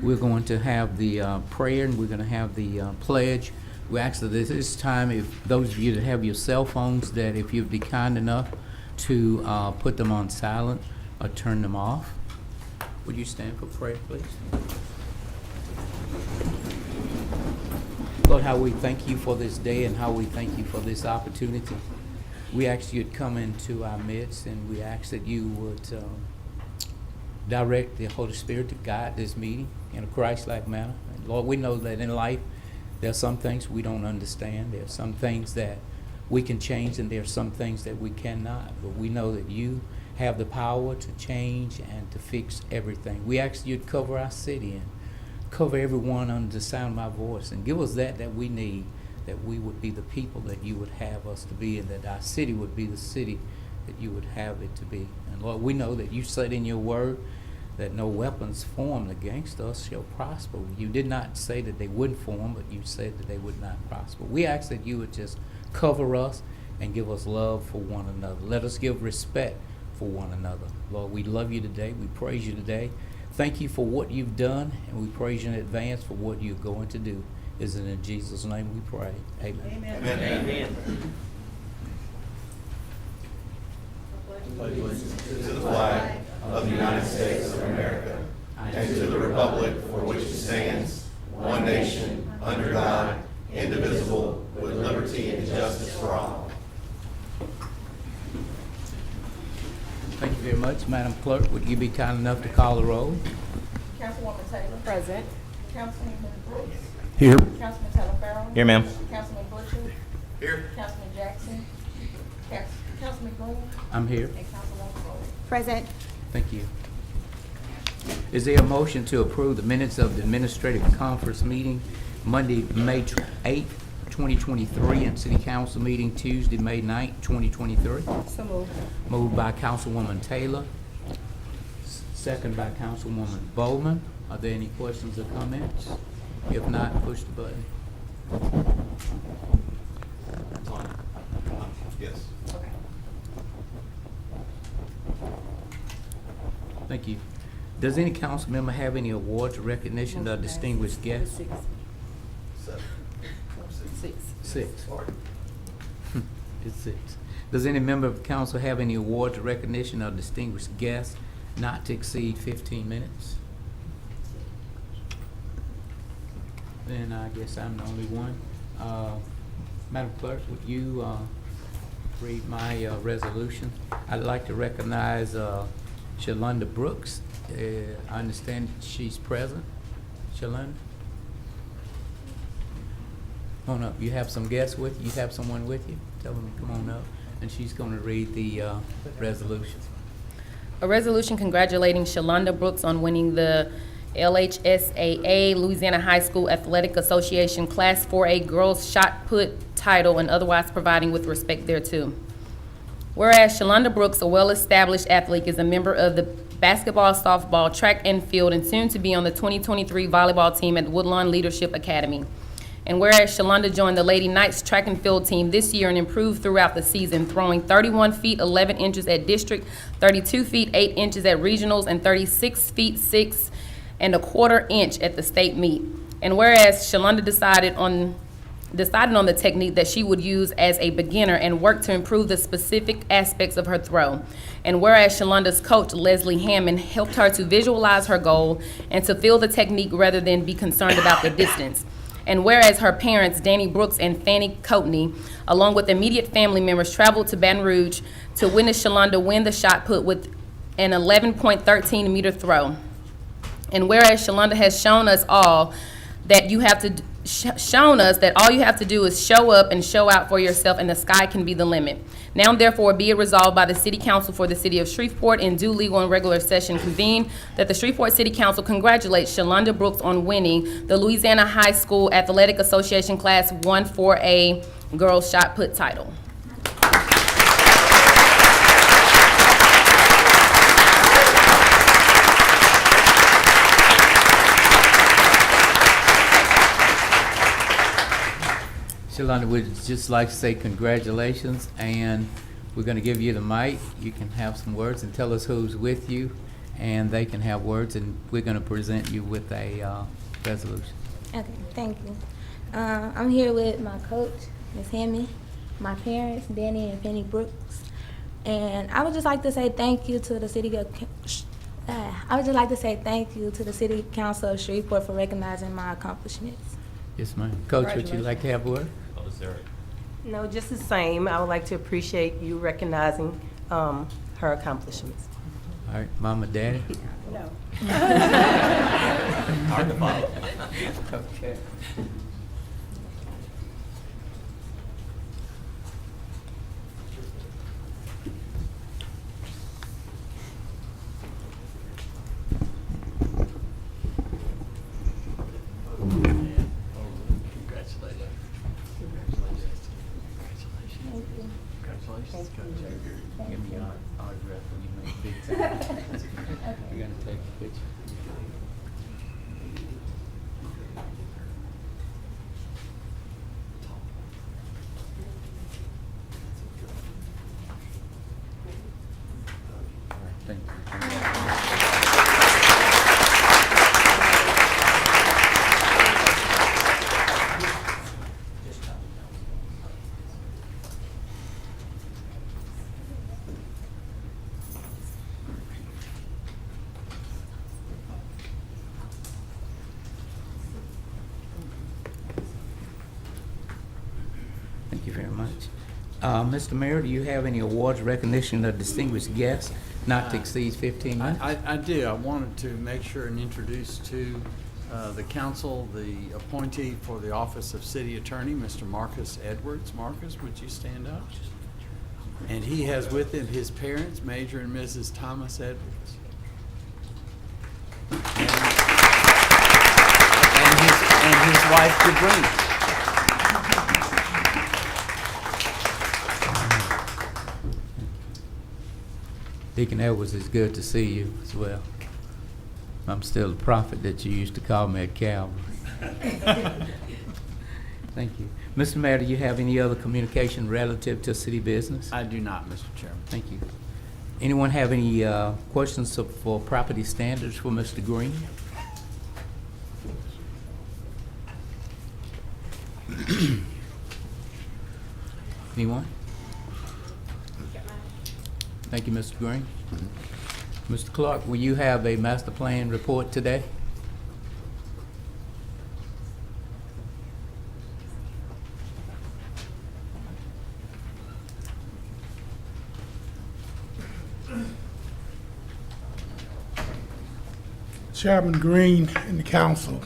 We're going to have the prayer, and we're going to have the pledge. We ask that this time, if those of you that have your cell phones, that if you'd be kind enough to put them on silent or turn them off. Would you stand for prayer, please? Lord, how we thank you for this day and how we thank you for this opportunity. We ask you to come into our midst, and we ask that you would direct the Holy Spirit to guide this meeting in a Christ-like manner. And Lord, we know that in life there are some things we don't understand. There are some things that we can change, and there are some things that we cannot. But we know that you have the power to change and to fix everything. We ask you to cover our city and cover everyone under the sound of my voice, and give us that we need, that we would be the people that you would have us to be, and that our city would be the city that you would have it to be. And Lord, we know that you said in your word that no weapons formed against us shall prosper. You did not say that they would form, but you said that they would not prosper. We ask that you would just cover us and give us love for one another. Let us give respect for one another. Lord, we love you today. We praise you today. Thank you for what you've done, and we praise you in advance for what you're going to do. Is it in Jesus' name we pray? Amen. Amen. Amen. Amen. To the flag of the United States of America, and to the republic for which it stands, one nation, under God, indivisible, with liberty and justice for all. Thank you very much. Madam Clerk, would you be kind enough to call the roll? Councilwoman Taylor. Present. Councilman Brooks. Here. Councilman Talaferro. Here, ma'am. Councilman Butcher. Here. Councilman Jackson. Councilman Green. I'm here. And Councilwoman Bowles. Present. Thank you. Is there a motion to approve the minutes of the administrative conference meeting Monday, May 8th, 2023, and city council meeting Tuesday, May 9th, 2023? So moved. Moved by Councilwoman Taylor, second by Councilwoman Bowman. Are there any questions or comments? If not, push the button. Yes. Okay. Thank you. Does any council member have any awards or recognition of distinguished guests? Seven. Six. Six. Sorry. It's six. Does any member of the council have any awards or recognition of distinguished guests not to exceed 15 minutes? Then I guess I'm the only one. Madam Clerk, would you read my resolution? I'd like to recognize Shalonda Brooks. I understand she's present. Shalonda? Come on up. You have some guests with you? You have someone with you? Tell them to come on up. And she's going to read the resolution. A resolution congratulating Shalonda Brooks on winning the LHSAA Louisiana High School Athletic Association Class 4A Girls Shot Put title and otherwise providing with respect thereto. Whereas Shalonda Brooks, a well-established athlete, is a member of the basketball, softball, track and field, and soon to be on the 2023 volleyball team at Woodlawn Leadership Academy. And whereas Shalonda joined the Lady Knights track and field team this year and improved throughout the season, throwing 31 feet 11 inches at district, 32 feet 8 inches at regionals, and 36 feet 6 and a quarter inch at the state meet. And whereas Shalonda decided on the technique that she would use as a beginner and worked to improve the specific aspects of her throw. And whereas Shalonda's coach, Leslie Hammond, helped her to visualize her goal and to feel the technique rather than be concerned about the distance. And whereas her parents, Danny Brooks and Fannie Coatney, along with immediate family members, traveled to Baton Rouge to witness Shalonda win the shot put with an 11.13 meter throw. And whereas Shalonda has shown us all that you have to shown us that all you have to do is show up and show out for yourself, and the sky can be the limit. Now therefore be it resolved by the City Council for the City of Shreveport in due legal and regular session convened that the Shreveport City Council congratulates Shalonda Brooks on winning the Louisiana High School Athletic Association Class 1-4A Girls Shot Put title. Shalonda, we'd just like to say congratulations, and we're going to give you the mic. You can have some words and tell us who's with you and they can have words, and we're going to present you with a resolution. Okay, thank you. I'm here with my coach, Ms. Hammy, my parents, Danny and Penny Brooks, and I would just like to say thank you to the city of. I would just like to say thank you to the City Council of Shreveport for recognizing my accomplishments. Yes, ma'am. Coach, would you like to have a word? No, just the same. I would like to appreciate you recognizing her accomplishments. All right, Mama, Daddy? No. Hard to follow. Okay. Give me your autograph when you make big time. You're gonna take a picture. All right, thank you. Thank you very much. Mr. Mayor, do you have any awards recognition of distinguished guests not to exceed 15 minutes? I do. I wanted to make sure and introduce to the council the appointee for the office of city attorney, Mr. Marcus Edwards. Marcus, would you stand up? And he has with him his parents, Major and Mrs. Thomas Edwards. And his wife, Sabrina. Deacon Edwards, it's good to see you as well. I'm still the prophet that you used to call me at Calvary. Thank you. Mr. Mayor, do you have any other communication relative to city business? I do not, Mr. Chairman. Thank you. Anyone have any questions for property standards for Mr. Green? Anyone? Thank you, Mr. Green. Mr. Clark, will you have a master plan report today? Chairman Green and the council,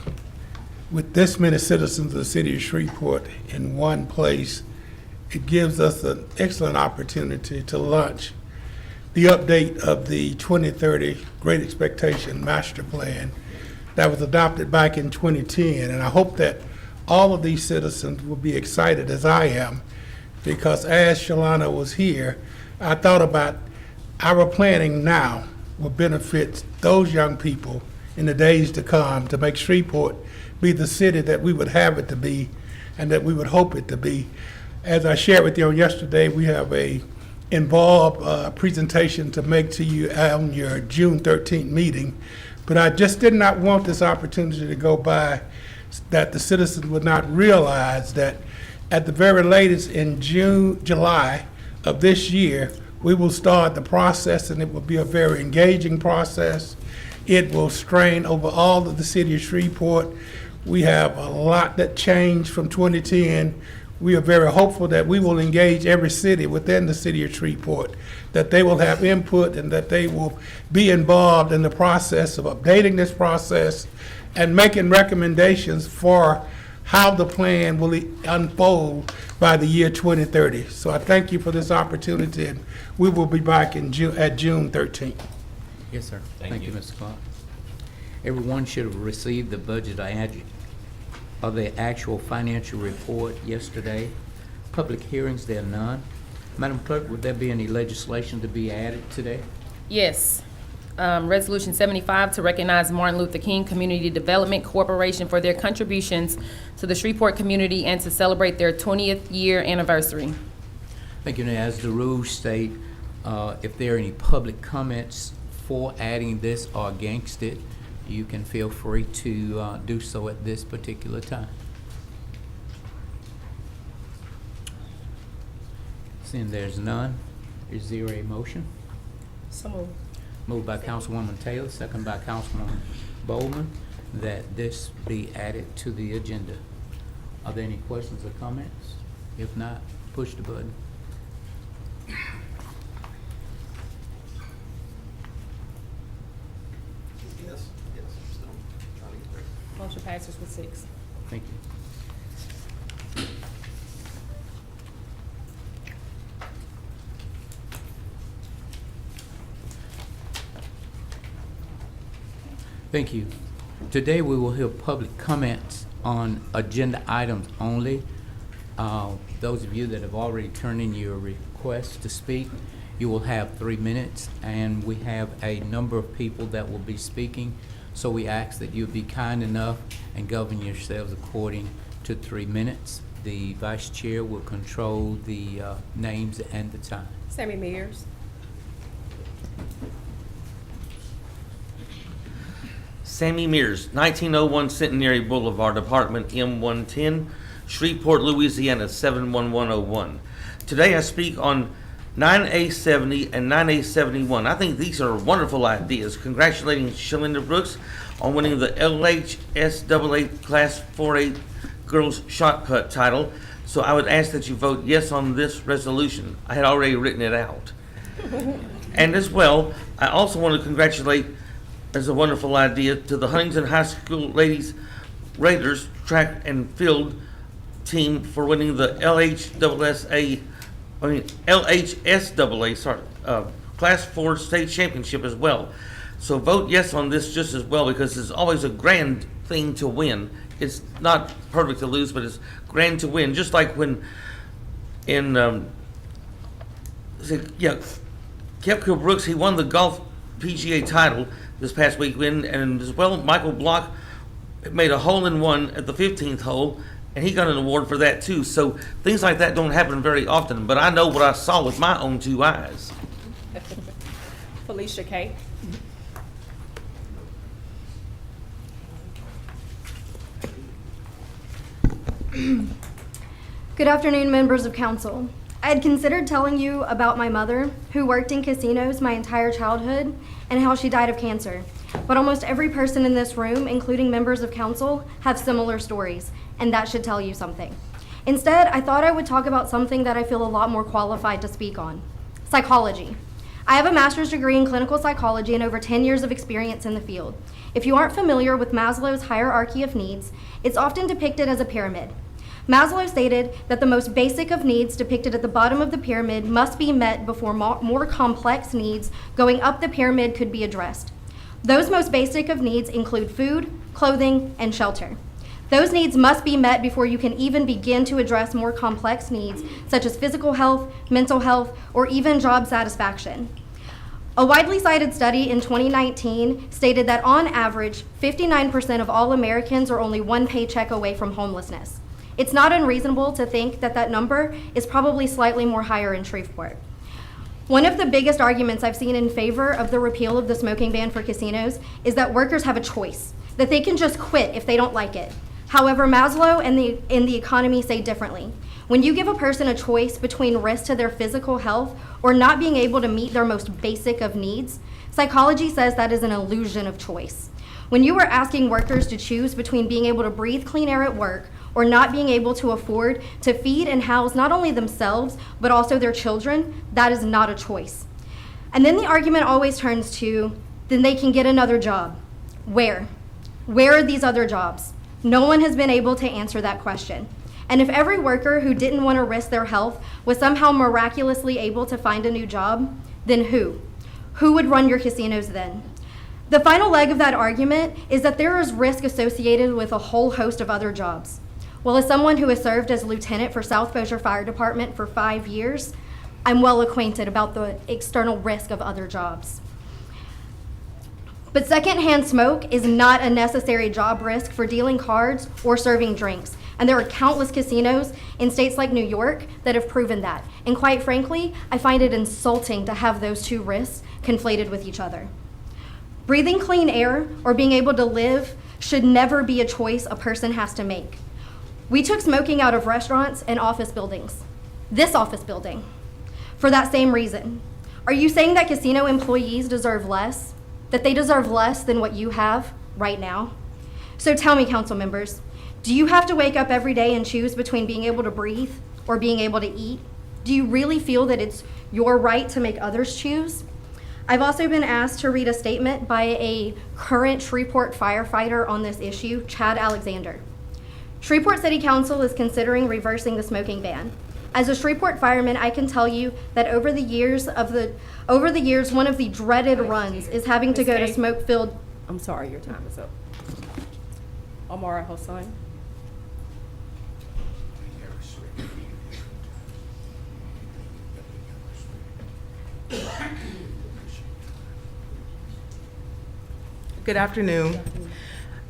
with this many citizens of the city of Shreveport in one place, it gives us an excellent opportunity to launch the update of the 2030 Great Expectation Master Plan that was adopted back in 2010. And I hope that all of these citizens will be excited as I am, because as Shalana was here, I thought about our planning now will benefit those young people in the days to come to make Shreveport be the city that we would have it to be and that we would hope it to be. As I shared with you on yesterday, we have a involved presentation to make to you on your June 13th meeting, but I just did not want this opportunity to go by that the citizens would not realize that at the very latest in July of this year, we will start the process, and it will be a very engaging process. It will strain over all of the city of Shreveport. We have a lot that changed from 2010. We are very hopeful that we will engage every city within the city of Shreveport, that they will have input and that they will be involved in the process of updating this process and making recommendations for how the plan will unfold by the year 2030. So I thank you for this opportunity, and we will be back in at June 13th. Yes, sir. Thank you, Mr. Clark. Everyone should have received the budget of the actual financial report yesterday. Public hearings, there are none. Madam Clerk, would there be any legislation to be added today? Yes. Resolution 75 to recognize Martin Luther King Community Development Corporation for their contributions to the Shreveport community and to celebrate their 20th year anniversary. Thank you. Now, as the rules state, if there are any public comments for adding this or against it, you can feel free to do so at this particular time. Seeing there's none, is there a motion? So moved. Moved by Councilwoman Taylor, second by Councilwoman Bowman, that this be added to the agenda. Are there any questions or comments? If not, push the button. Yes, yes, I'm still trying to get there. Motion passes with 6. Thank you. Thank you. Today, we will hear public comments on agenda items only. Those of you that have already turned in your request to speak, you will have 3 minutes, and we have a number of people that will be speaking, so we ask that you be kind enough and govern yourselves according to 3 minutes. The vice chair will control the names and the time. Sammy Mears. Sammy Mears, 1901 Centenary Boulevard, Apartment M110, Shreveport, Louisiana, 71101. Today I speak on 9A70 and 9A71. I think these are wonderful ideas. Congratulating Shalinda Brooks on winning the LHSAA Class 4A Girls Shot Put title. So I would ask that you vote yes on this resolution. I had already written it out. And as well, I also want to congratulate, as a wonderful idea, to the Huntington High School Ladies Raiders track and field team for winning the LHSAA, Class 4 state championship as well. So vote yes on this just as well, because it's always a grand thing to win. It's not perfect to lose, but it's grand to win. Just like when in Kepka Brooks, he won the golf PGA title this past weekend, and as well, Michael Block made a hole-in-one at the 15th hole, and he got an award for that too. So things like that don't happen very often, but I know what I saw with my own 2 eyes. Felicia Kay. Good afternoon, members of council. I had considered telling you about my mother, who worked in casinos my entire childhood, and how she died of cancer. But almost every person in this room, including members of council, have similar stories, and that should tell you something. Instead, I thought I would talk about something that I feel a lot more qualified to speak on: psychology. I have a master's degree in clinical psychology and over 10 years of experience in the field. If you aren't familiar with Maslow's hierarchy of needs, it's often depicted as a pyramid. Maslow stated that the most basic of needs depicted at the bottom of the pyramid must be met before more complex needs going up the pyramid could be addressed. Those most basic of needs include food, clothing, and shelter. Those needs must be met before you can even begin to address more complex needs, such as physical health, mental health, or even job satisfaction. A widely cited study in 2019 stated that on average, 59% of all Americans are only one paycheck away from homelessness. It's not unreasonable to think that that number is probably slightly more higher in Shreveport. One of the biggest arguments I've seen in favor of the repeal of the smoking ban for casinos is that workers have a choice, that they can just quit if they don't like it. However, Maslow and the economy say differently. When you give a person a choice between risk to their physical health or not being able to meet their most basic of needs, psychology says that is an illusion of choice. When you are asking workers to choose between being able to breathe clean air at work or not being able to afford to feed and house not only themselves, but also their children, that is not a choice. And then the argument always turns to, then they can get another job. Where? Where are these other jobs? No one has been able to answer that question. And if every worker who didn't want to risk their health was somehow miraculously able to find a new job, then who? Who would run your casinos then? The final leg of that argument is that there is risk associated with a whole host of other jobs. Well, as someone who has served as lieutenant for South Bossier Fire Department for 5 years, I'm well acquainted about the external risk of other jobs. But secondhand smoke is not a necessary job risk for dealing cards or serving drinks. And there are countless casinos in states like New York that have proven that. And quite frankly, I find it insulting to have those two risks conflated with each other. Breathing clean air or being able to live should never be a choice a person has to make. We took smoking out of restaurants and office buildings, this office building, for that same reason. Are you saying that casino employees deserve less? That they deserve less than what you have right now? So tell me, council members, do you have to wake up every day and choose between being able to breathe or being able to eat? Do you really feel that it's your right to make others choose? I've also been asked to read a statement by a current Shreveport firefighter on this issue, Chad Alexander. Shreveport City Council is considering reversing the smoking ban. As a Shreveport fireman, I can tell you that over the years, one of the dreaded runs is having to go to smoke-filled. I'm sorry, your time is up. Omar Hossain. Good afternoon.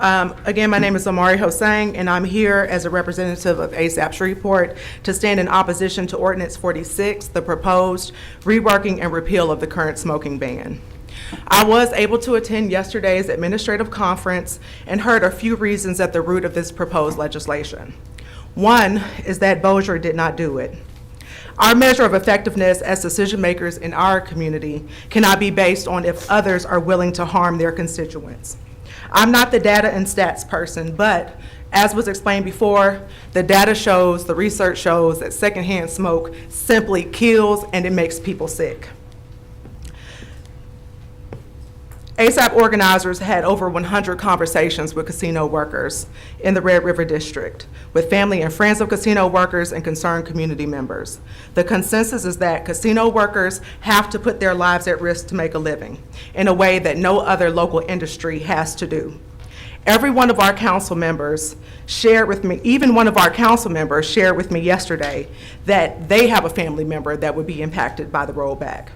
Again, my name is Amari Hossain, and I'm here as a representative of ASAP Shreveport to stand in opposition to Ordinance 46, the proposed reworking and repeal of the current smoking ban. I was able to attend yesterday's administrative conference and heard a few reasons at the root of this proposed legislation. One is that Bossier did not do it. Our measure of effectiveness as decision makers in our community cannot be based on if others are willing to harm their constituents. I'm not the data and stats person, but as was explained before, the data shows, the research shows that secondhand smoke simply kills and it makes people sick. ASAP organizers had over 100 conversations with casino workers in the Red River District, with family and friends of casino workers and concerned community members. The consensus is that casino workers have to put their lives at risk to make a living in a way that no other local industry has to do. Every one of our council members shared with me, even one of our council members shared with me yesterday that they have a family member that would be impacted by the rollback.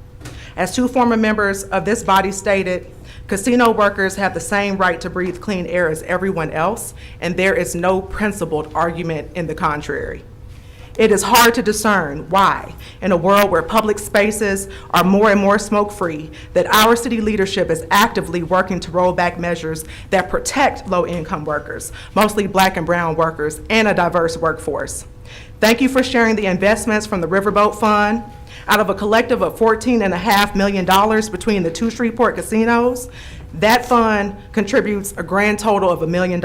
As two former members of this body stated, casino workers have the same right to breathe clean air as everyone else, and there is no principled argument in the contrary. It is hard to discern why, in a world where public spaces are more and more smoke-free, that our city leadership is actively working to roll back measures that protect low-income workers, mostly Black and brown workers, and a diverse workforce. Thank you for sharing the investments from the Riverboat Fund. Out of a collective of $14.5 million between the two Shreveport casinos, that fund contributes a grand total of $1 million.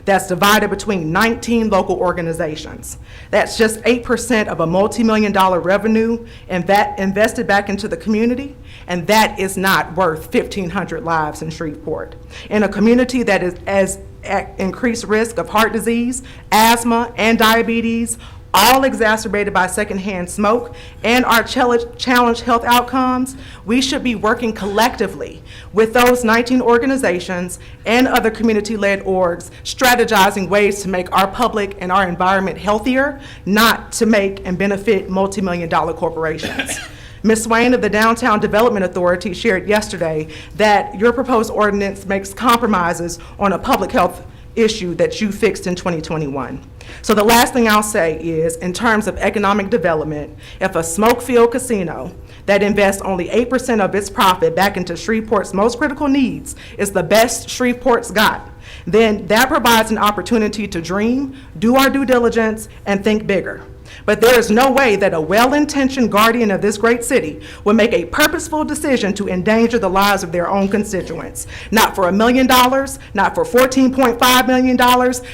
That's divided between 19 local organizations. That's just 8% of a multi-million-dollar revenue invested back into the community, and that is not worth 1,500 lives in Shreveport. In a community that is at increased risk of heart disease, asthma, and diabetes, all exacerbated by secondhand smoke, and our challenge health outcomes, we should be working collectively with those 19 organizations and other community-led orgs, strategizing ways to make our public and our environment healthier, not to make and benefit multi-million-dollar corporations. Ms. Swain of the Downtown Development Authority shared yesterday that your proposed ordinance makes compromises on a public health issue that you fixed in 2021. So the last thing I'll say is, in terms of economic development, if a smoke-filled casino that invests only 8% of its profit back into Shreveport's most critical needs is the best Shreveport's got, then that provides an opportunity to dream, do our due diligence, and think bigger. But there is no way that a well-intentioned guardian of this great city would make a purposeful decision to endanger the lives of their own constituents. Not for $1 million, not for $14.5 million,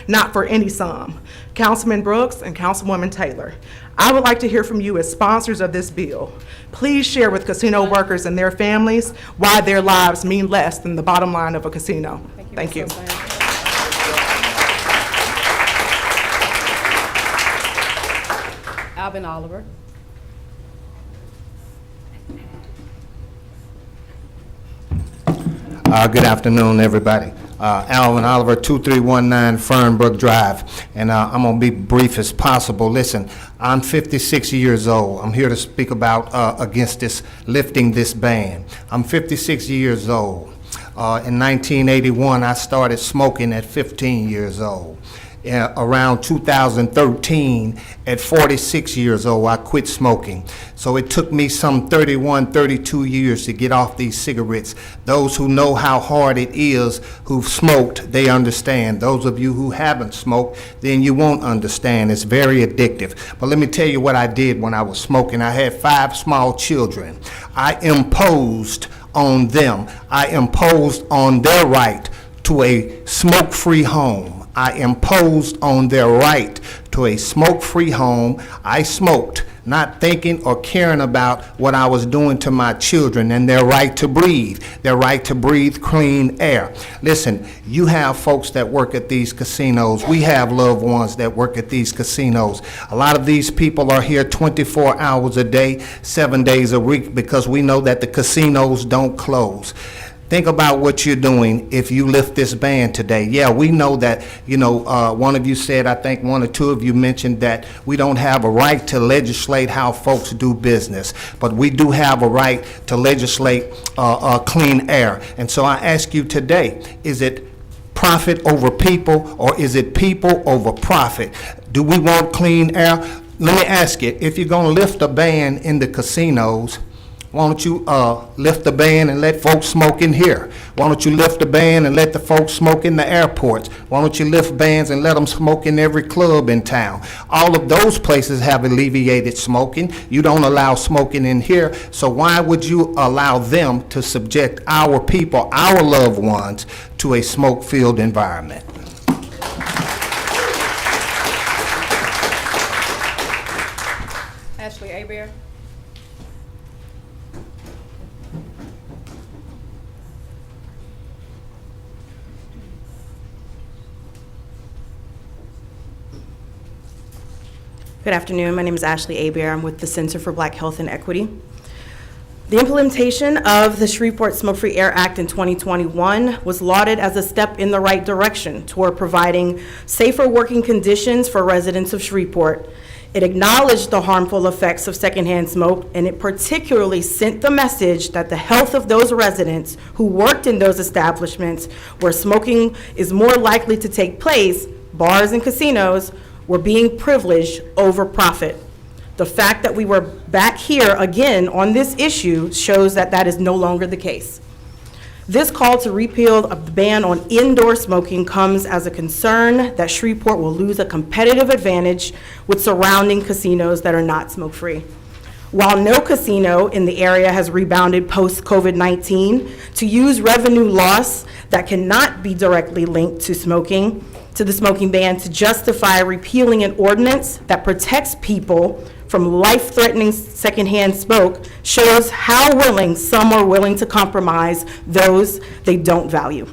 not for any sum. Councilman Brooks and Councilwoman Taylor, I would like to hear from you as sponsors of this bill. Please share with casino workers and their families why their lives mean less than the bottom line of a casino. Thank you. Alvin Oliver. Good afternoon, everybody. Alvin Oliver, 2319 Fernbrook Drive, and I'm going to be brief as possible. Listen, I'm 56 years old. I'm here to speak about against this, lifting this ban. I'm 56 years old. In 1981, I started smoking at 15 years old. around 2013. At 46 years old, I quit smoking. So it took me some 31, 32 years to get off these cigarettes. Those who know how hard it is, who've smoked, they understand. Those of you who haven't smoked, then you won't understand. It's very addictive. But let me tell you what I did when I was smoking. I had 5 small children. I imposed on them. I imposed on their right to a smoke-free home. I imposed on their right to a smoke-free home. I smoked, not thinking or caring about what I was doing to my children and their right to breathe clean air. Listen, you have folks that work at these casinos. We have loved ones that work at these casinos. A lot of these people are here 24 hours a day, 7 days a week, because we know that the casinos don't close. Think about what you're doing if you lift this ban today. Yeah, we know that, one of you said, I think one or two of you mentioned that we don't have a right to legislate how folks do business, but we do have a right to legislate clean air. And so I ask you today, is it profit over people, or is it people over profit? Do we want clean air? Let me ask you, if you're going to lift a ban in the casinos, why don't you lift the ban and let folks smoke in here? Why don't you lift the ban and let the folks smoke in the airports? Why don't you lift bans and let them smoke in every club in town? All of those places have alleviated smoking. You don't allow smoking in here, so why would you allow them to subject our people, our loved ones, to a smoke-filled environment? Ashley Abear. Good afternoon. My name is Ashley Abear. I'm with the Center for Black Health and Equity. The implementation of the Shreveport Smoke-Free Air Act in 2021 was lauded as a step in the right direction toward providing safer working conditions for residents of Shreveport. It acknowledged the harmful effects of secondhand smoke, and it particularly sent the message that the health of those residents who worked in those establishments where smoking is more likely to take place, bars and casinos, were being privileged over profit. The fact that we were back here again on this issue shows that that is no longer the case. This call to repeal of the ban on indoor smoking comes as a concern that Shreveport will lose a competitive advantage with surrounding casinos that are not smoke-free. While no casino in the area has rebounded post-COVID-19, to use revenue loss that cannot be directly linked to smoking, to the smoking ban, to justify repealing an ordinance that protects people from life-threatening secondhand smoke shows how willing some are willing to compromise those they don't value.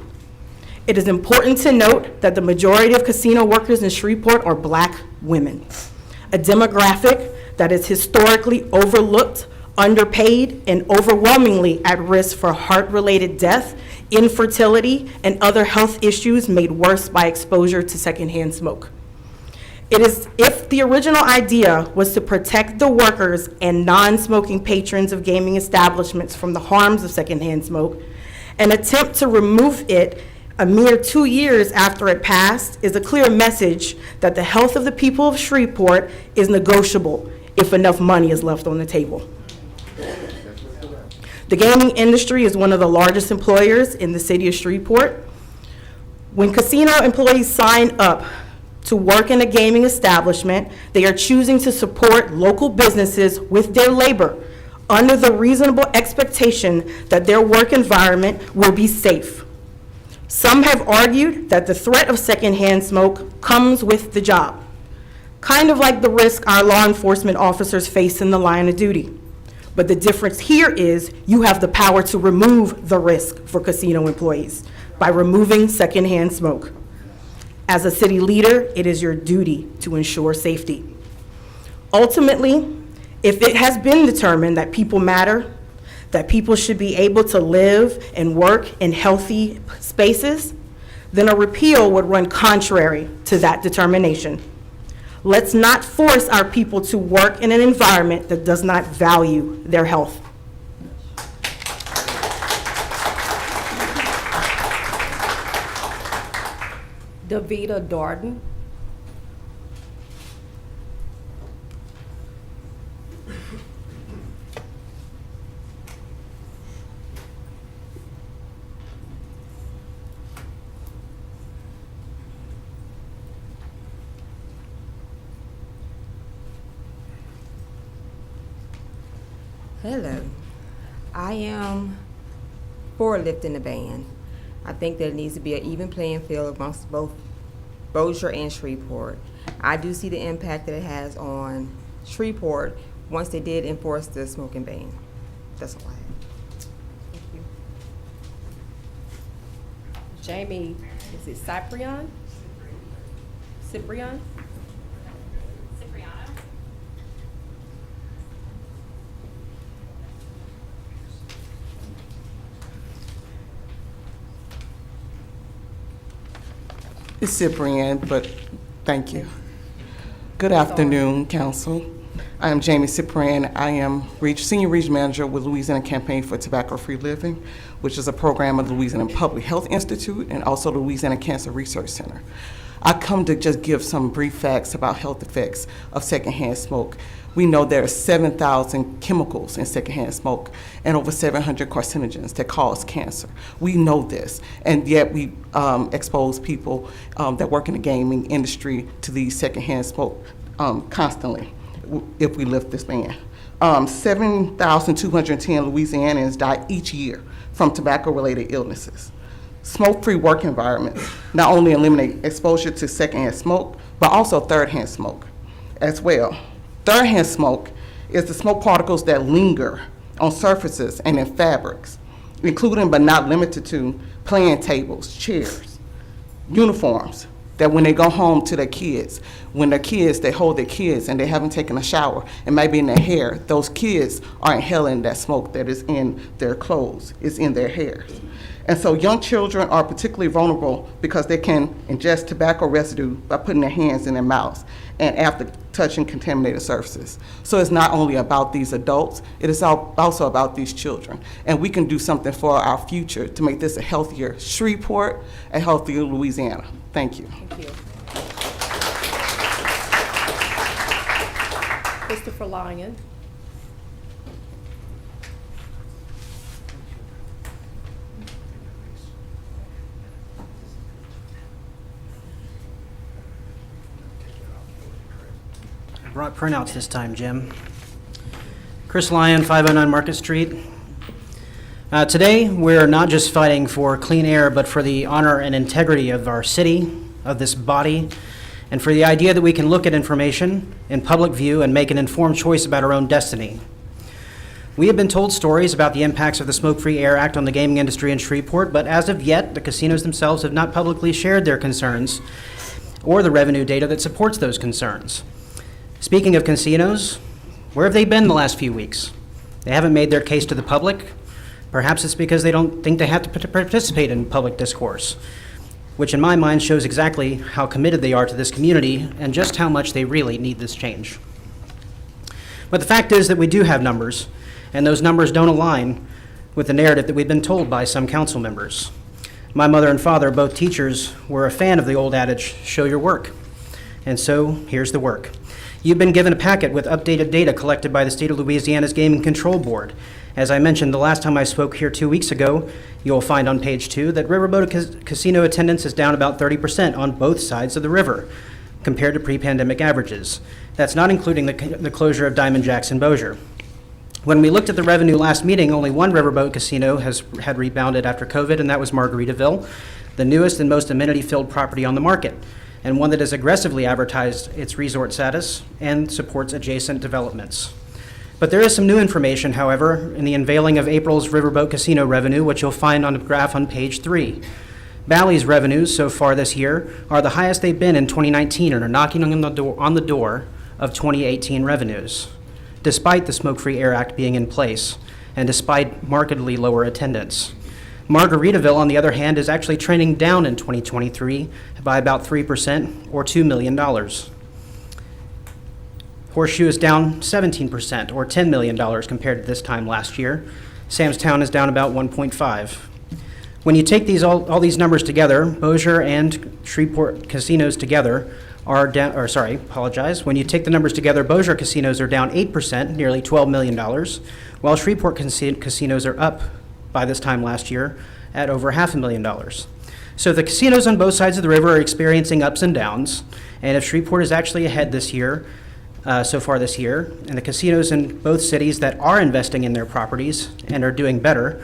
It is important to note that the majority of casino workers in Shreveport are Black women, a demographic that is historically overlooked, underpaid, and overwhelmingly at risk for heart-related death, infertility, and other health issues made worse by exposure to secondhand smoke. It is, if the original idea was to protect the workers and non-smoking patrons of gaming establishments from the harms of secondhand smoke, an attempt to remove it a mere 2 years after it passed is a clear message that the health of the people of Shreveport is negotiable if enough money is left on the table. The gaming industry is one of the largest employers in the city of Shreveport. When casino employees sign up to work in a gaming establishment, they are choosing to support local businesses with their labor under the reasonable expectation that their work environment will be safe. Some have argued that the threat of secondhand smoke comes with the job, kind of like the risk our law enforcement officers face in the line of duty. But the difference here is you have the power to remove the risk for casino employees by removing secondhand smoke. As a city leader, it is your duty to ensure safety. Ultimately, if it has been determined that people matter, that people should be able to live and work in healthy spaces, then a repeal would run contrary to that determination. Let's not force our people to work in an environment that does not value their health. Davita Darden. Hello. I am for lifting the ban. I think there needs to be an even playing field amongst both Bossier and Shreveport. I do see the impact that it has on Shreveport once they did enforce the smoking ban. That's all I have. Jamie, is it Cyprian? Cyprian? It's Cyprian, but thank you. Good afternoon, Council. I am Jamie Cyprian. I am Senior Region Manager with Louisiana Campaign for Tobacco-Free Living, which is a program of the Louisiana Public Health Institute and also the Louisiana Cancer Research Center. I come to just give some brief facts about health effects of secondhand smoke. We know there are 7,000 chemicals in secondhand smoke and over 700 carcinogens that cause cancer. We know this, and yet we expose people that work in the gaming industry to these secondhand smoke constantly if we lift this ban. 7,210 Louisianans die each year from tobacco-related illnesses. Smoke-free work environments not only eliminate exposure to secondhand smoke, but also third-hand smoke as well. Third-hand smoke is the smoke particles that linger on surfaces and in fabrics, including but not limited to playing tables, chairs, uniforms, that when they go home to their kids, they hold their kids and they haven't taken a shower and maybe in their hair, those kids are inhaling that smoke that is in their clothes, is in their hairs. And so young children are particularly vulnerable because they can ingest tobacco residue by putting their hands in their mouths and after touching contaminated surfaces. So it's not only about these adults, it is also about these children. And we can do something for our future to make this a healthier Shreveport, a healthier Louisiana. Thank you. Thank you. Christopher Lyon. Brought printouts this time, Jim. Chris Lyon, 509 Market Street. Today, we're not just fighting for clean air, but for the honor and integrity of our city, of this body, and for the idea that we can look at information in public view and make an informed choice about our own destiny. We have been told stories about the impacts of the Smoke-Free Air Act on the gaming industry in Shreveport, but as of yet, the casinos themselves have not publicly shared their concerns or the revenue data that supports those concerns. Speaking of casinos, where have they been the last few weeks? They haven't made their case to the public. Perhaps it's because they don't think they have to participate in public discourse, which in my mind shows exactly how committed they are to this community and just how much they really need this change. But the fact is that we do have numbers, and those numbers don't align with the narrative that we've been told by some council members. My mother and father, both teachers, were a fan of the old adage, show your work. And so here's the work. You've been given a packet with updated data collected by the State of Louisiana's Gaming Control Board. As I mentioned the last time I spoke here 2 weeks ago, you'll find on page 2 that Riverboat Casino attendance is down about 30% on both sides of the river compared to pre-pandemic averages. That's not including the closure of Diamond Jacks and Bossier. When we looked at the revenue last meeting, only one Riverboat Casino had rebounded after COVID, and that was Margaritaville, the newest and most amenity-filled property on the market, and one that has aggressively advertised its resort status and supports adjacent developments. But there is some new information, however, in the unveiling of April's Riverboat Casino revenue, which you'll find on the graph on page 3. Bally's revenues so far this year are the highest they've been in 2019 and are knocking on the door of 2018 revenues, despite the Smoke-Free Air Act being in place and despite markedly lower attendance. Margaritaville, on the other hand, is actually trending down in 2023 by about 3% or $2 million. Horseshoe is down 17% or $10 million compared to this time last year. Sam's Town is down about 1.5. When you take all these numbers together, Bossier and Shreveport casinos together are down, when you take the numbers together, Bossier casinos are down 8%, nearly $12 million, while Shreveport casinos are up by this time last year at over $500,000. So the casinos on both sides of the river are experiencing ups and downs, and if Shreveport is actually ahead this year, so far this year, and the casinos in both cities that are investing in their properties and are doing better,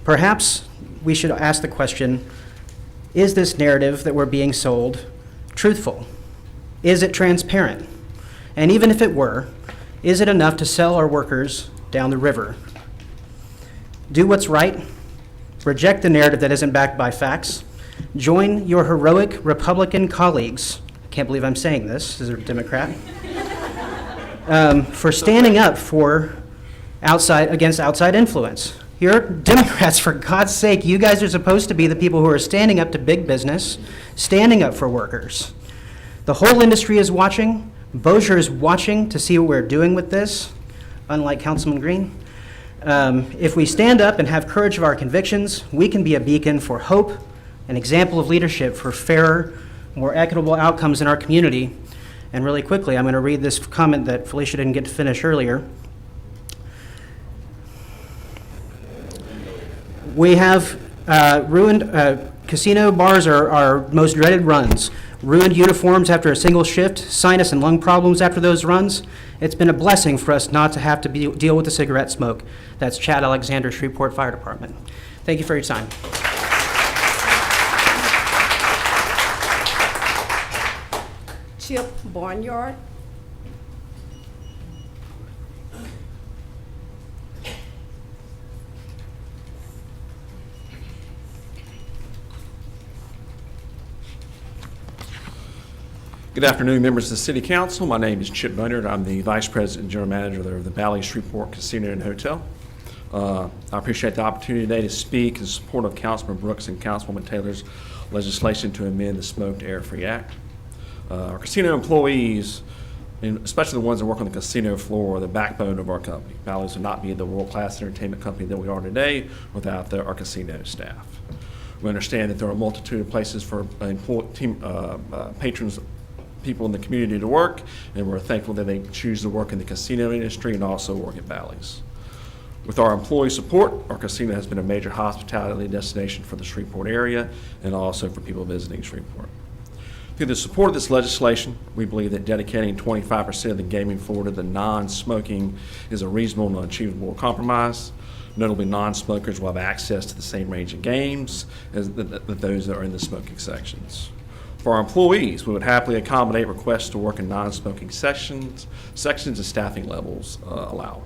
perhaps we should ask the question, is this narrative that we're being sold truthful? Is it transparent? And even if it were, is it enough to sell our workers down the river? Do what's right. Reject the narrative that isn't backed by facts. Join your heroic Republican colleagues, I can't believe I'm saying this as a Democrat, for standing up against outside influence. You're Democrats, for God's sake. You guys are supposed to be the people who are standing up to big business, standing up for workers. The whole industry is watching. Bossier is watching to see what we're doing with this, unlike Councilman Green. If we stand up and have courage of our convictions, we can be a beacon for hope, an example of leadership for fairer, more equitable outcomes in our community. And really quickly, I'm going to read this comment that Felicia didn't get to finish earlier. We have ruined casino bars are our most dreaded runs. Ruined uniforms after a single shift, sinus and lung problems after those runs. It's been a blessing for us not to have to deal with the cigarette smoke. That's Chad Alexander, Shreveport Fire Department. Thank you for your time. Chip Barnyard. Good afternoon, members of the City Council. My name is Chip Barnyard. I'm the Vice President and General Manager of the Valley Shreveport Casino and Hotel. I appreciate the opportunity today to speak in support of Councilman Brooks and Councilwoman Taylor's legislation to amend the Smoked Air Free Act. Our casino employees, and especially the ones that work on the casino floor, are the backbone of our company. Bally's would not be the world-class entertainment company that we are today without our casino staff. We understand that there are a multitude of places for patrons, people in the community to work, and we're thankful that they choose to work in the casino industry and also work at Bally's. With our employee support, our casino has been a major hospitality destination for the Shreveport area and also for people visiting Shreveport. Through the support of this legislation, we believe that dedicating 25% of the gaming floor to the non-smoking is a reasonable and achievable compromise. Notably, non-smokers will have access to the same range of games as those that are in the smoking sections. For our employees, we would happily accommodate requests to work in non-smoking sections as staffing levels allow.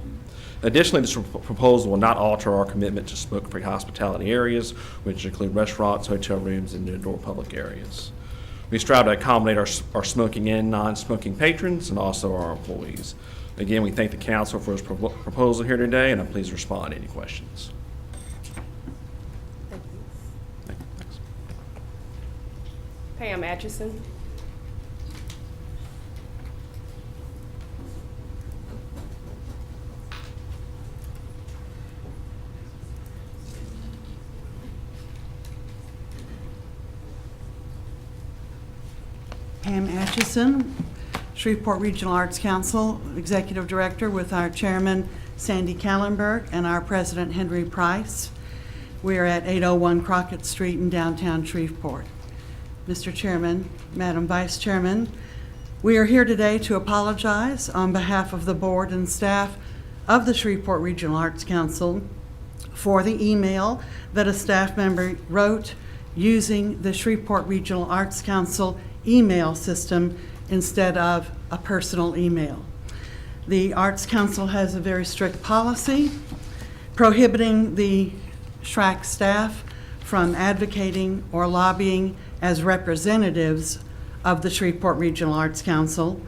Additionally, this proposal will not alter our commitment to smoke-free hospitality areas, which include restaurants, hotel rooms, and indoor public areas. We strive to accommodate our smoking and non-smoking patrons and also our employees. Again, we thank the council for its proposal here today, and I'm pleased to respond to any questions. Thanks. Pam Atchison. Pam Atchison, Shreveport Regional Arts Council Executive Director, with our Chairman Sandy Kallenberg and our President Henry Price. We are at 801 Crockett Street in downtown Shreveport. Mr. Chairman, Madam Vice Chairman, we are here today to apologize on behalf of the board and staff of the Shreveport Regional Arts Council for the email that a staff member wrote using the Shreveport Regional Arts Council email system instead of a personal email. The Arts Council has a very strict policy prohibiting the SRAC staff from advocating or lobbying as representatives of the Shreveport Regional Arts Council.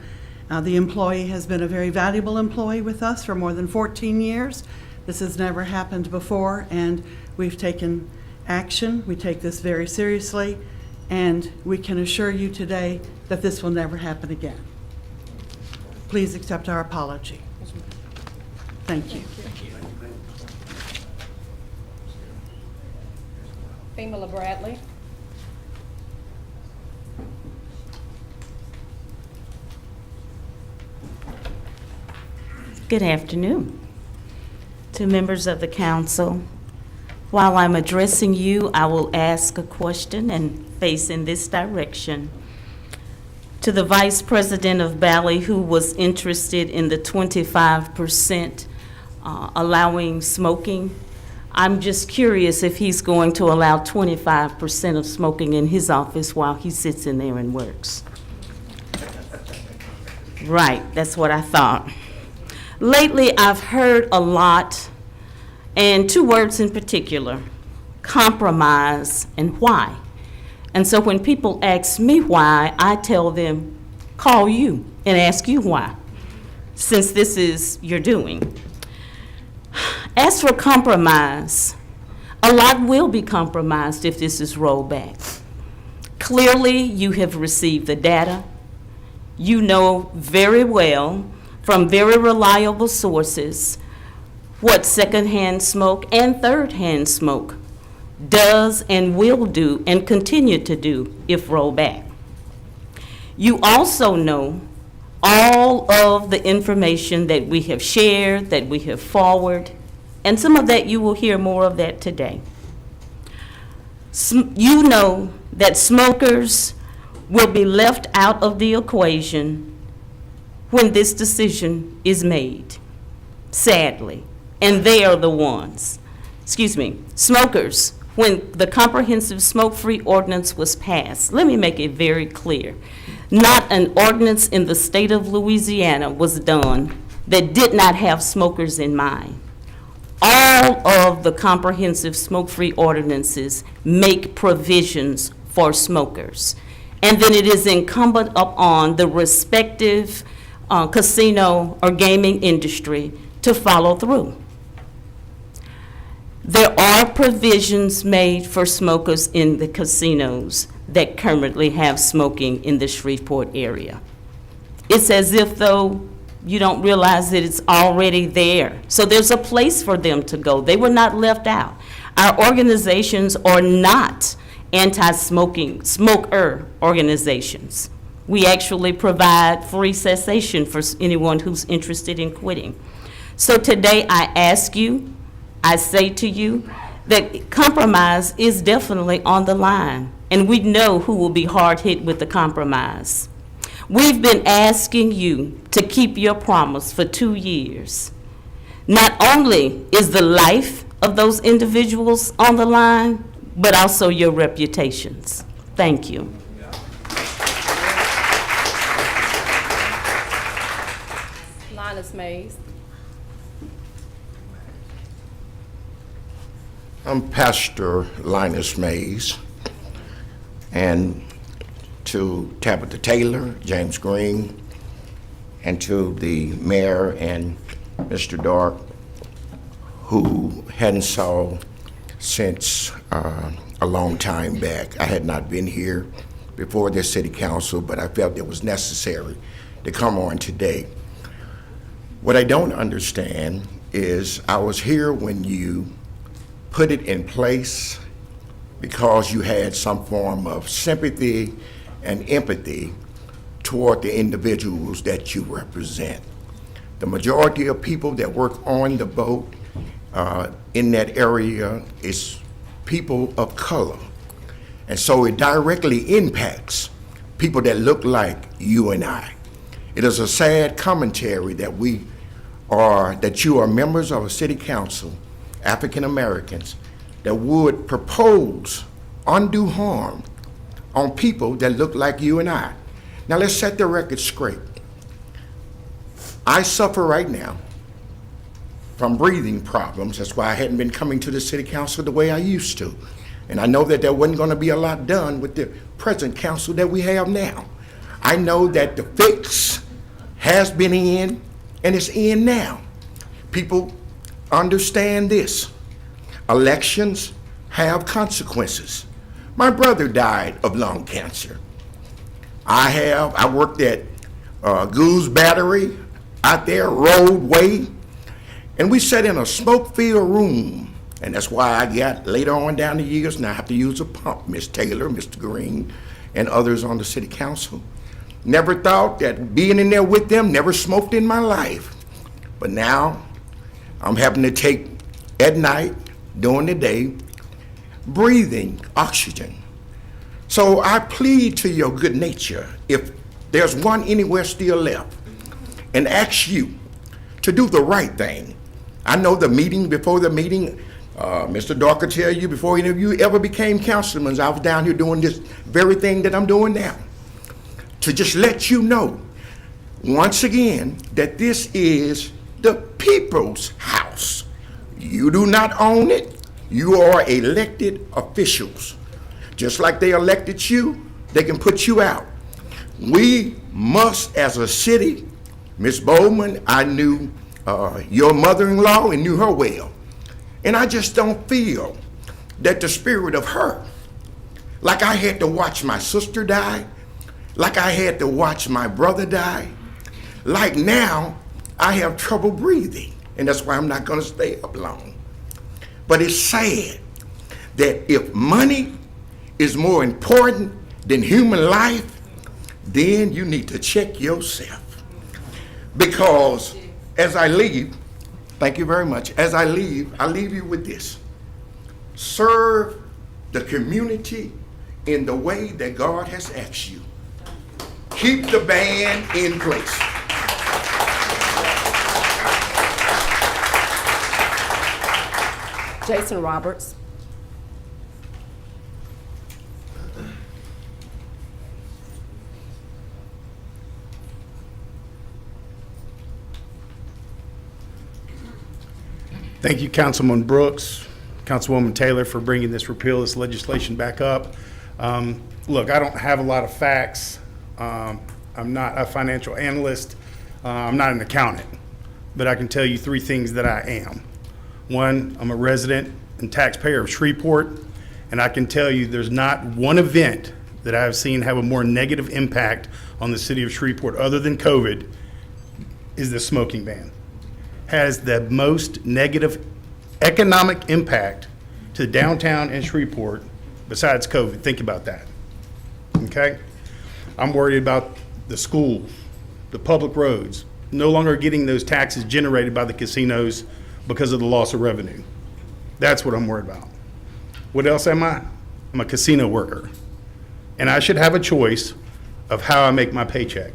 The employee has been a very valuable employee with us for more than 14 years. This has never happened before, and we've taken action. We take this very seriously, and we can assure you today that this will never happen again. Please accept our apology. Thank you. Femala Bradley. Good afternoon to members of the council. While I'm addressing you, I will ask a question and face in this direction. To the Vice President of Bally, who was interested in the 25% allowing smoking, I'm just curious if he's going to allow 25% of smoking in his office while he sits in there and works. Right, that's what I thought. Lately, I've heard a lot, and two words in particular, compromise and why. And so when people ask me why, I tell them, call you and ask you why, since this is your doing. As for compromise, a lot will be compromised if this is rolled back. Clearly, you have received the data. You know very well from very reliable sources what secondhand smoke and third-hand smoke does and will do and continue to do if rolled back. You also know all of the information that we have shared, that we have forwarded, and some of that you will hear more of that today. You know that smokers will be left out of the equation when this decision is made, sadly, and they are the ones. Smokers, when the comprehensive smoke-free ordinance was passed, let me make it very clear, not an ordinance in the state of Louisiana was done that did not have smokers in mind. All of the comprehensive smoke-free ordinances make provisions for smokers. And then it is incumbent upon the respective casino or gaming industry to follow through. There are provisions made for smokers in the casinos that currently have smoking in the Shreveport area. It's as if though you don't realize that it's already there. So there's a place for them to go. They were not left out. Our organizations are not anti-smoker organizations. We actually provide free cessation for anyone who's interested in quitting. So today I ask you, I say to you that compromise is definitely on the line, and we know who will be hard hit with the compromise. We've been asking you to keep your promise for 2 years. Not only is the life of those individuals on the line, but also your reputations. Thank you. Linus Mays. I'm Pastor Linus Mays, and to Tabitha Taylor, James Green, and to the mayor and Mr. Dark, who hadn't saw since a long time back. I had not been here before this city council, but I felt it was necessary to come on today. What I don't understand is I was here when you put it in place because you had some form of sympathy and empathy toward the individuals that you represent. The majority of people that work on the boat in that area is people of color. And so it directly impacts people that look like you and I. It is a sad commentary that you are members of a city council, African Americans, that would propose undue harm on people that look like you and I. Now let's set the record straight. I suffer right now from breathing problems. That's why I hadn't been coming to the city council the way I used to. And I know that there wasn't going to be a lot done with the present council that we have now. I know that the fix has been in and it's in now. People understand this. Elections have consequences. My brother died of lung cancer. I worked at Goose Battery out there, Roadway, and we sat in a smoke-filled room, and that's why I got later on down the years, now I have to use a pump, Miss Taylor, Mr. Green, and others on the city council. Never thought that being in there with them, never smoked in my life. But now I'm having to take at night, during the day, breathing oxygen. So I plead to your good nature, if there's one anywhere still left, and ask you to do the right thing. I know the meeting, before the meeting, Mr. Darker tell you, before any of you ever became councilmen, I was down here doing this very thing that I'm doing now. To just let you know, once again, that this is the people's house. You do not own it. You are elected officials. Just like they elected you, they can put you out. We must, as a city, Ms. Bowman, I knew your mother-in-law and knew her well. And I just don't feel that the spirit of her, like I had to watch my sister die, like I had to watch my brother die, like now I have trouble breathing, and that's why I'm not gonna stay up long. But it's sad that if money is more important than human life, then you need to check yourself. Because as I leave, thank you very much, as I leave you with this. Serve the community in the way that God has asked you. Keep the band in place. Jason Roberts. Thank you, Councilman Brooks, Councilwoman Taylor, for bringing this legislation back up. Look, I don't have a lot of facts. I'm not a financial analyst. I'm not an accountant, but I can tell you three things that I am. One, I'm a resident and taxpayer of Shreveport, and I can tell you there's not one event that I've seen have a more negative impact on the city of Shreveport other than COVID is the smoking ban. Has the most negative economic impact to downtown and Shreveport besides COVID. Think about that, okay? I'm worried about the schools, the public roads, no longer getting those taxes generated by the casinos because of the loss of revenue. That's what I'm worried about. What else am I? I'm a casino worker. And I should have a choice of how I make my paycheck.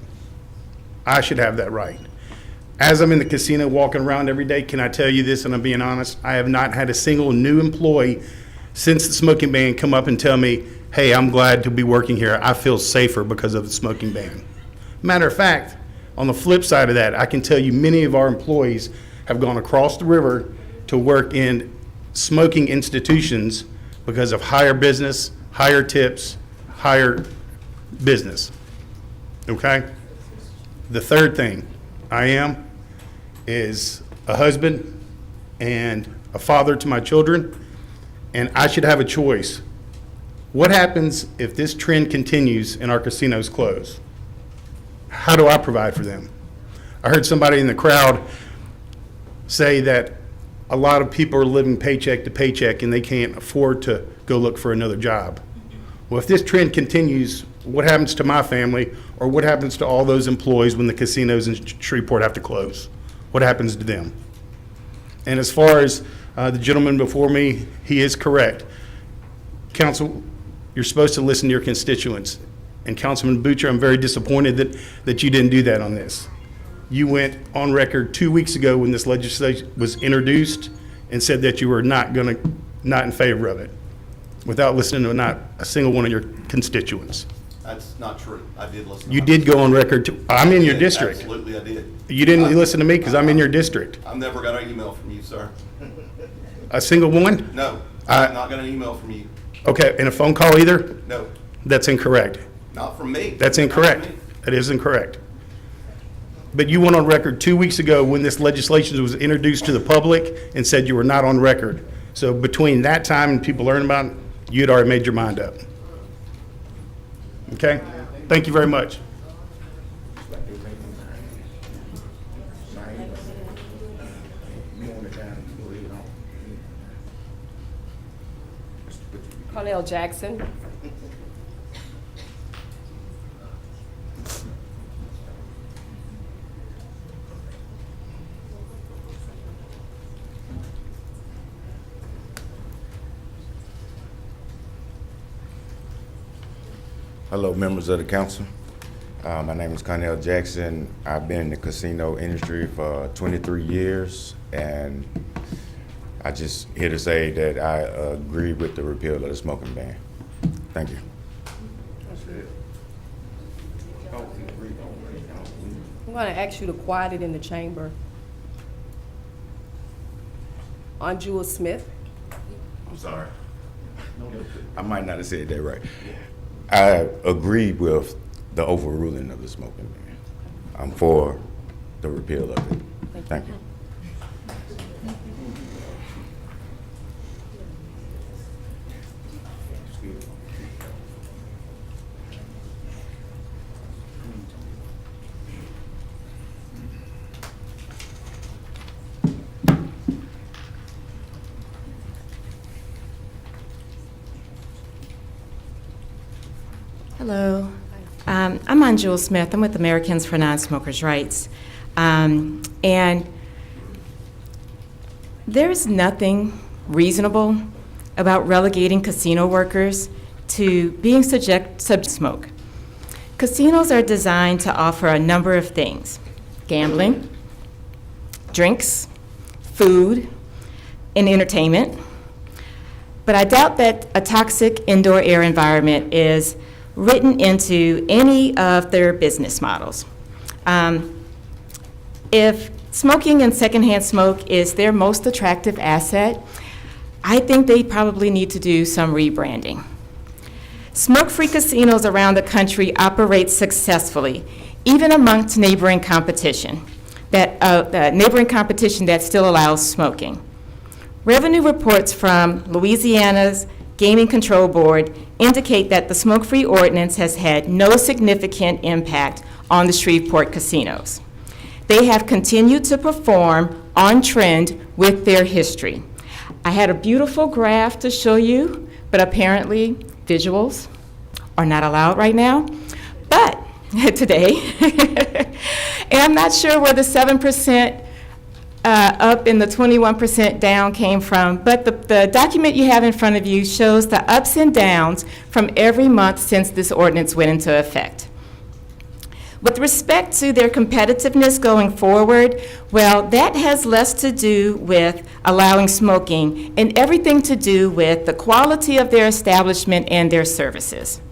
I should have that right. As I'm in the casino walking around every day, can I tell you this, and I'm being honest, I have not had a single new employee since the smoking ban come up and tell me, hey, I'm glad to be working here. I feel safer because of the smoking ban. Matter of fact, on the flip side of that, I can tell you many of our employees have gone across the river to work in smoking institutions because of higher business, higher tips, higher business. Okay? The third thing I am is a husband and a father to my children, and I should have a choice. What happens if this trend continues and our casinos close? How do I provide for them? I heard somebody in the crowd say that a lot of people are living paycheck to paycheck and they can't afford to go look for another job. Well, if this trend continues, what happens to my family, or what happens to all those employees when the casinos in Shreveport have to close? What happens to them? And as far as the gentleman before me, he is correct. Council, you're supposed to listen to your constituents. And Councilman Butcher, I'm very disappointed that you didn't do that on this. You went on record 2 weeks ago when this legislation was introduced and said that you were not in favor of it, without listening to not a single one of your constituents. That's not true. I did listen. You did go on record I'm in your district. Absolutely, I did. You didn't listen to me because I'm in your district. I've never got an email from you, sir. A single one? No, I've not got an email from you. Okay, and a phone call either? No, That's incorrect. not from me. That's Not from incorrect. me. That is incorrect. But you went on record 2 weeks ago when this legislation was introduced to the public and said you were not on record. So between that time and people learning about it, you had already made your mind up. Okay? Thank you very much. Cornell Jackson. Hello, members of the council. My name is Connell Jackson. I've been in the casino industry for 23 years, and I just here to say that I agree with the repeal of the smoking ban. Thank you. I'm going to ask you to quiet it in the chamber. On Jewel Smith. I'm sorry. I might not have said that right. I agree with the overruling of the smoking ban. I'm for the repeal of it. Thank you. Hello. I'm Anjul Smith. I'm with Americans for Non-Smokers' Rights. And there's nothing reasonable about relegating casino workers to being subject to smoke. Casinos are designed to offer a number of things: gambling, drinks, food, and entertainment. But I doubt that a toxic indoor air environment is written into any of their business models. If smoking and secondhand smoke is their most attractive asset, I think they probably need to do some rebranding. Smoke-free casinos around the country operate successfully, even amongst neighboring competition, that still allows smoking. Revenue reports from Louisiana's Gaming Control Board indicate that the smoke-free ordinance has had no significant impact on the Shreveport casinos. They have continued to perform on trend with their history. I had a beautiful graph to show you, but apparently visuals are not allowed right now. But today, and I'm not sure where the 7% up and the 21% down came from, but the document you have in front of you shows the ups and downs from every month since this ordinance went into effect. With respect to their competitiveness going forward, well, that has less to do with allowing smoking and everything to do with the quality of their establishment and their services.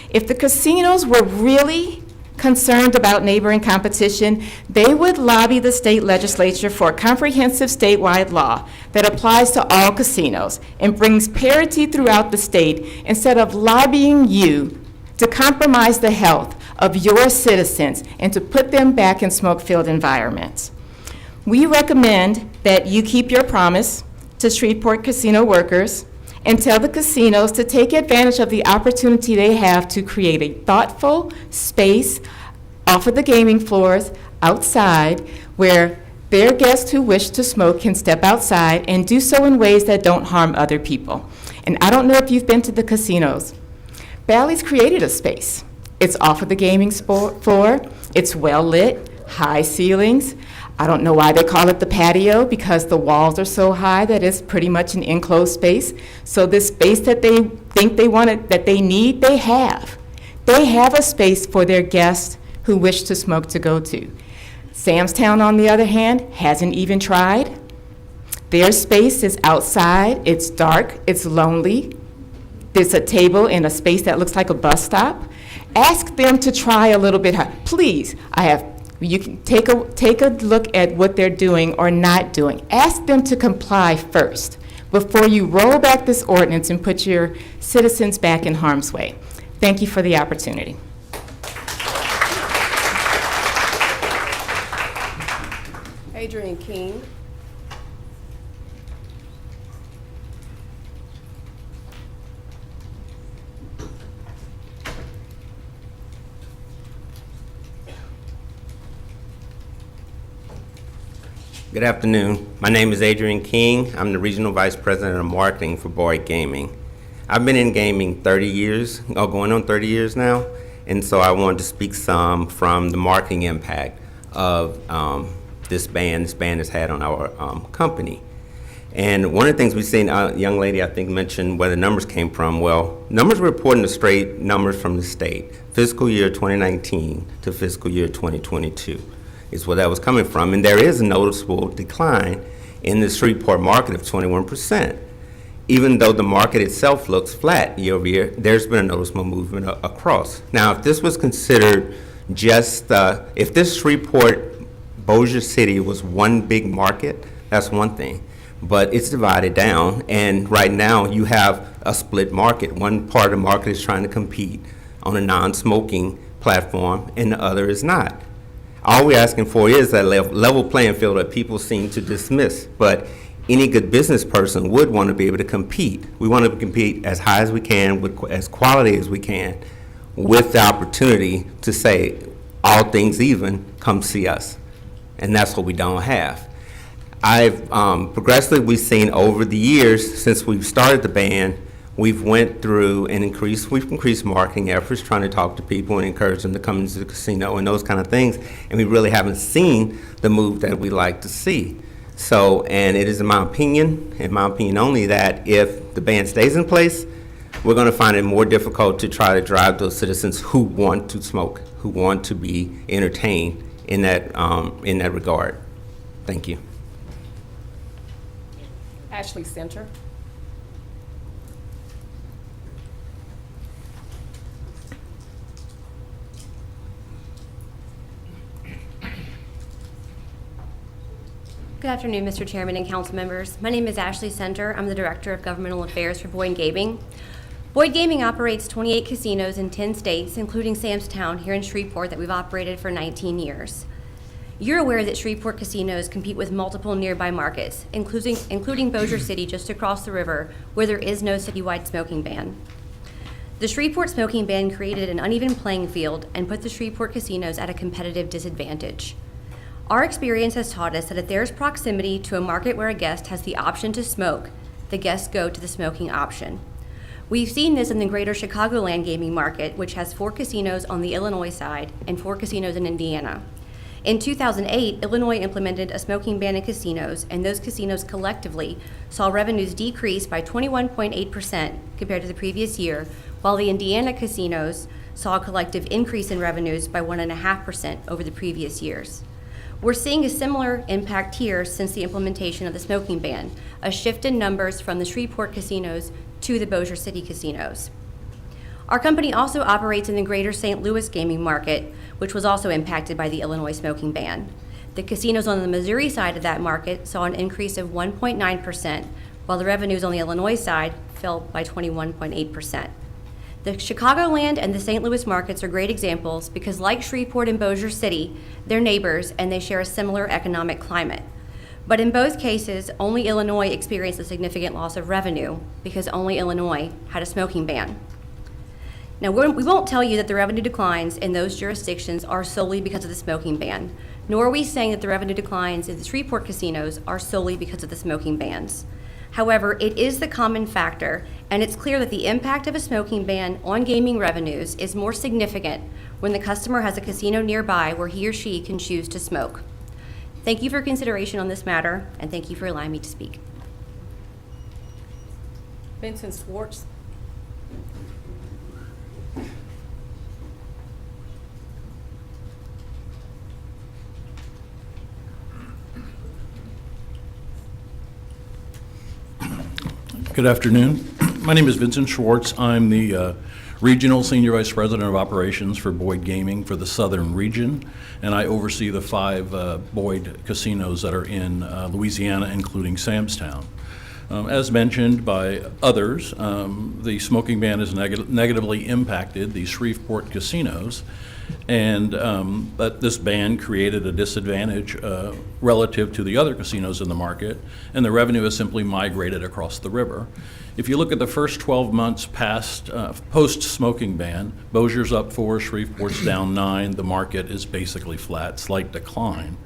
If the casinos were really concerned about neighboring competition, they would lobby the state legislature for a comprehensive statewide law that applies to all casinos and brings parity throughout the state instead of lobbying you to compromise the health of your citizens and to put them back in smoke-filled environments. We recommend that you keep your promise to Shreveport casino workers and tell the casinos to take advantage of the opportunity they have to create a thoughtful space off of the gaming floors outside where their guests who wish to smoke can step outside and do so in ways that don't harm other people. And I don't know if you've been to the casinos. Bally's created a space. It's off of the gaming floor. It's well lit, high ceilings. I don't know why they call it the patio, because the walls are so high that it's pretty much an enclosed space. So this space that they think they want, that they need, they have. They have a space for their guests who wish to smoke to go to. Sam's Town, on the other hand, hasn't even tried. Their space is outside, it's dark, it's lonely. There's a table in a space that looks like a bus stop. Ask them to try a little bit hard. Please, you can take a look at what they're doing or not doing. Ask them to comply first before you roll back this ordinance and put your citizens back in harm's way. Thank you for the opportunity. Adrian King. Good afternoon. My name is Adrian King. I'm the Regional Vice President of Marketing for Boyd Gaming. I've been in gaming 30 years, going on 30 years now, and so I wanted to speak some from the marketing impact of this ban has had on our company. And one of the things we've seen, a young lady I think mentioned where the numbers came from. Well, numbers were reporting the straight numbers from the state. Fiscal year 2019 to fiscal year 2022 is where that was coming from. And there is a noticeable decline in the Shreveport market of 21%. Even though the market itself looks flat year over year, there's been a noticeable movement across. Now, if this was considered just, if this Shreveport, Bossier City was one big market, that's one thing. But it's divided down, and right now you have a split market. One part of the market is trying to compete on a non-smoking platform, and the other is not. All we're asking for is that level playing field that people seem to dismiss, but any good business person would want to be able to compete. We want to compete as high as we can, with as quality as we can, with the opportunity to say, all things even, come see us. And that's what we don't have. I've progressively, we've seen over the years since we've started the ban, we've went through and we've increased marketing efforts, trying to talk to people and encourage them to come into the casino and those kind of things, and we really haven't seen the move that we like to see. So, and it is in my opinion only, that if the ban stays in place, we're going to find it more difficult to try to drive those citizens who want to smoke, who want to be entertained in that regard. Thank you. Ashley Center. Good afternoon, Mr. Chairman and council members. My name is Ashley Center. I'm the Director of Governmental Affairs for Boyd Gaming. Boyd Gaming operates 28 casinos in 10 states, including Sam's Town here in Shreveport that we've operated for 19 years. You're aware that Shreveport casinos compete with multiple nearby markets, including Bossier City just across the river, where there is no citywide smoking ban. The Shreveport smoking ban created an uneven playing field and put the Shreveport casinos at a competitive disadvantage. Our experience has taught us that if there is proximity to a market where a guest has the option to smoke, the guests go to the smoking option. We've seen this in the greater Chicagoland gaming market, which has 4 casinos on the Illinois side and 4 casinos in Indiana. In 2008, Illinois implemented a smoking ban in casinos, and those casinos collectively saw revenues decrease by 21.8% compared to the previous year, while the Indiana casinos saw a collective increase in revenues by 1.5% over the previous years. We're seeing a similar impact here since the implementation of the smoking ban, a shift in numbers from the Shreveport casinos to the Bossier City casinos. Our company also operates in the greater St. Louis gaming market, which was also impacted by the Illinois smoking ban. The casinos on the Missouri side of that market saw an increase of 1.9%, while the revenues on the Illinois side fell by 21.8%. The Chicagoland and the St. Louis markets are great examples because, like Shreveport and Bossier City, they're neighbors and they share a similar economic climate. But in both cases, only Illinois experienced a significant loss of revenue because only Illinois had a smoking ban. Now, we won't tell you that the revenue declines in those jurisdictions are solely because of the smoking ban, nor are we saying that the revenue declines in the Shreveport casinos are solely because of the smoking bans. However, it is the common factor, and it's clear that the impact of a smoking ban on gaming revenues is more significant when the customer has a casino nearby where he or she can choose to smoke. Thank you for consideration on this matter, and thank you for allowing me to speak. Vincent Schwartz. Good afternoon. My name is Vincent Schwartz. I'm the Regional Senior Vice President of Operations for Boyd Gaming for the Southern Region, and I oversee the 5 Boyd casinos that are in Louisiana, including Sam's Town. As mentioned by others, the smoking ban has negatively impacted the Shreveport casinos, and that this ban created a disadvantage relative to the other casinos in the market, and the revenue has simply migrated across the river. If you look at the first 12 months post-smoking ban, Bossier's up 4, Shreveport's down 9, the market is basically flat, slight decline.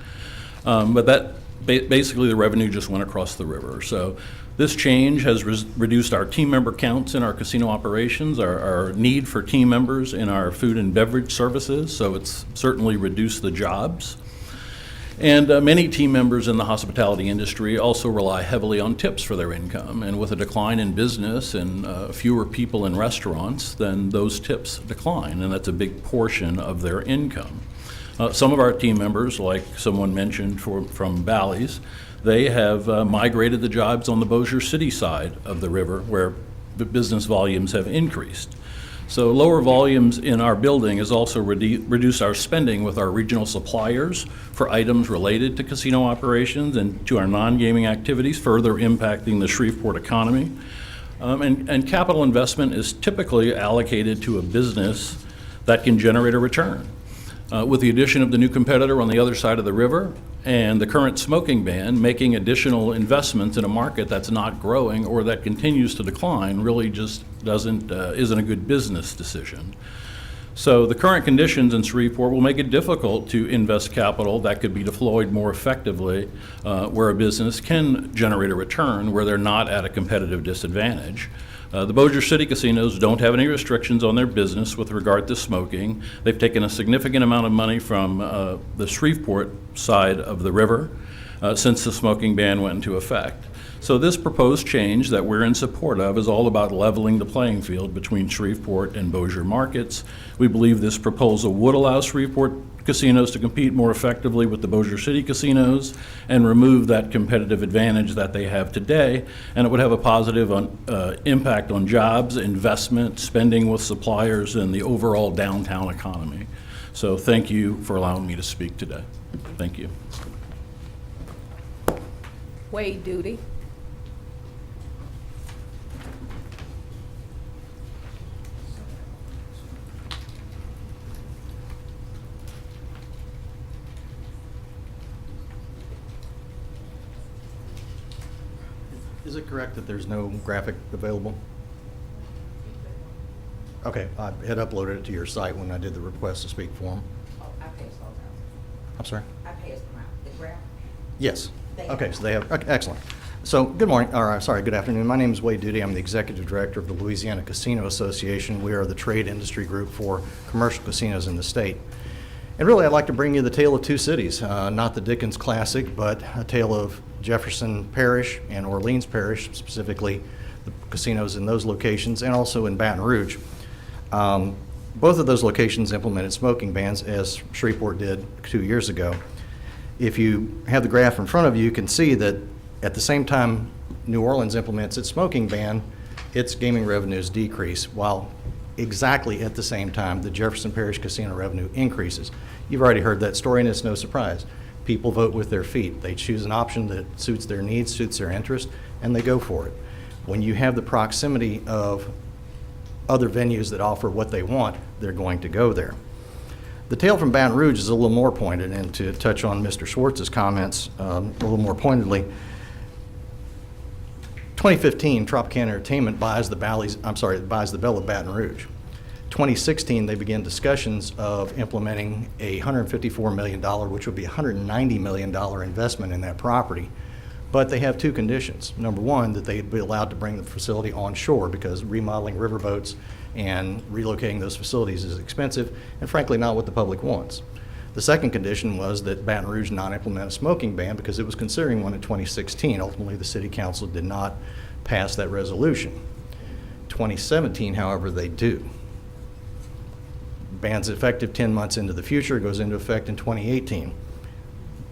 But that basically the revenue just went across the river. So this change has reduced our team member counts in our casino operations, our need for team members in our food and beverage services, so it's certainly reduced the jobs. And many team members in the hospitality industry also rely heavily on tips for their income. And with a decline in business and fewer people in restaurants, then those tips decline, and that's a big portion of their income. Some of our team members, like someone mentioned from Bally's, they have migrated the jobs on the Bossier City side of the river where the business volumes have increased. So lower volumes in our building has also reduced our spending with our regional suppliers for items related to casino operations and to our non-gaming activities, further impacting the Shreveport economy. And capital investment is typically allocated to a business that can generate a return. With the addition of the new competitor on the other side of the river and the current smoking ban, making additional investments in a market that's not growing or that continues to decline really just isn't a good business decision. So the current conditions in Shreveport will make it difficult to invest capital that could be deployed more effectively where a business can generate a return where they're not at a competitive disadvantage. The Bossier City casinos don't have any restrictions on their business with regard to smoking. They've taken a significant amount of money from the Shreveport side of the river since the smoking ban went into effect. So this proposed change that we're in support of is all about leveling the playing field between Shreveport and Bossier markets. We believe this proposal would allow Shreveport casinos to compete more effectively with the Bossier City casinos and remove that competitive advantage that they have today, and it would have a positive impact on jobs, investment, spending with suppliers, and the overall downtown economy. So thank you for allowing me to speak today. Thank you. Wade Duty. Is it correct that there's no graphic available? Okay, I had uploaded it to your site when I did the request to speak form. I passed those out. I'm sorry? I passed them out. The graph? Yes. Okay, so they have, okay, excellent. So good morning, or sorry, good afternoon. My name is Wade Duty. I'm the Executive Director of the Louisiana Casino Association. We are the trade industry group for commercial casinos in the state. And really, I'd like to bring you the tale of two cities, not the Dickens classic, but a tale of Jefferson Parish and Orleans Parish, specifically the casinos in those locations, and also in Baton Rouge. Both of those locations implemented smoking bans, as Shreveport did 2 years ago. If you have the graph in front of you, you can see that at the same time New Orleans implements its smoking ban, its gaming revenues decrease, while exactly at the same time the Jefferson Parish casino revenue increases. You've already heard that story, and it's no surprise. People vote with their feet. They choose an option that suits their needs, suits their interest, and they go for it. When you have the proximity of other venues that offer what they want, they're going to go there. The tale from Baton Rouge is a little more pointed, and to touch on Mr. Schwartz's comments a little more pointedly, 2015, Tropicana Entertainment buys the Belle of Baton Rouge. 2016, they began discussions of implementing a $154 million, which would be a $190 million investment in that property. But they have two conditions. Number one, that they'd be allowed to bring the facility on shore because remodeling riverboats and relocating those facilities is expensive and frankly not what the public wants. The second condition was that Baton Rouge not implement a smoking ban because it was considering one in 2016. Ultimately, the city council did not pass that resolution. 2017, however, they do. Ban's effective 10 months into the future, goes into effect in 2018.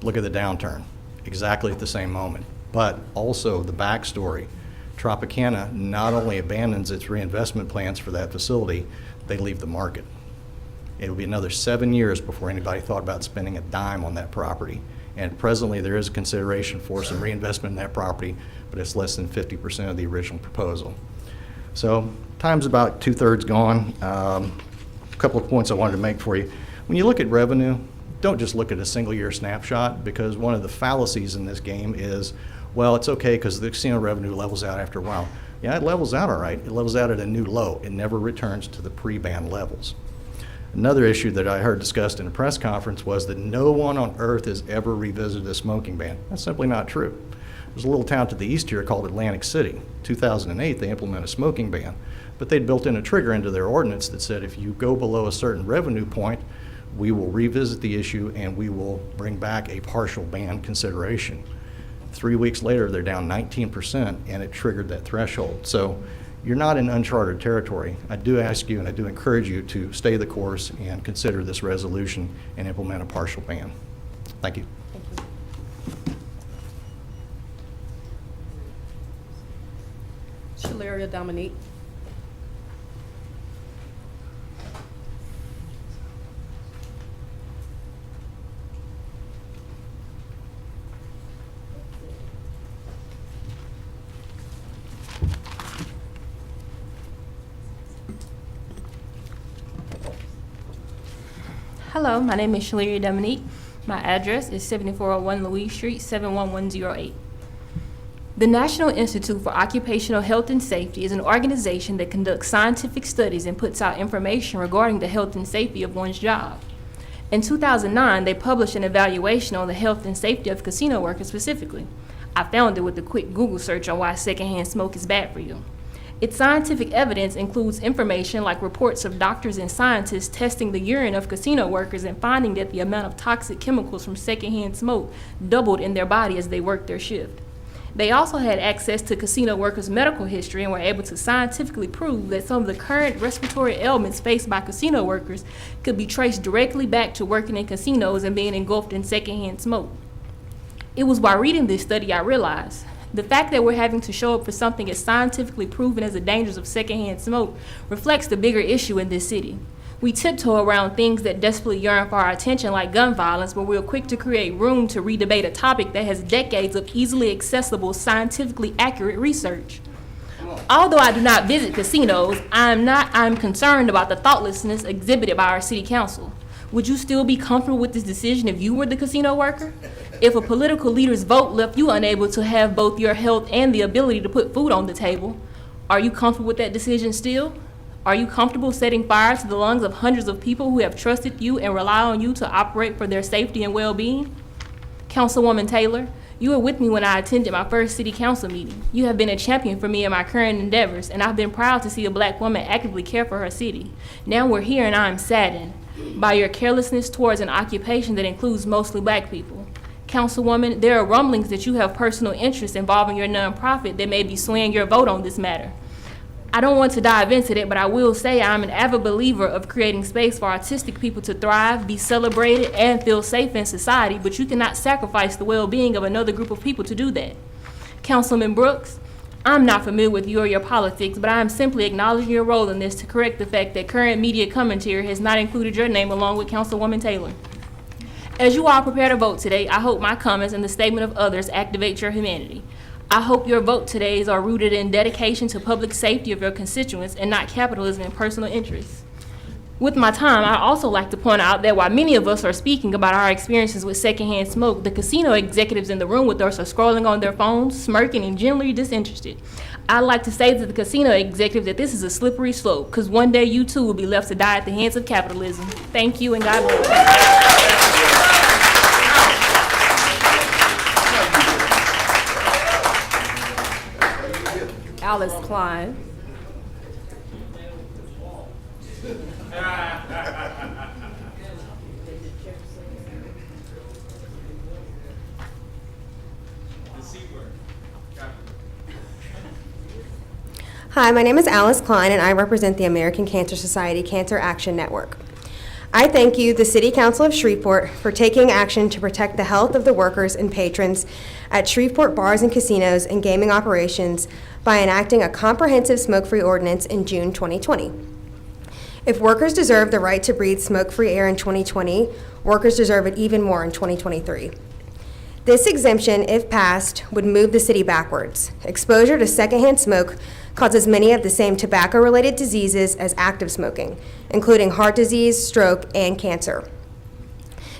Look at the downturn, exactly at the same moment. But also the backstory, Tropicana not only abandons its reinvestment plans for that facility, they leave the market. It will be another 7 years before anybody thought about spending a dime on that property. And presently there is a consideration for some reinvestment in that property, but it's less than 50% of the original proposal. So time's about 2/3 gone. A couple of points I wanted to make for you. When you look at revenue, don't just look at a single year snapshot, because one of the fallacies in this game is, well, it's okay because the casino revenue levels out after a while. Yeah, it levels out all right. It levels out at a new low. It never returns to the pre-ban levels. Another issue that I heard discussed in a press conference was that no one on earth has ever revisited a smoking ban. That's simply not true. There's a little town to the east here called Atlantic City. 2008, they implemented a smoking ban, but they'd built in a trigger into their ordinance that said if you go below a certain revenue point, we will revisit the issue and we will bring back a partial ban consideration. 3 weeks later, they're down 19%, and it triggered that threshold. So you're not in uncharted territory. I do ask you and I do encourage you to stay the course and consider this resolution and implement a partial ban. Thank you. Shaleria Dominique. Hello, my name is Shaleria Dominique. My address is 7401 Louise Street, 71108. The National Institute for Occupational Health and Safety is an organization that conducts scientific studies and puts out information regarding the health and safety of one's job. In 2009, they published an evaluation on the health and safety of casino workers specifically. I found it with a quick Google search on why secondhand smoke is bad for you. Its scientific evidence includes information like reports of doctors and scientists testing the urine of casino workers and finding that the amount of toxic chemicals from secondhand smoke doubled in their body as they worked their shift. They also had access to casino workers' medical history and were able to scientifically prove that some of the current respiratory ailments faced by casino workers could be traced directly back to working in casinos and being engulfed in secondhand smoke. It was while reading this study I realized the fact that we're having to show up for something as scientifically proven as the dangers of secondhand smoke reflects the bigger issue in this city. We tiptoe around things that desperately yearn for our attention, like gun violence, but we're quick to create room to re-debate a topic that has decades of easily accessible, scientifically accurate research. Although I do not visit casinos, I'm concerned about the thoughtlessness exhibited by our city council. Would you still be comfortable with this decision if you were the casino worker? If a political leader's vote left you unable to have both your health and the ability to put food on the table, are you comfortable with that decision still? Are you comfortable setting fire to the lungs of hundreds of people who have trusted you and rely on you to operate for their safety and well-being? Councilwoman Taylor, you were with me when I attended my first city council meeting. You have been a champion for me in my current endeavors, and I've been proud to see a black woman actively care for her city. Now we're here and I'm saddened by your carelessness towards an occupation that includes mostly black people. Councilwoman, there are rumblings that you have personal interests involving your nonprofit that may be swaying your vote on this matter. I don't want to dive into that, but I will say I'm an avid believer of creating space for autistic people to thrive, be celebrated, and feel safe in society, but you cannot sacrifice the well-being of another group of people to do that. Councilman Brooks, I'm not familiar with you or your politics, but I am simply acknowledging your role in this to correct the fact that current media commentary has not included your name along with Councilwoman Taylor. As you all prepare to vote today, I hope my comments and the statement of others activate your humanity. I hope your vote today are rooted in dedication to public safety of your constituents and not capitalism and personal interests. With my time, I'd also like to point out that while many of us are speaking about our experiences with secondhand smoke, the casino executives in the room with us are scrolling on their phones, smirking, and generally disinterested. I'd like to say to the casino executives that this is a slippery slope, because one day you too will be left to die at the hands of capitalism. Thank you and God bless. Alice Klein. Hi, my name is Alice Klein, and I represent the American Cancer Society Cancer Action Network. I thank you, the City Council of Shreveport, for taking action to protect the health of the workers and patrons at Shreveport bars and casinos and gaming operations by enacting a comprehensive smoke-free ordinance in June 2020. If workers deserve the right to breathe smoke-free air in 2020, workers deserve it even more in 2023. This exemption, if passed, would move the city backwards. Exposure to secondhand smoke causes many of the same tobacco-related diseases as active smoking, including heart disease, stroke, and cancer.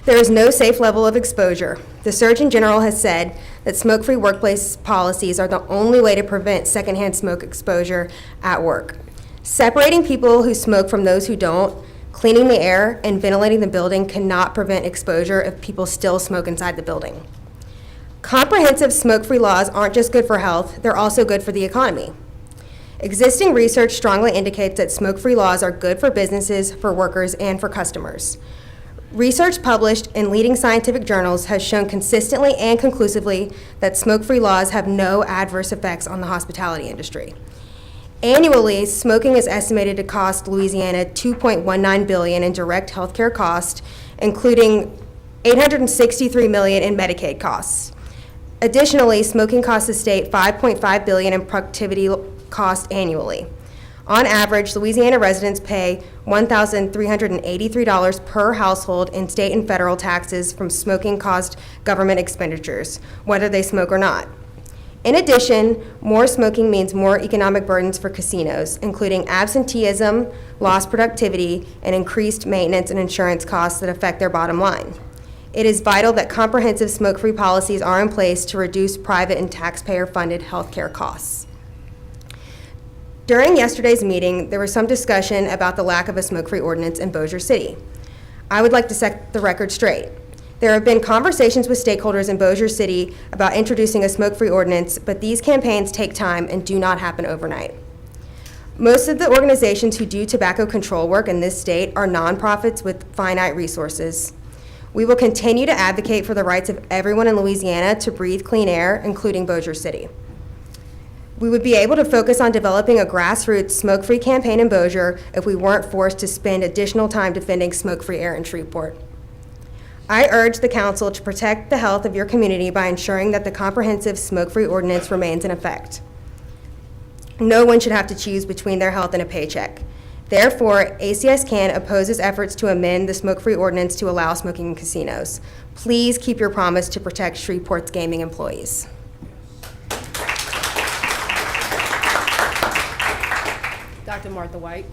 There is no safe level of exposure. The Surgeon General has said that smoke-free workplace policies are the only way to prevent secondhand smoke exposure at work. Separating people who smoke from those who don't, cleaning the air, and ventilating the building cannot prevent exposure if people still smoke inside the building. Comprehensive smoke-free laws aren't just good for health, they're also good for the economy. Existing research strongly indicates that smoke-free laws are good for businesses, for workers, and for customers. Research published in leading scientific journals has shown consistently and conclusively that smoke-free laws have no adverse effects on the hospitality industry. Annually, smoking is estimated to cost Louisiana $2.19 billion in direct healthcare costs, including $863 million in Medicaid costs. Additionally, smoking costs the state $5.5 billion in productivity costs annually. On average, Louisiana residents pay $1,383 per household in state and federal taxes from smoking-caused government expenditures, whether they smoke or not. In addition, more smoking means more economic burdens for casinos, including absenteeism, lost productivity, and increased maintenance and insurance costs that affect their bottom line. It is vital that comprehensive smoke-free policies are in place to reduce private and taxpayer-funded healthcare costs. During yesterday's meeting, there was some discussion about the lack of a smoke-free ordinance in Bossier City. I would like to set the record straight. There have been conversations with stakeholders in Bossier City about introducing a smoke-free ordinance, but these campaigns take time and do not happen overnight. Most of the organizations who do tobacco control work in this state are nonprofits with finite resources. We will continue to advocate for the rights of everyone in Louisiana to breathe clean air, including Bossier City. We would be able to focus on developing a grassroots smoke-free campaign in Bossier if we weren't forced to spend additional time defending smoke-free air in Shreveport. I urge the council to protect the health of your community by ensuring that the comprehensive smoke-free ordinance remains in effect. No one should have to choose between their health and a paycheck. Therefore, ACS-CAN opposes efforts to amend the smoke-free ordinance to allow smoking in casinos. Please keep your promise to protect Shreveport's gaming employees. Dr. Martha White.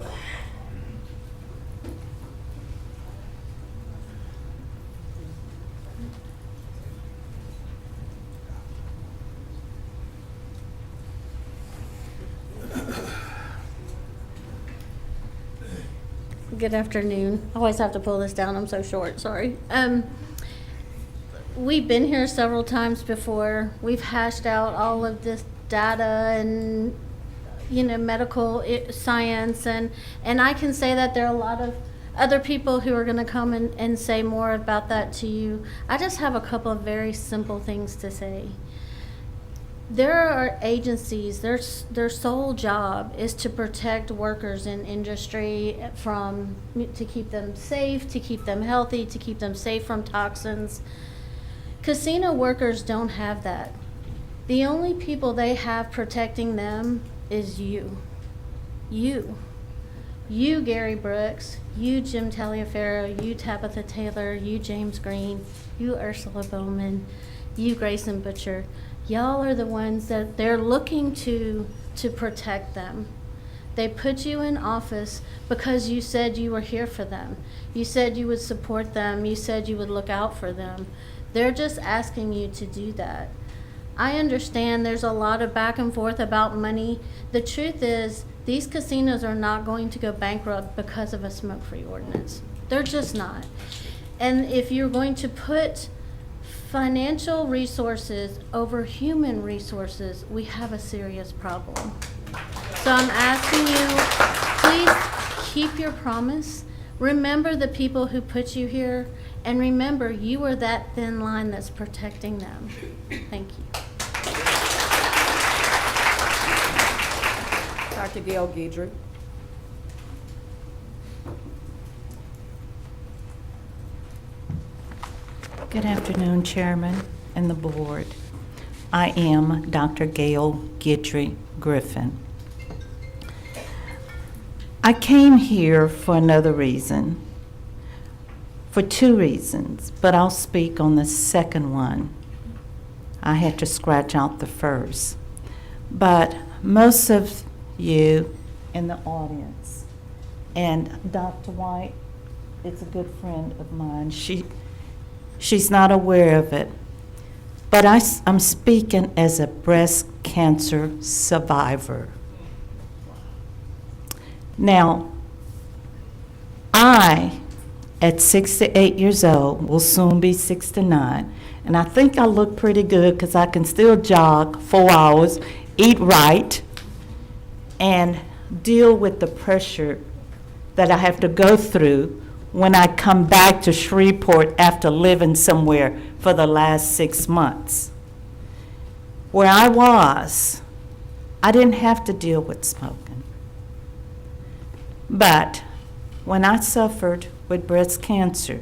Good afternoon. I always have to pull this down. I'm so short. Sorry. We've been here several times before. We've hashed out all of this data and, medical science, and I can say that there are a lot of other people who are going to come and say more about that to you. I just have a couple of very simple things to say. There are agencies, their sole job is to protect workers in industry to keep them safe, to keep them healthy, to keep them safe from toxins. Casino workers don't have that. The only people they have protecting them is you. You, Gary Brooks, you, Jim Taliaferro, you, Tabitha Taylor, you, James Green, you, Ursula Bowman, you, Grayson Butcher. Y'all are the ones that they're looking to protect them. They put you in office because you said you were here for them. You said you would support them. You said you would look out for them. They're just asking you to do that. I understand there's a lot of back and forth about money. The truth is, these casinos are not going to go bankrupt because of a smoke-free ordinance. They're just not. And if you're going to put financial resources over human resources, we have a serious problem. So I'm asking you, please keep your promise. Remember the people who put you here, and remember you are that thin line that's protecting them. Thank you. Dr. Gail Guidry. Good afternoon, Chairman and the Board. I am Dr. Gail Guidry Griffin. I came here for another reason, for two reasons, but I'll speak on the second one. I had to scratch out the first. But most of you in the audience, and Dr. White is a good friend of mine. She's not aware of it, but I'm speaking as a breast cancer survivor. Now, I, at 68 years old, will soon be 69, and I think I look pretty good because I can still jog 4 hours, eat right, and deal with the pressure that I have to go through when I come back to Shreveport after living somewhere for the last 6 months. Where I was, I didn't have to deal with smoking. But when I suffered with breast cancer,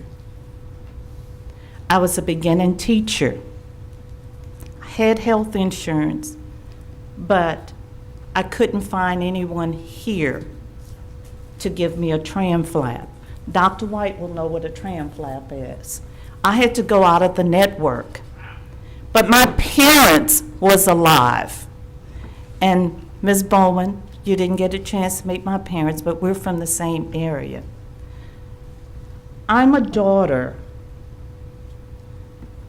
I was a beginning teacher. I had health insurance, but I couldn't find anyone here to give me a tram flap. Dr. White will know what a tram flap is. I had to go out of the network. But my parents was alive. And Ms. Bowman, you didn't get a chance to meet my parents, but we're from the same area. I'm a daughter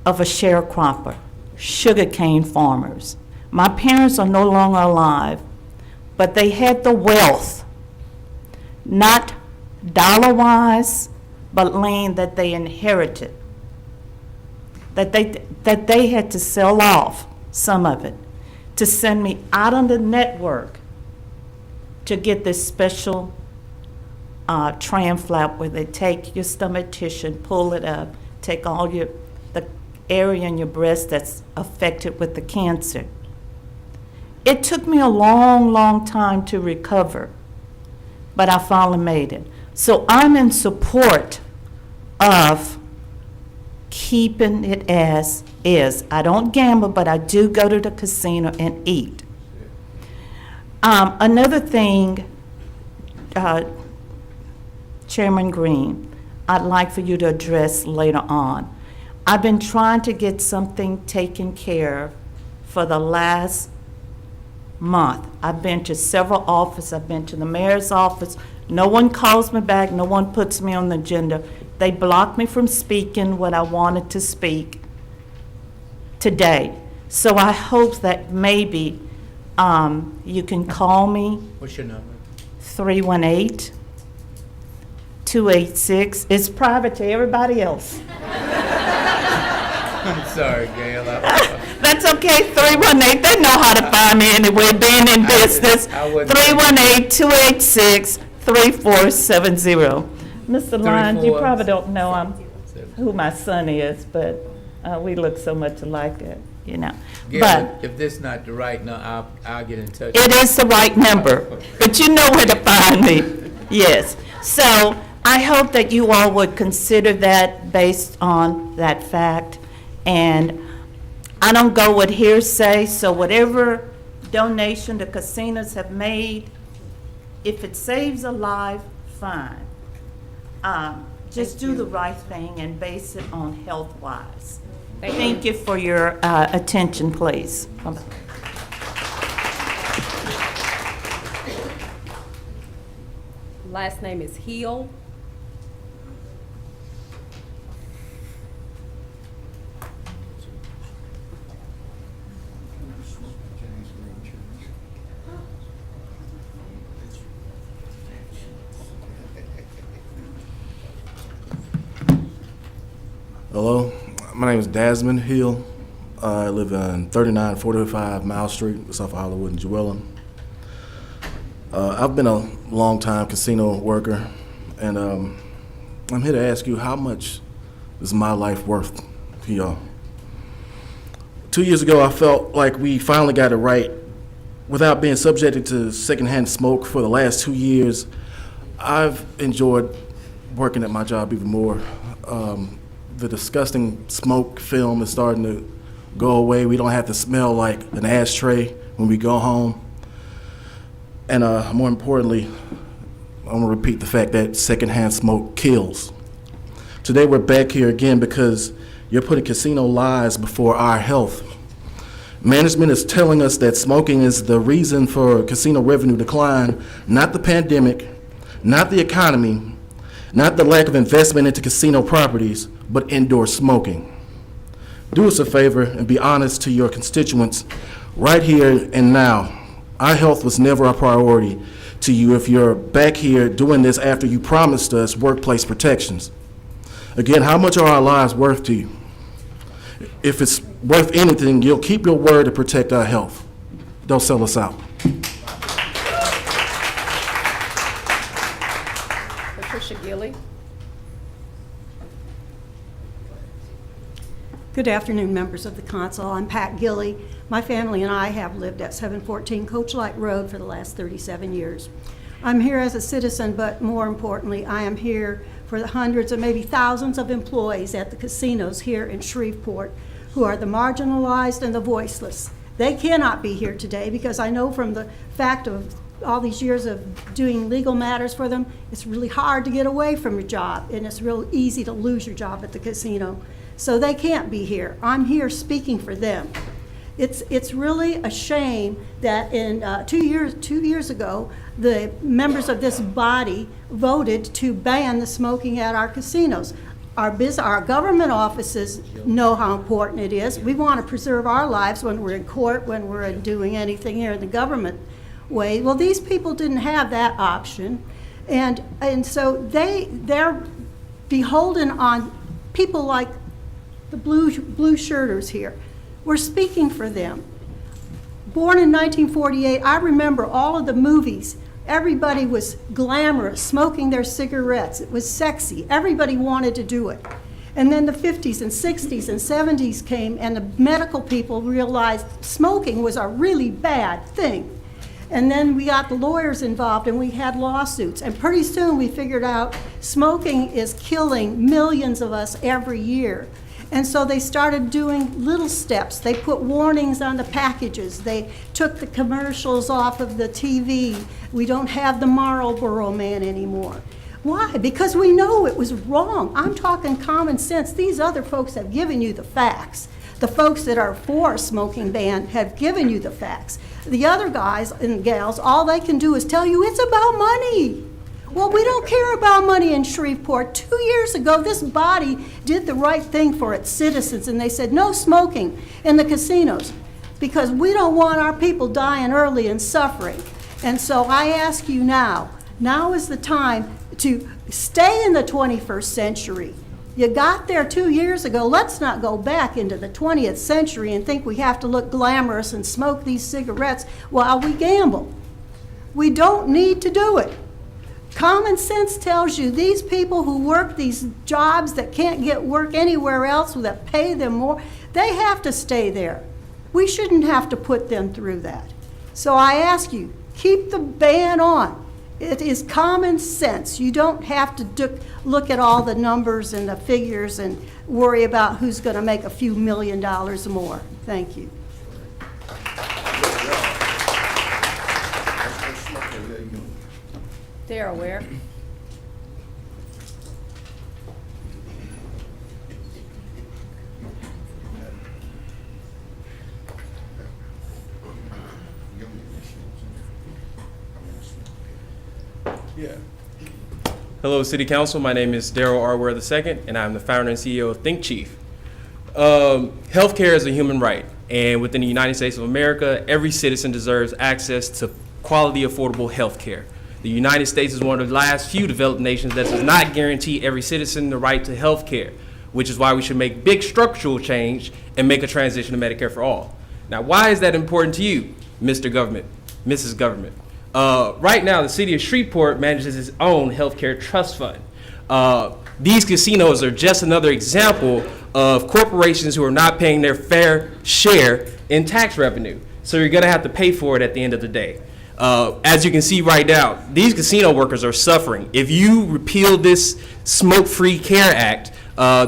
of a sharecropper, sugarcane farmers. My parents are no longer alive, but they had the wealth, not dollar-wise, but land that they inherited, that they had to sell off some of it to send me out on the network to get this special tram flap where they take your stomach tissue and pull it up, take all the area in your breast that's affected with the cancer. It took me a long, long time to recover, but I finally made it. So I'm in support of keeping it as is. I don't gamble, but I do go to the casino and eat. Another thing, Chairman Green, I'd like for you to address later on. I've been trying to get something taken care of for the last month. I've been to several offices. I've been to the mayor's office. No one calls me back. No one puts me on the agenda. They blocked me from speaking what I wanted to speak today. So I hope that maybe you can call me. What's your number? 318-286. It's private to everybody else. I'm sorry, Gail. That's okay, 318, they know how to find me anyway, being in business. 318-286-3470. Mr. Lyons, you probably don't know who my son is, but we look so much alike, you know. Gail, But if this is not the right number, I'll get in touch. it is the right number, but you know where to find me, yes. So I hope that you all would consider that based on that fact. And I don't go with hearsay, so whatever donation the casinos have made, if it saves a life, fine. Just do the right thing and base it on health-wise. Thank you for your attention, please. Bye-bye. Last name is Heel. Hello, my name is Desmond Hill. I live on 3945 Mile Street, South Hollywood and Jewellen. I've been a long-time casino worker, and I'm here to ask you, how much is my life worth to y'all? 2 years ago, I felt like we finally got it right. Without being subjected to secondhand smoke for the last 2 years, I've enjoyed working at my job even more. The disgusting smoke film is starting to go away. We don't have to smell like an ashtray when we go home. And more importantly, I'm gonna repeat the fact that secondhand smoke kills. Today we're back here again because you're putting casino lives before our health. Management is telling us that smoking is the reason for casino revenue decline, not the pandemic, not the economy, not the lack of investment into casino properties, but indoor smoking. Do us a favor and be honest to your constituents right here and now. Our health was never a priority to you if you're back here doing this after you promised us workplace protections. Again, how much are our lives worth to you? If it's worth anything, you'll keep your word to protect our health. Don't sell us out. Patricia Gilly. Good afternoon, members of the council. I'm Pat Gilly. My family and I have lived at 714 Coach Light Road for the last 37 years. I'm here as a citizen, but more importantly, I am here for the hundreds or maybe thousands of employees at the casinos here in Shreveport who are the marginalized and the voiceless. They cannot be here today because I know from the fact of all these years of doing legal matters for them, it's really hard to get away from your job, and it's real easy to lose your job at the casino. So they can't be here. I'm here speaking for them. It's really a shame that in 2 years ago, the members of this body voted to ban the smoking at our casinos. Our government offices know how important it is. We want to preserve our lives when we're in court, when we're doing anything here in the government way. Well, these people didn't have that option, and so they're beholden on people like the blue shirters here. We're speaking for them. Born in 1948, I remember all of the movies. Everybody was glamorous, smoking their cigarettes. It was sexy. Everybody wanted to do it. And then the 50s and 60s and 70s came, and the medical people realized smoking was a really bad thing. And then we got the lawyers involved, and we had lawsuits. And pretty soon we figured out smoking is killing millions of us every year. And so they started doing little steps. They put warnings on the packages. They took the commercials off of the TV. We don't have the Marlboro Man anymore. Why? Because we know it was wrong. I'm talking common sense. These other folks have given you the facts. The folks that are for a smoking ban have given you the facts. The other guys and gals, all they can do is tell you it's about money. Well, we don't care about money in Shreveport. 2 years ago, this body did the right thing for its citizens, and they said no smoking in the casinos because we don't want our people dying early and suffering. And so I ask you now is the time to stay in the 21st century. You got there 2 years ago. Let's not go back into the 20th century and think we have to look glamorous and smoke these cigarettes while we gamble. We don't need to do it. Common sense tells you these people who work these jobs that can't get work anywhere else, that pay them more, they have to stay there. We shouldn't have to put them through that. So I ask you, keep the ban on. It is common sense. You don't have to look at all the numbers and the figures and worry about who's going to make a few $1 million more. Thank you. They're aware. Yeah. Hello, City Council. My name is Daryl R. Ware II, and I'm the founder and CEO of Think Chief. Healthcare is a human right, and within the United States of America, every citizen deserves access to quality, affordable health care. The United States is one of the last few developed nations that does not guarantee every citizen the right to health care, which is why we should make big structural change and make a transition to Medicare for all. Now, why is that important to you, Mr. Government, Mrs. Government? Right now, the city of Shreveport manages its own healthcare trust fund. These casinos are just another example of corporations who are not paying their fair share in tax revenue. So you're gonna have to pay for it at the end of the day. As you can see right now, these casino workers are suffering. If you repeal this Smoke-Free Care Act,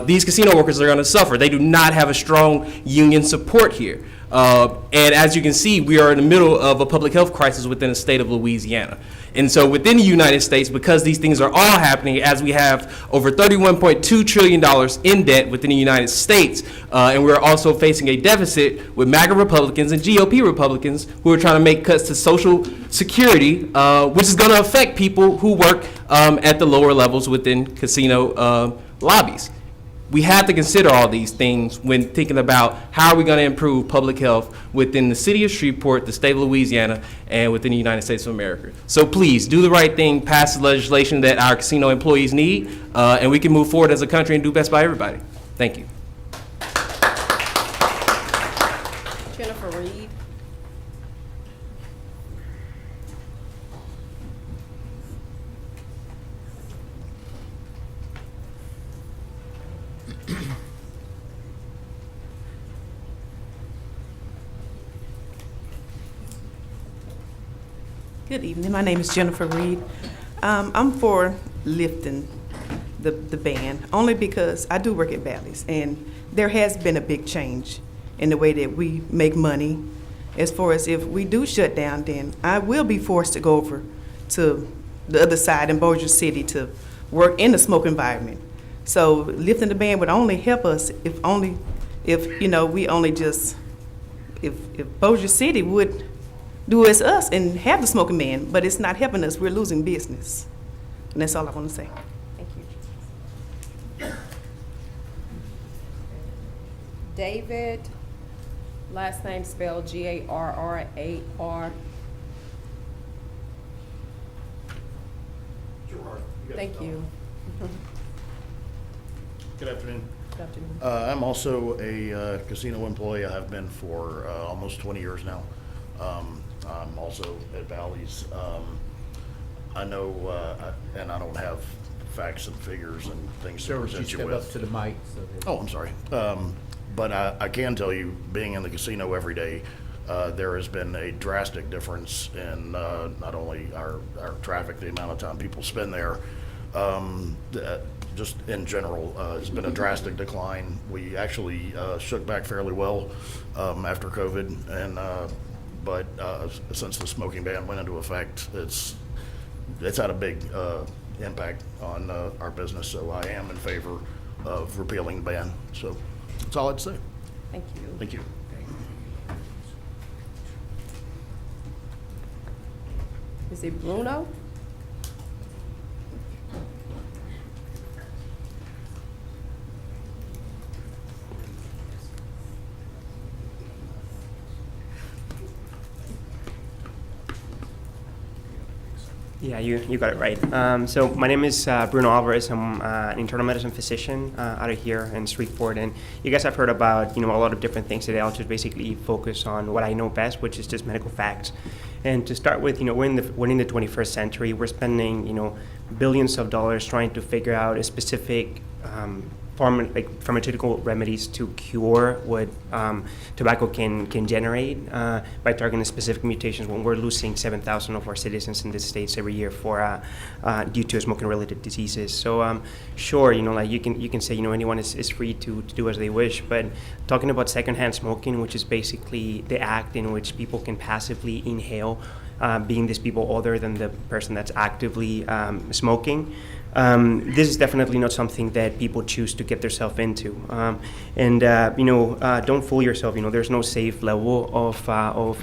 these casino workers are going to suffer. They do not have a strong union support here. And as you can see, we are in the middle of a public health crisis within the state of Louisiana. And so within the United States, because these things are all happening, as we have over $31.2 trillion in debt within the United States, and we're also facing a deficit with MAGA Republicans and GOP Republicans who are trying to make cuts to Social Security, which is going to affect people who work at the lower levels within casino lobbies. We have to consider all these things when thinking about how are we going to improve public health within the city of Shreveport, the state of Louisiana, and within the United States of America. So please do the right thing, pass the legislation that our casino employees need, and we can move forward as a country and do best by everybody. Thank you. Jennifer Reed. Good evening. My name is Jennifer Reed. I'm for lifting the ban, only because I do work at Bally's, and there has been a big change in the way that we make money. As far as if we do shut down, then I will be forced to go over to the other side in Bossier City to work in the smoke environment. So lifting the ban would only help us if Bossier City would do as us and have the smoking ban, but it's not helping us. We're losing business. And that's all I want to say. Thank you. David, last name spelled Garrar. Thank you. Good afternoon. Good afternoon. I'm also a casino employee. I have been for almost 20 years now. I'm also at Bally's. I know, and I don't have facts and figures and things to Sir, would you present you step with. up to the mic? So that- Oh, I'm sorry. But I can tell you, being in the casino every day, there has been a drastic difference in not only our traffic, the amount of time people spend there, just in general, it's been a drastic decline. We actually shook back fairly well after COVID, and but since the smoking ban went into effect, it's had a big impact on our business. So I am in favor of repealing the ban. So that's all I'd say. Thank you. Thank you. Is it Bruno? Yeah, you got it right. So my name is Bruno Alvarez. I'm an internal medicine physician out of here in Shreveport, and you guys have heard about a lot of different things today. I'll just basically focus on what I know best, which is just medical facts. And to start with, we're in the 21st century. We're spending billions of dollars trying to figure out a specific pharmaceutical remedies to cure what tobacco can generate by targeting specific mutations, when we're losing 7,000 of our citizens in the States every year for due to smoking-related diseases. So sure, you can say anyone is free to do as they wish, but talking about secondhand smoking, which is basically the act in which people can passively inhale, being these people other than the person that's actively smoking. This is definitely not something that people choose to get themselves into. Don't fool yourself. There's no safe level of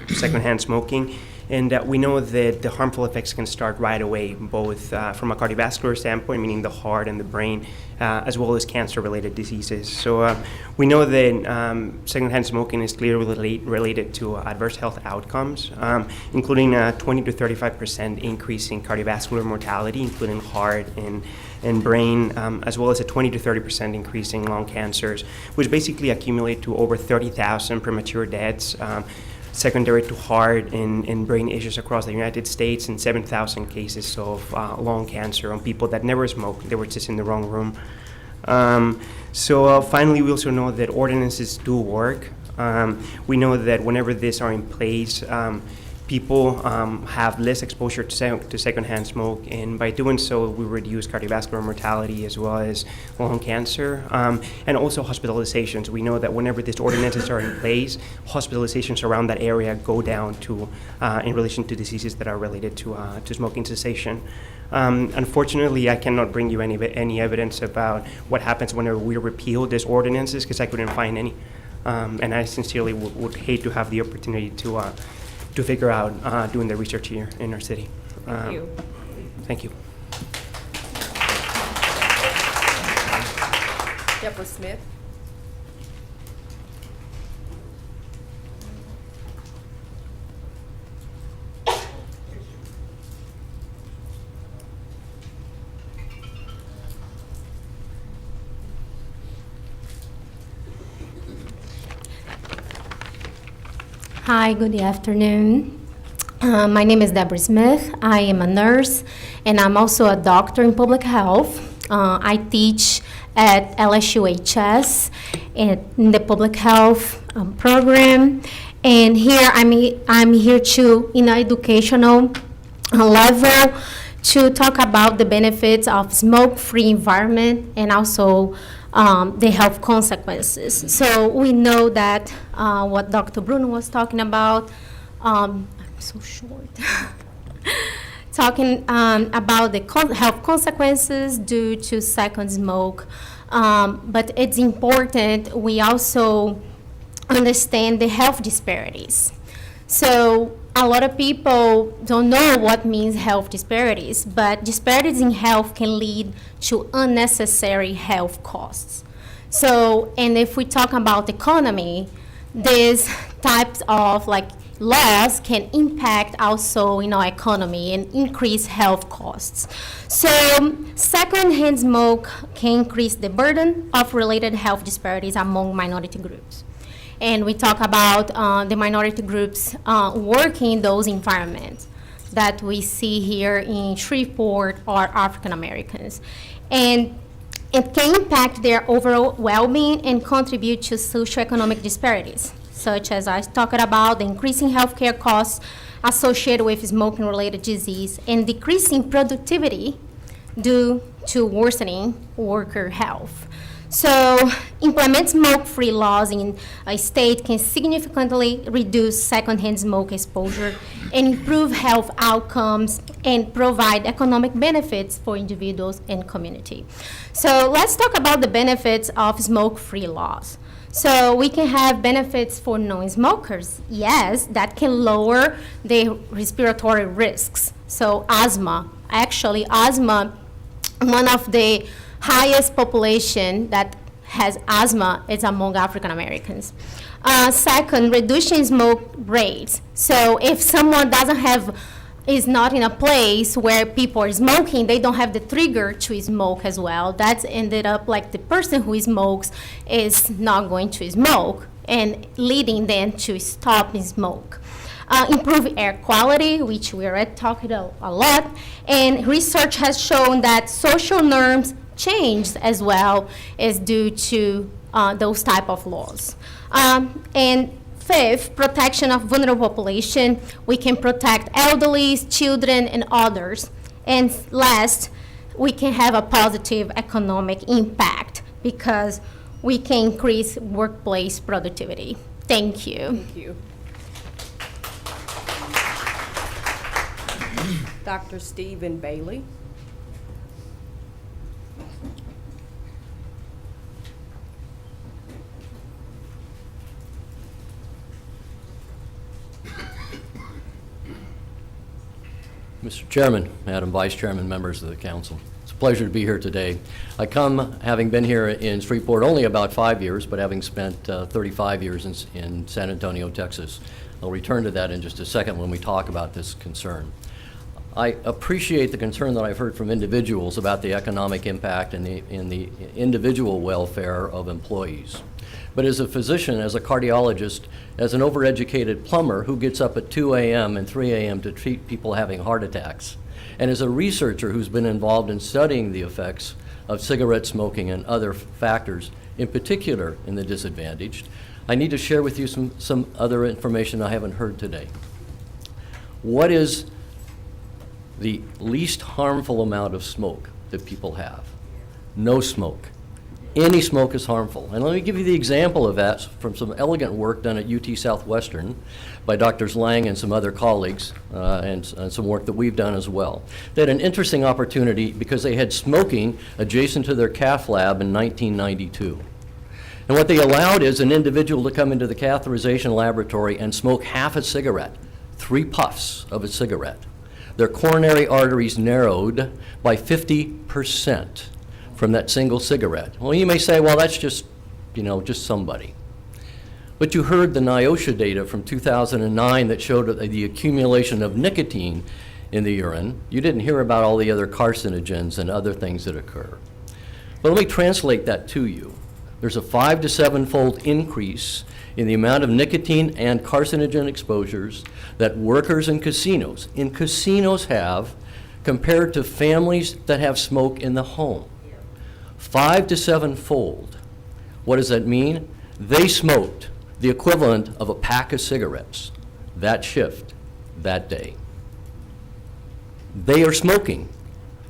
secondhand smoking. And we know that the harmful effects can start right away, both from a cardiovascular standpoint, meaning the heart and the brain, as well as cancer-related diseases. So we know that secondhand smoking is clearly related to adverse health outcomes, including a 20 to 35% increase in cardiovascular mortality, including heart and brain, as well as a 20 to 30% increase in lung cancers, which basically accumulate to over 30,000 premature deaths secondary to heart and brain issues across the United States, and 7,000 cases of lung cancer on people that never smoked. They were just in the wrong room. So finally, we also know that ordinances do work. We know that whenever these are in place, people have less exposure to secondhand smoke, and by doing so, we reduce cardiovascular mortality as well as lung cancer, and also hospitalizations. We know that whenever these ordinances are in place, hospitalizations around that area go down to in relation to diseases that are related to smoking cessation. Unfortunately, I cannot bring you any evidence about what happens whenever we repeal these ordinances, because I couldn't find any, and I sincerely would hate to have the opportunity to figure out doing the research here in our city. Thank you. Thank you. Deborah Smith. Hi, good afternoon. My name is Deborah Smith. I am a nurse, and I'm also a doctor in public health. I teach at LSUHS in the public health program, and here I'm here to in an educational level to talk about the benefits of smoke-free environment and also the health consequences. So we know that what Dr. Bruno was talking about, I'm so short, talking about the health consequences due to second smoke. But it's important we also understand the health disparities. So a lot of people don't know what means health disparities, but disparities in health can lead to unnecessary health costs. So, and if we talk about economy, these types of like laws can impact also in our economy and increase health costs. So secondhand smoke can increase the burden of related health disparities among minority groups. And we talk about the minority groups working in those environments that we see here in Shreveport or African Americans. And it can impact their overall well-being and contribute to socioeconomic disparities, such as I talked about the increasing healthcare costs associated with smoking-related disease and decreasing productivity due to worsening worker health. So implement smoke-free laws in a state can significantly reduce secondhand smoke exposure and improve health outcomes and provide economic benefits for individuals and community. So let's talk about the benefits of smoke-free laws. So we can have benefits for non-smokers. Yes, that can lower the respiratory risks. So asthma, one of the highest population that has asthma is among African Americans. Second, reducing smoke rates. So if someone is not in a place where people are smoking, they don't have the trigger to smoke as well. That's ended up like the person who smokes is not going to smoke and leading them to stop smoke. Improve air quality, which we already talked a lot, and research has shown that social norms change as well is due to those type of laws. And fifth, protection of vulnerable population. We can protect elderly, children, and others. And last, we can have a positive economic impact because we can increase workplace productivity. Thank you. Thank you. Dr. Stephen Bailey. Mr. Chairman, Madam Vice Chairman, members of the council, it's a pleasure to be here today. I come having been here in Shreveport only about 5 years, but having spent 35 years in San Antonio, Texas. I'll return to that in just a second when we talk about this concern. I appreciate the concern that I've heard from individuals about the economic impact and the individual welfare of employees. But as a physician, as a cardiologist, as an overeducated plumber who gets up at 2 a.m. and 3 a.m. to treat people having heart attacks, and as a researcher who's been involved in studying the effects of cigarette smoking and other factors, in particular in the disadvantaged, I need to share with you some other information I haven't heard today. What is the least harmful amount of smoke that people have? No smoke. Any smoke is harmful. And let me give you the example of that from some elegant work done at UT Southwestern by Drs. Lang and some other colleagues, and some work that we've done as well. They had an interesting opportunity because they had smoking adjacent to their cath lab in 1992. And what they allowed is an individual to come into the catheterization laboratory and smoke half a cigarette, 3 puffs of a cigarette. Their coronary arteries narrowed by 50%. From that single cigarette. Well, you may say, well, that's just somebody. But you heard the NIOSH data from 2009 that showed the accumulation of nicotine in the urine. You didn't hear about all the other carcinogens and other things that occur. But let me translate that to you. There's a 5 to 7-fold increase in the amount of nicotine and carcinogen exposures that workers in casinos have compared to families that have smoke in the home. 5 to 7-fold. What does that mean? They smoked the equivalent of a pack of cigarettes that shift, that day. They are smoking.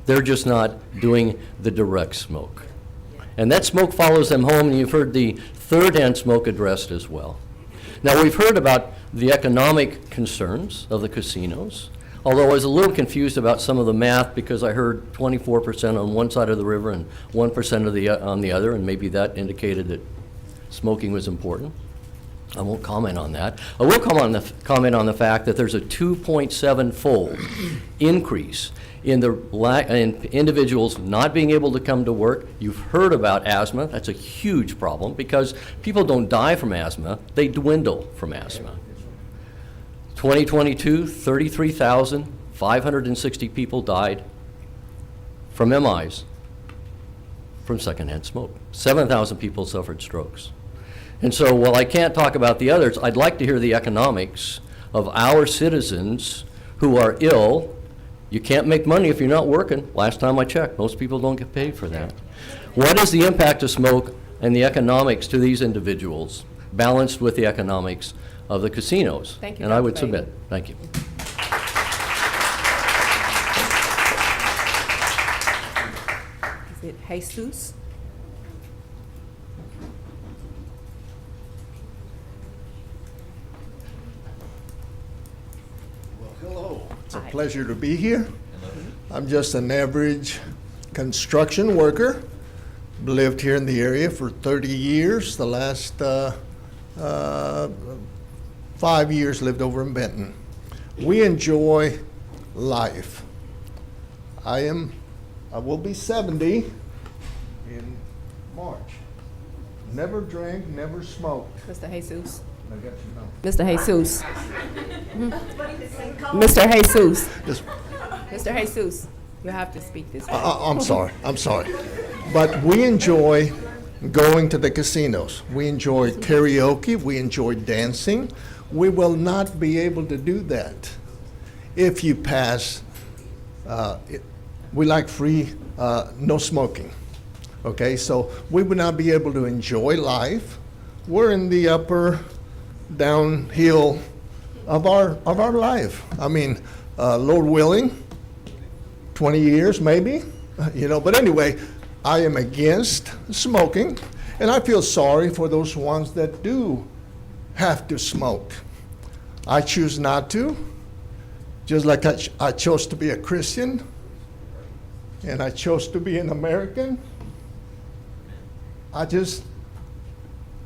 They're just not doing the direct smoke. And that smoke follows them home, and you've heard the third-hand smoke addressed as well. Now, we've heard about the economic concerns of the casinos, although I was a little confused about some of the math because I heard 24% on one side of the river and 1% on the other, and maybe that indicated that smoking was important. I won't comment on that. I will comment on the fact that there's a 2.7-fold increase in in individuals not being able to come to work. You've heard about asthma. That's a huge problem because people don't die from asthma, they dwindle from asthma. 2022, 33,560 people died from MIs from secondhand smoke. 7,000 people suffered strokes. And so while I can't talk about the others, I'd like to hear the economics of our citizens who are ill. You can't make money if you're not working. Last time I checked, most people don't get paid for that. What is the impact of smoke and the economics to these individuals balanced with the economics of the casinos? Thank you, And I would Dr. submit. Thank you. Is it Jesus? Hello, it's a pleasure to be here. I'm just an average construction worker. Lived here in the area for 30 years. The last 5 years lived over in Benton. We enjoy life. I will be 70 in March. Never drank, never smoked. Mr. Jesus. I got you now. Mr. Jesus. Mr. Jesus. Just- Mr. Jesus, you have to speak this way. I'm sorry. But we enjoy going to the casinos. We enjoy karaoke. We enjoy dancing. We will not be able to do that if you pass, we like free, no smoking. Okay, so we would not be able to enjoy life. We're in the upper downhill of our life. I mean, Lord willing, 20 years maybe, but anyway, I am against smoking, and I feel sorry for those ones that do have to smoke. I choose not to, just like I chose to be a Christian, and I chose to be an American. I just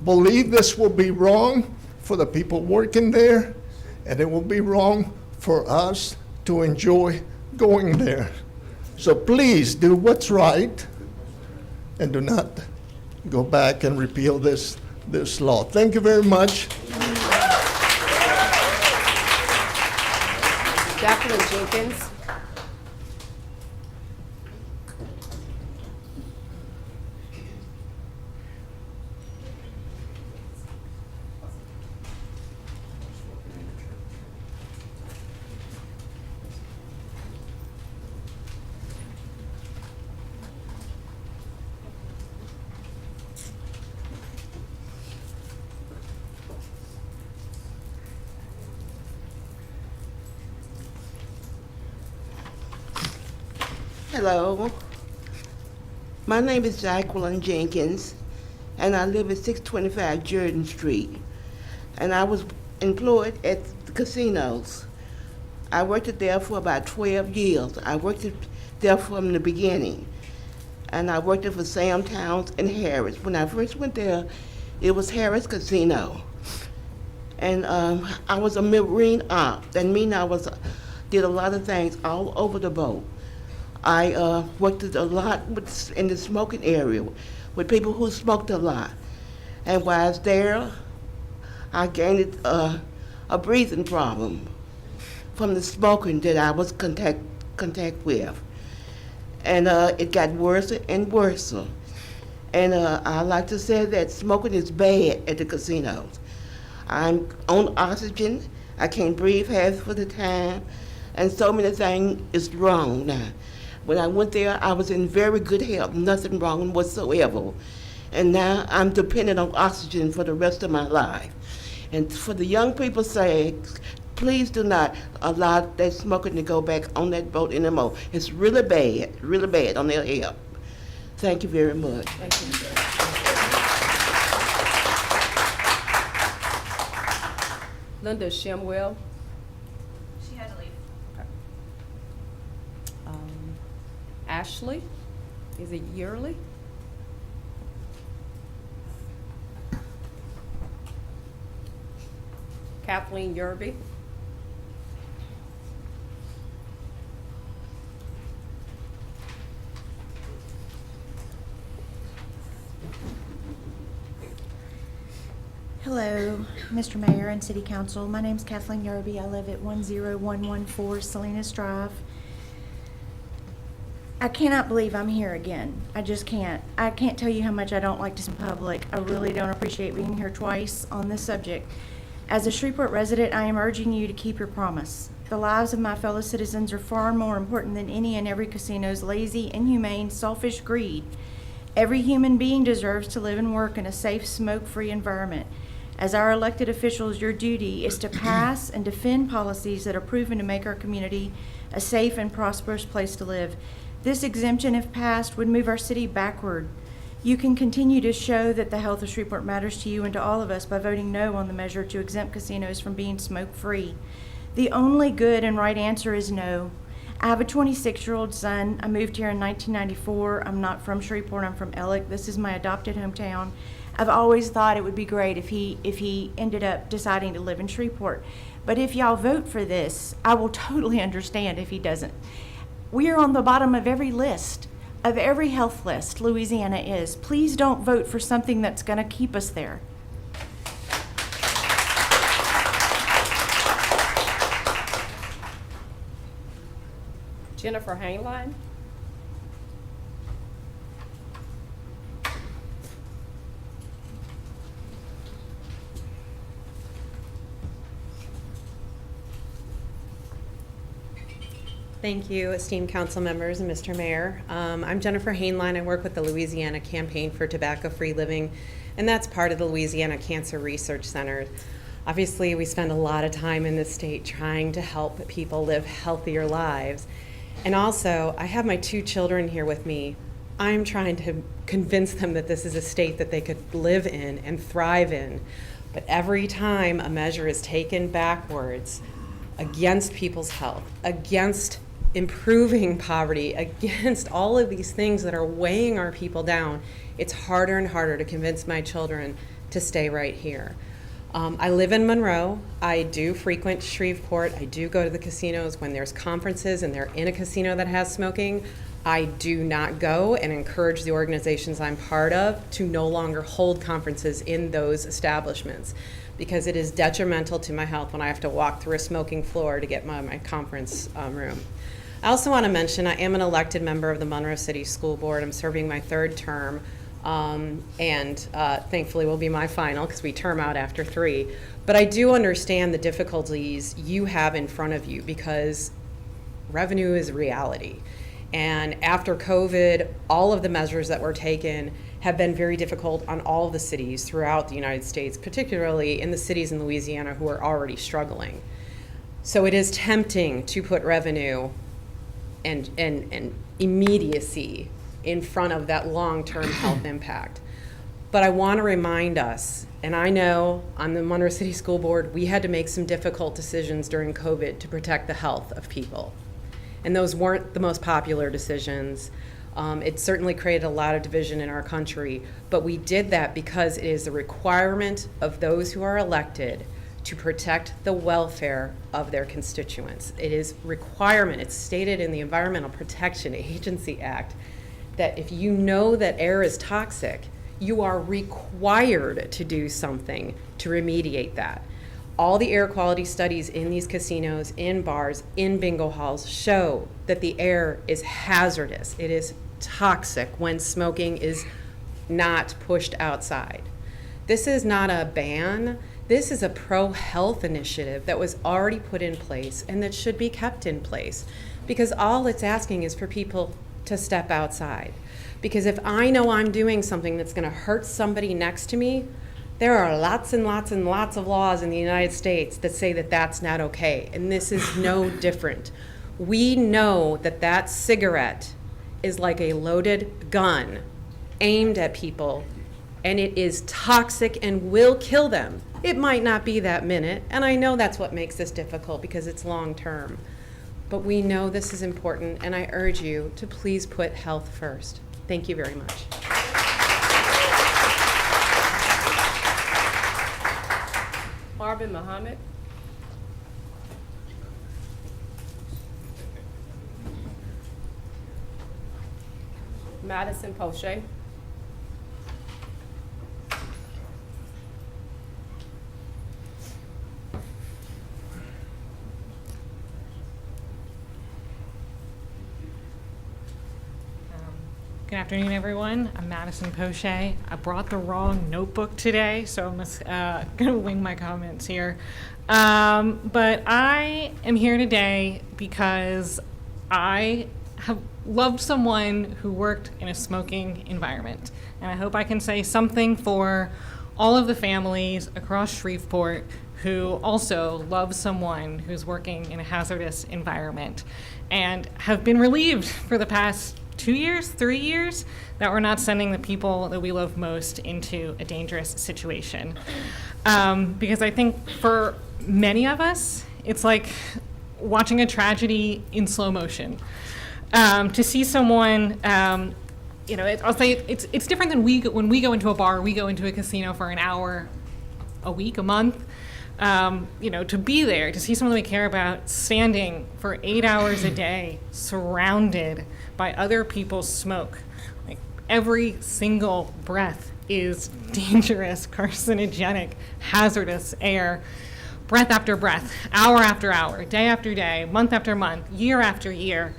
believe this will be wrong for the people working there, and it will be wrong for us to enjoy going there. So please do what's right and do not go back and repeal this law. Thank you very much. Jacqueline Jenkins. Hello. My name is Jacqueline Jenkins, and I live at 625 Jordan Street. And I was employed at the casinos. I worked there for about 12 years. I worked there from the beginning. And I worked there for Sam Towns and Harris. When I first went there, it was Harris Casino. And I was a Marine op. That means I did a lot of things all over the boat. I worked a lot in the smoking area with people who smoked a lot. And while I was there, I gained a breathing problem from the smoking that I was contact with. And it got worse and worse. And I like to say that smoking is bad at the casinos. I'm on oxygen, I can't breathe half of the time, and so many things is wrong now. When I went there, I was in very good health, nothing wrong whatsoever. And now I'm dependent on oxygen for the rest of my life. And for the young people say, Please do not allow that smoking to go back on that boat anymore. It's really bad on their health. Thank you very much. Linda Shimwell. She had to leave. Ashley, is it yearly? Kathleen Yerby. Hello, Mr. Mayor and City Council. My name's Kathleen Yerby. I live at 10114 Salinas Drive. I cannot believe I'm here again. I just can't. I can't tell you how much I don't like to speak in public. I really don't appreciate being here twice on this subject. As a Shreveport resident, I am urging you to keep your promise. The lives of my fellow citizens are far more important than any and every casino's lazy, inhumane, selfish greed. Every human being deserves to live and work in a safe, smoke-free environment. As our elected officials, your duty is to pass and defend policies that are proven to make our community a safe and prosperous place to live. This exemption, if passed, would move our city backward. You can continue to show that the health of Shreveport matters to you and to all of us by voting no on the measure to exempt casinos from being smoke-free. The only good and right answer is no. I have a 26-year-old son. I moved here in 1994. I'm not from Shreveport, I'm from Ellick. This is my adopted hometown. I've always thought it would be great if he ended up deciding to live in Shreveport. But if y'all vote for this, I will totally understand if he doesn't. We are on the bottom of every list, of every health list Louisiana is. Please don't vote for something that's going to keep us there. Jennifer Hainline. Thank you, esteemed council members and Mr. Mayor. I'm Jennifer Hainline. I work with the Louisiana Campaign for Tobacco-Free Living, and that's part of the Louisiana Cancer Research Center. Obviously, we spend a lot of time in this state trying to help people live healthier lives. And also, I have my 2 children here with me. I'm trying to convince them that this is a state that they could live in and thrive in. But every time a measure is taken backwards against people's health, against improving poverty, against all of these things that are weighing our people down, it's harder and harder to convince my children to stay right here. I live in Monroe. I do frequent Shreveport. I do go to the casinos when there's conferences and they're in a casino that has smoking. I do not go and encourage the organizations I'm part of to no longer hold conferences in those establishments because it is detrimental to my health when I have to walk through a smoking floor to get my conference room. I also want to mention I am an elected member of the Monroe City School Board. I'm serving my 3rd term. And thankfully will be my final because we term out after 3. But I do understand the difficulties you have in front of you because revenue is reality. And after COVID, all of the measures that were taken have been very difficult on all of the cities throughout the United States, particularly in the cities in Louisiana who are already struggling. So it is tempting to put revenue and immediacy in front of that long-term health impact. But I want to remind us, and I know on the Monroe City School Board, we had to make some difficult decisions during COVID to protect the health of people. And those weren't the most popular decisions. It certainly created a lot of division in our country, but we did that because it is the requirement of those who are elected to protect the welfare of their constituents. It is requirement, it's stated in the Environmental Protection Agency Act, that if you know that air is toxic, you are required to do something to remediate that. All the air quality studies in these casinos, in bars, in bingo halls show that the air is hazardous. It is toxic when smoking is not pushed outside. This is not a ban. This is a pro-health initiative that was already put in place and that should be kept in place because all it's asking is for people to step outside. Because if I know I'm doing something that's going to hurt somebody next to me, There are lots and lots and lots of laws in the United States that say that that's not okay, and this is no different. We know that that cigarette is like a loaded gun aimed at people, and it is toxic and will kill them. It might not be that minute, and I know that's what makes this difficult because it's long term. But we know this is important, and I urge you to please put health first. Thank you very much. Marvin Muhammad. Madison Poche. Good afternoon, everyone. I'm Madison Poche. I brought the wrong notebook today, so I'm just going to wing my comments here. But I am here today because I have loved someone who worked in a smoking environment. And I hope I can say something for all of the families across Shreveport who also love someone who's working in a hazardous environment and have been relieved for the past 2 years, 3 years, that we're not sending the people that we love most into a dangerous situation. Because I think for many of us, it's like watching a tragedy in slow motion. To see someone, I'll say it's different than when we go into a bar, we go into a casino for an hour, a week, a month. To be there, to see someone we care about standing for 8 hours a day, surrounded by other people's smoke. Like every single breath is dangerous, carcinogenic, hazardous air. Breath after breath, hour after hour, day after day, month after month, year after year.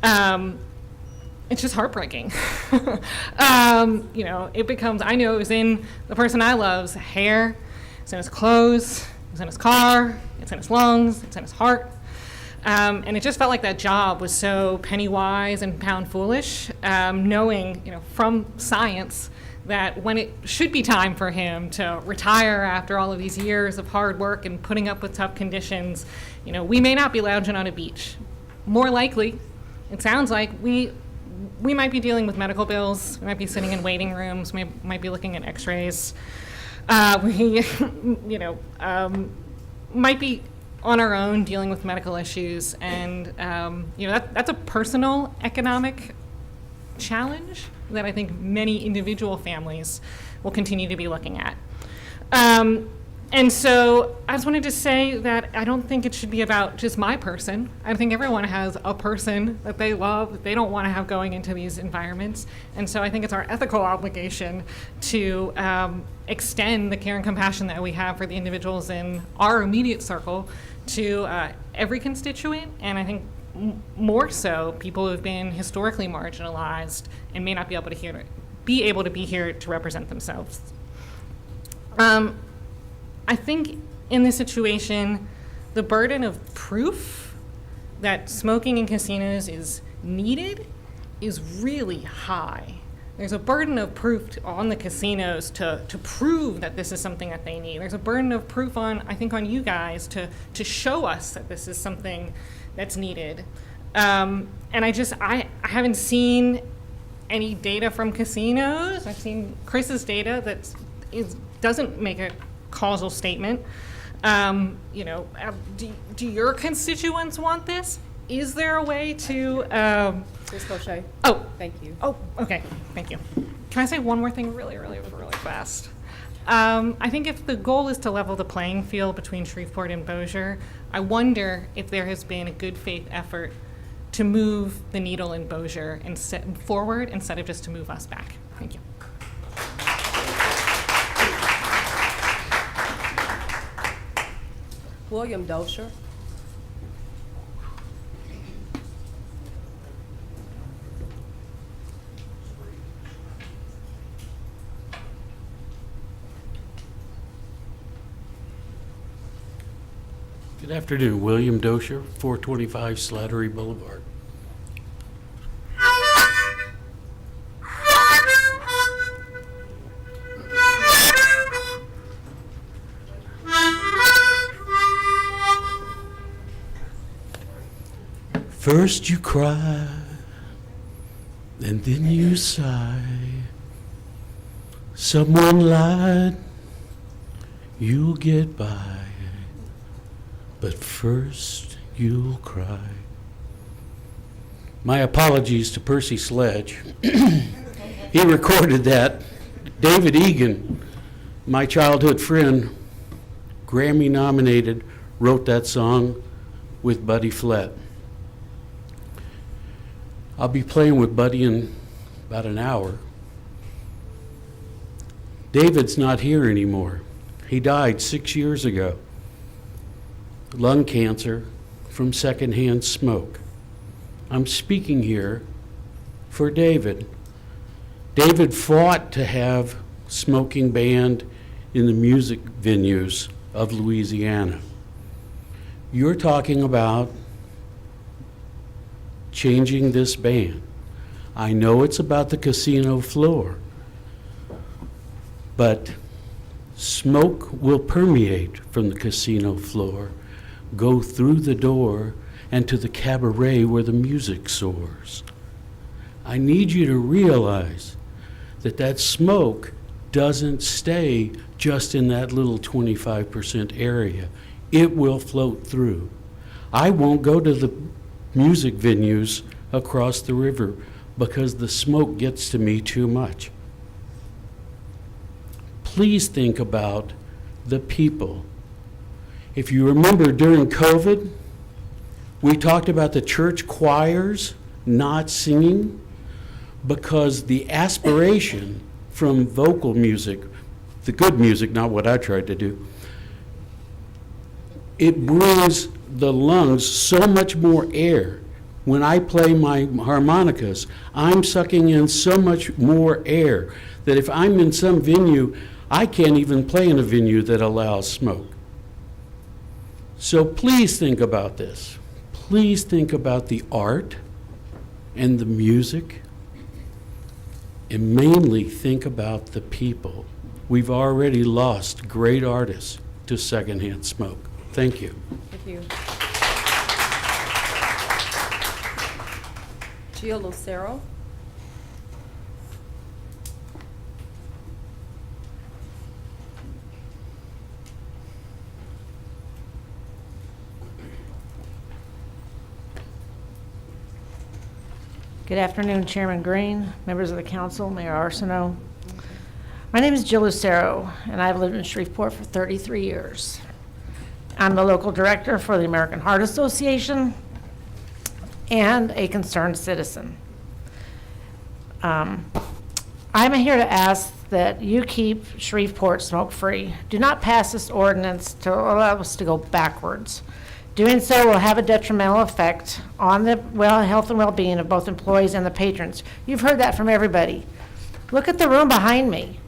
It's just heartbreaking. It becomes, I know it was in the person I love's hair, it's in his clothes, it's in his car, it's in his lungs, it's in his heart. And it just felt like that job was so penny wise and pound foolish, knowing, from science that when it should be time for him to retire after all of these years of hard work and putting up with tough conditions, we may not be lounging on a beach. More likely, it sounds like we might be dealing with medical bills, we might be sitting in waiting rooms, we might be looking at x-rays. We, might be on our own dealing with medical issues, and that's a personal economic challenge that I think many individual families will continue to be looking at. And so I just wanted to say that I don't think it should be about just my person. I think everyone has a person that they love, that they don't want to have going into these environments. And so I think it's our ethical obligation to extend the care and compassion that we have for the individuals in our immediate circle to every constituent, and I think more so people who have been historically marginalized and may not be able to be here to represent themselves. I think in this situation, the burden of proof that smoking in casinos is needed is really high. There's a burden of proof on the casinos to prove that this is something that they need. There's a burden of proof on you guys to show us that this is something that's needed. And I haven't seen any data from casinos. I've seen Chris's data that doesn't make a causal statement. Do your constituents want this? Is there a way to? Ms. Poche. Oh, thank you. Oh, okay, thank you. Can I say one more thing really fast? I think if the goal is to level the playing field between Shreveport and Bossier, I wonder if there has been a good faith effort to move the needle in Bossier and forward instead of just to move us back. Thank you. William Dosher. Good afternoon, William Dosher, 425 Slattery Boulevard. First you cry, and then you sigh. Someone lied, you'll get by, but first you'll cry. My apologies to Percy Sledge. He recorded that. David Egan, my childhood friend, Grammy nominated, wrote that song with Buddy Flett. I'll be playing with Buddy in about an hour. David's not here anymore. He died 6 years ago. Lung cancer from secondhand smoke. I'm speaking here for David. David fought to have smoking banned in the music venues of Louisiana. You're talking about changing this ban. I know it's about the casino floor, but smoke will permeate from the casino floor, go through the door, and to the cabaret where the music soars. I need you to realize that that smoke doesn't stay just in that little 25% area. It will float through. I won't go to the music venues across the river because the smoke gets to me too much. Please think about the people. If you remember during COVID, we talked about the church choirs not singing because the aspiration from vocal music, the good music, not what I tried to do, it brings the lungs so much more air. When I play my harmonicas, I'm sucking in so much more air that if I'm in some venue, I can't even play in a venue that allows smoke. So please think about this. Please think about the art and the music, and mainly think about the people. We've already lost great artists to secondhand smoke. Thank you. Thank you. Gia Lucero. Good afternoon, Chairman Green, members of the council, Mayor Arsenault. My name is Jill Lucero, and I've lived in Shreveport for 33 years. I'm the local director for the American Heart Association and a concerned citizen. I'm here to ask that you keep Shreveport smoke-free. Do not pass this ordinance to allow us to go backwards. Doing so will have a detrimental effect on the health and well-being of both employees and the patrons. You've heard that from everybody. Look at the room behind me.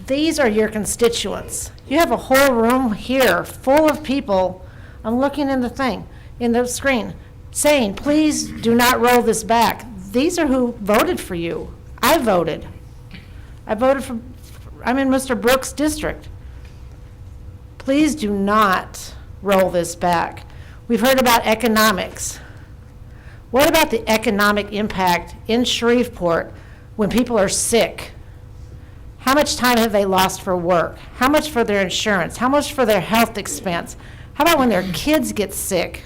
These are your constituents. You have a whole room here full of people. I'm looking in the screen, saying, please do not roll this back. These are who voted for you. I voted. I'm in Mr. Brooks' district. Please do not roll this back. We've heard about economics. What about the economic impact in Shreveport when people are sick? How much time have they lost for work? How much for their insurance? How much for their health expense? How about when their kids get sick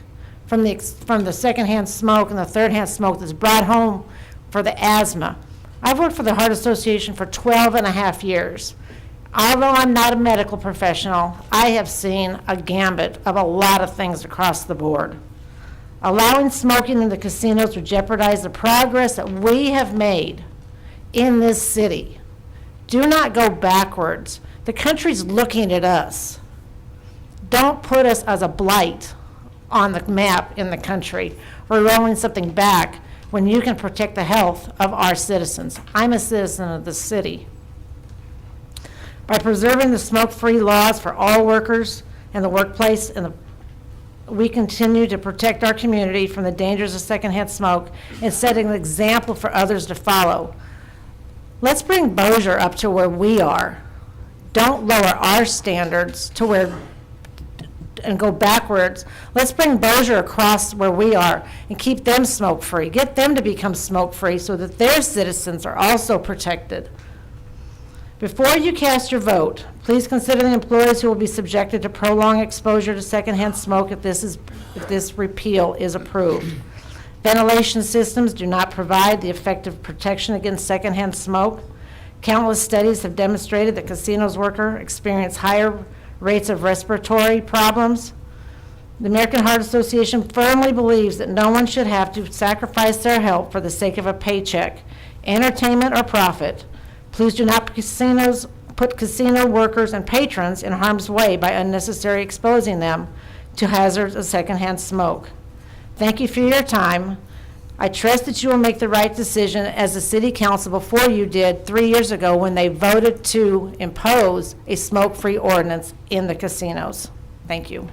from the secondhand smoke and the thirdhand smoke that's brought home for the asthma? I've worked for the Heart Association for 12 and a half years. Although I'm not a medical professional, I have seen a gambit of a lot of things across the board. Allowing smoking in the casinos would jeopardize the progress that we have made in this city. Do not go backwards. The country's looking at us. Don't put us as a blight on the map in the country or rolling something back when you can protect the health of our citizens. I'm a citizen of the city. By preserving the smoke-free laws for all workers in the workplace, we continue to protect our community from the dangers of secondhand smoke and set an example for others to follow. Let's bring Bossier up to where we are. Don't lower our standards to where and go backwards. Let's bring Bossier across where we are and keep them smoke-free. Get them to become smoke-free so that their citizens are also protected. Before you cast your vote, please consider the employees who will be subjected to prolonged exposure to secondhand smoke if this repeal is approved. Ventilation systems do not provide the effective protection against secondhand smoke. Countless studies have demonstrated that casinos workers experience higher rates of respiratory problems. The American Heart Association firmly believes that no one should have to sacrifice their health for the sake of a paycheck, entertainment, or profit. Please do not put casino workers and patrons in harm's way by unnecessarily exposing them to hazards of secondhand smoke. Thank you for your time. I trust that you will make the right decision as the city council before you did 3 years ago when they voted to impose a smoke-free ordinance in the casinos. Thank you.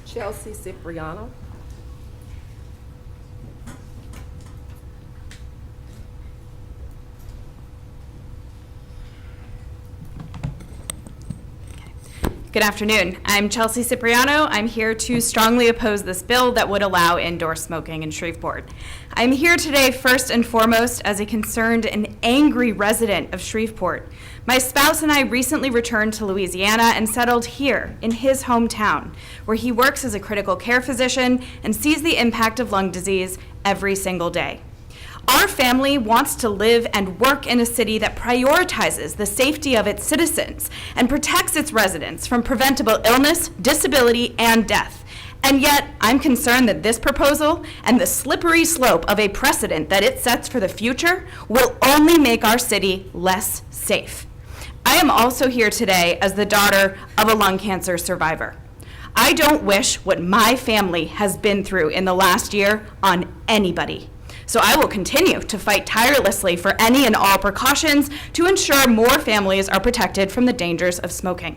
Chelsea Cipriano. Good afternoon. I'm Chelsea Cipriano. I'm here to strongly oppose this bill that would allow indoor smoking in Shreveport. I'm here today first and foremost as a concerned and angry resident of Shreveport. My spouse and I recently returned to Louisiana and settled here in his hometown, where he works as a critical care physician and sees the impact of lung disease every single day. Our family wants to live and work in a city that prioritizes the safety of its citizens and protects its residents from preventable illness, disability, and death. And yet, I'm concerned that this proposal and the slippery slope of a precedent that it sets for the future will only make our city less safe. I am also here today as the daughter of a lung cancer survivor. I don't wish what my family has been through in the last year on anybody. So I will continue to fight tirelessly for any and all precautions to ensure more families are protected from the dangers of smoking.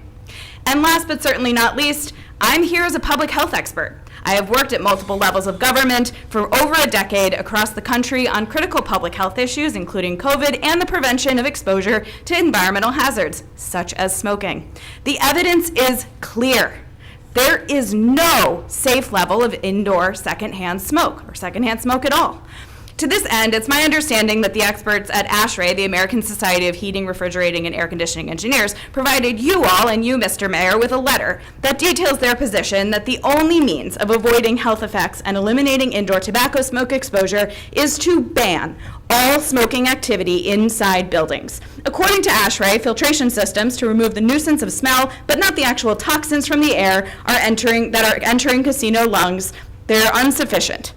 And last but certainly not least, I'm here as a public health expert. I have worked at multiple levels of government for over a decade across the country on critical public health issues, including COVID and the prevention of exposure to environmental hazards, such as smoking. The evidence is clear. There is no safe level of indoor secondhand smoke, or secondhand smoke at all. To this end, it's my understanding that the experts at ASHRAE, the American Society of Heating, Refrigerating, and Air Conditioning Engineers, provided you all and you, Mr. Mayor, with a letter that details their position that the only means of avoiding health effects and eliminating indoor tobacco smoke exposure is to ban all smoking activity inside buildings. According to ASHRAE, filtration systems to remove the nuisance of smell, but not the actual toxins from the air, are entering casino lungs. They're insufficient.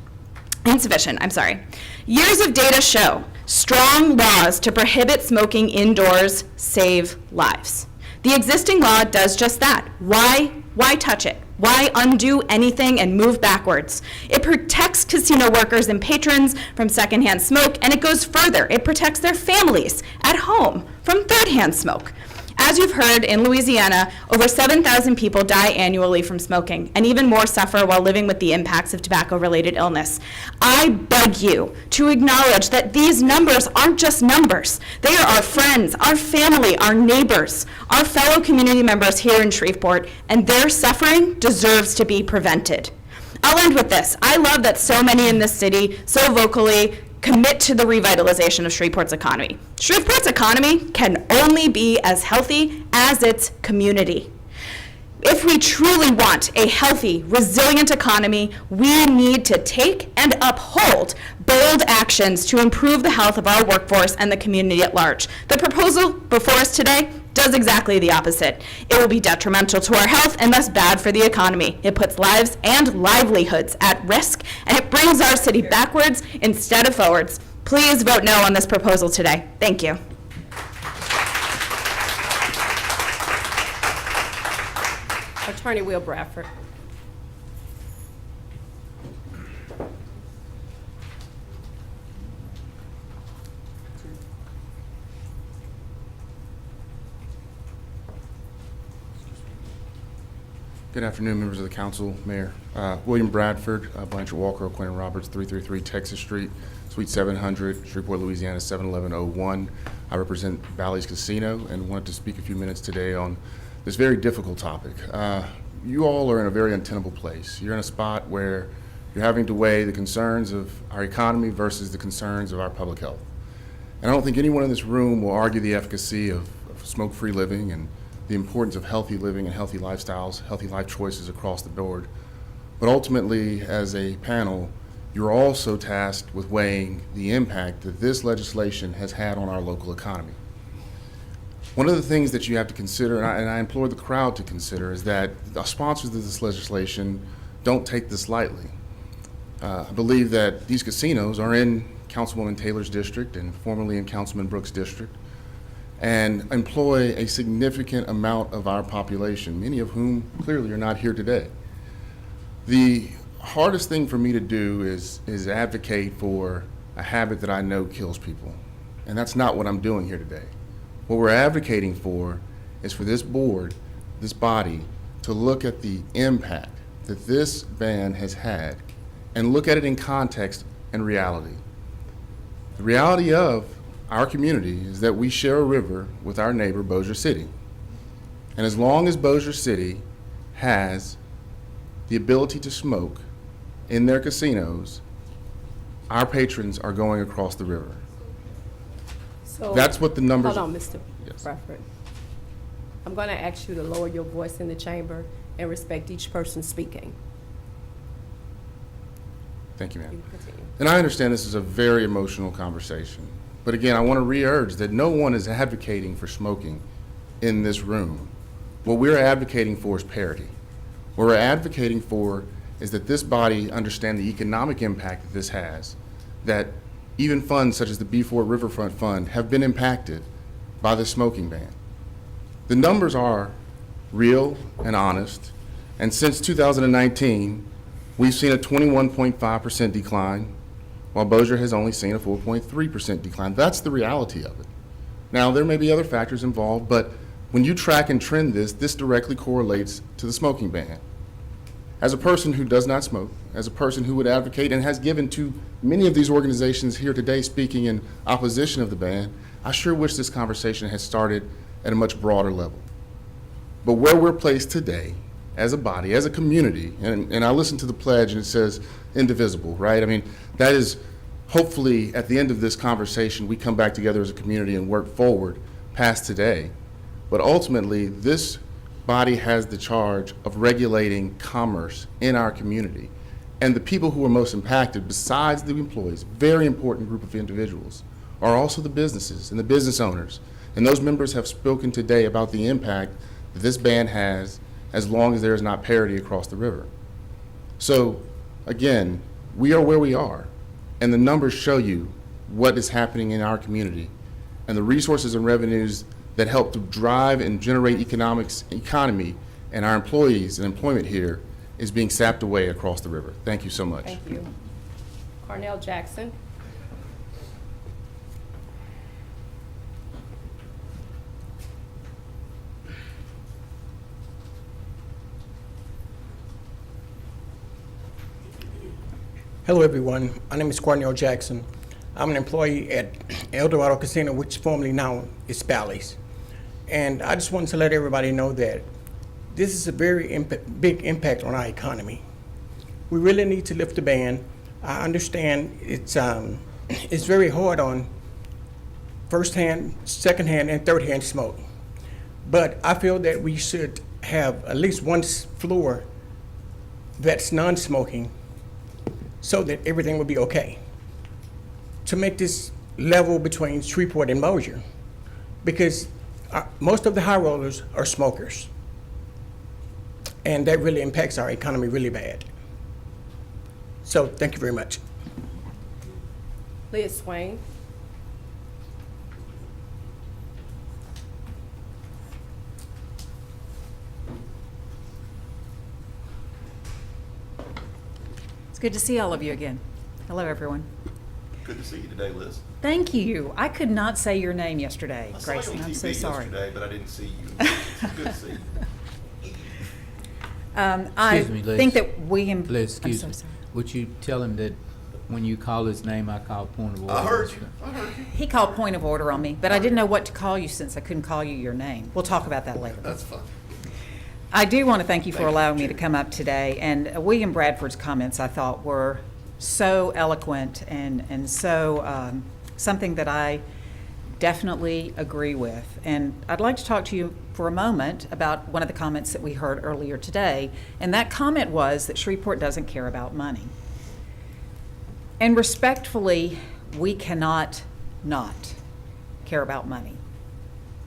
Years of data show strong laws to prohibit smoking indoors save lives. The existing law does just that. Why touch it? Why undo anything and move backwards? It protects casino workers and patrons from secondhand smoke, and it goes further. It protects their families at home from third-hand smoke. As you've heard, in Louisiana, over 7,000 people die annually from smoking, and even more suffer while living with the impacts of tobacco-related illness. I beg you to acknowledge that these numbers aren't just numbers. They are our friends, our family, our neighbors, our fellow community members here in Shreveport, and their suffering deserves to be prevented. I'll end with this. I love that so many in this city so vocally commit to the revitalization of Shreveport's economy. Shreveport's economy can only be as healthy as its community. If we truly want a healthy, resilient economy, we need to take and uphold bold actions to improve the health of our workforce and the community at large. The proposal before us today does exactly the opposite. It will be detrimental to our health and thus bad for the economy. It puts lives and livelihoods at risk, and it brings our city backwards instead of forwards. Please vote no on this proposal today. Thank you. Attorney Will Bradford. Good afternoon, members of the council, Mayor. William Bradford, Blanchard Walker, O'Quinn Roberts, 333 Texas Street, Suite 700, Shreveport, Louisiana, 71101. I represent Bally's Casino and wanted to speak a few minutes today on this very difficult topic. You all are in a very untenable place. You're in a spot where you're having to weigh the concerns of our economy versus the concerns of our public health. And I don't think anyone in this room will argue the efficacy of smoke-free living and the importance of healthy living and healthy lifestyles, healthy life choices across the board. But ultimately, as a panel, you're also tasked with weighing the impact that this legislation has had on our local economy. One of the things that you have to consider, and I implore the crowd to consider, is that the sponsors of this legislation don't take this lightly. I believe that these casinos are in Councilwoman Taylor's district and formerly in Councilman Brooks' district, and employ a significant amount of our population, many of whom clearly are not here today. The hardest thing for me to do is advocate for a habit that I know kills people, and that's not what I'm doing here today. What we're advocating for is for this board, this body, to look at the impact that this ban has had and look at it in context and reality. The reality of our community is that we share a river with our neighbor, Bossier City. And as long as Bossier City has the ability to smoke in their casinos, our patrons are going across the river. So, that's what the numbers. Hold on, Mr. Yes. Bradford. I'm going to ask you to lower your voice in the chamber and respect each person speaking. Thank you, ma'am. You can continue. And I understand this is a very emotional conversation. But again, I want to re-urge that no one is advocating for smoking in this room. What we're advocating for is parity. What we're advocating for is that this body understand the economic impact that this has, that even funds such as the B4 Riverfront Fund have been impacted by the smoking ban. The numbers are real and honest, and since 2019, we've seen a 21.5% decline, while Bossier has only seen a 4.3% decline. That's the reality of it. Now, there may be other factors involved, but when you track and trend this directly correlates to the smoking ban. As a person who does not smoke, as a person who would advocate and has given to many of these organizations here today speaking in opposition of the ban, I sure wish this conversation had started at a much broader level. But where we're placed today, as a body, as a community, and I listened to the pledge and it says indivisible, right? I mean, that is hopefully at the end of this conversation, we come back together as a community and work forward past today. But ultimately, this body has the charge of regulating commerce in our community. And the people who are most impacted, besides the employees, very important group of individuals, are also the businesses and the business owners. And those members have spoken today about the impact that this ban has as long as there is not parity across the river. So, again, we are where we are, and the numbers show you what is happening in our community, and the resources and revenues that help to drive and generate economy and our employees and employment here is being sapped away across the river. Thank you so much. Thank you. Cornell Jackson. Hello, everyone. My name is Cornell Jackson. I'm an employee at El Dorado Casino, which formerly now is Bally's. And I just wanted to let everybody know that this is a very big impact on our economy. We really need to lift the ban. I understand it's very hard on first-hand, second-hand, and third-hand smoke. But I feel that we should have at least one floor that's non-smoking so that everything will be okay. To make this level between Shreveport and Bossier, because most of the high rollers are smokers, and that really impacts our economy really bad. So thank you very much. Liz Swain. It's good to see all of you again. Hello, everyone. Good to see you today, Liz. Thank you. I could not say your name yesterday, I saw you Grayson. on I'm TV so sorry. yesterday, but I didn't see you. It's good to see you. I Excuse me, Liz. think that we. Liz, excuse I'm me. so sorry. Would you tell him that When you call his name, I call point of order. I heard you. He called point of order on me, but I didn't know what to call you since I couldn't call you your name. We'll talk about that later. That's fine. I do want to thank you for allowing me to come up today. And William Bradford's comments, I thought, were so eloquent and so something that I definitely agree with. And I'd like to talk to you for a moment about one of the comments that we heard earlier today. And that comment was that Shreveport doesn't care about money. And respectfully, we cannot not care about money.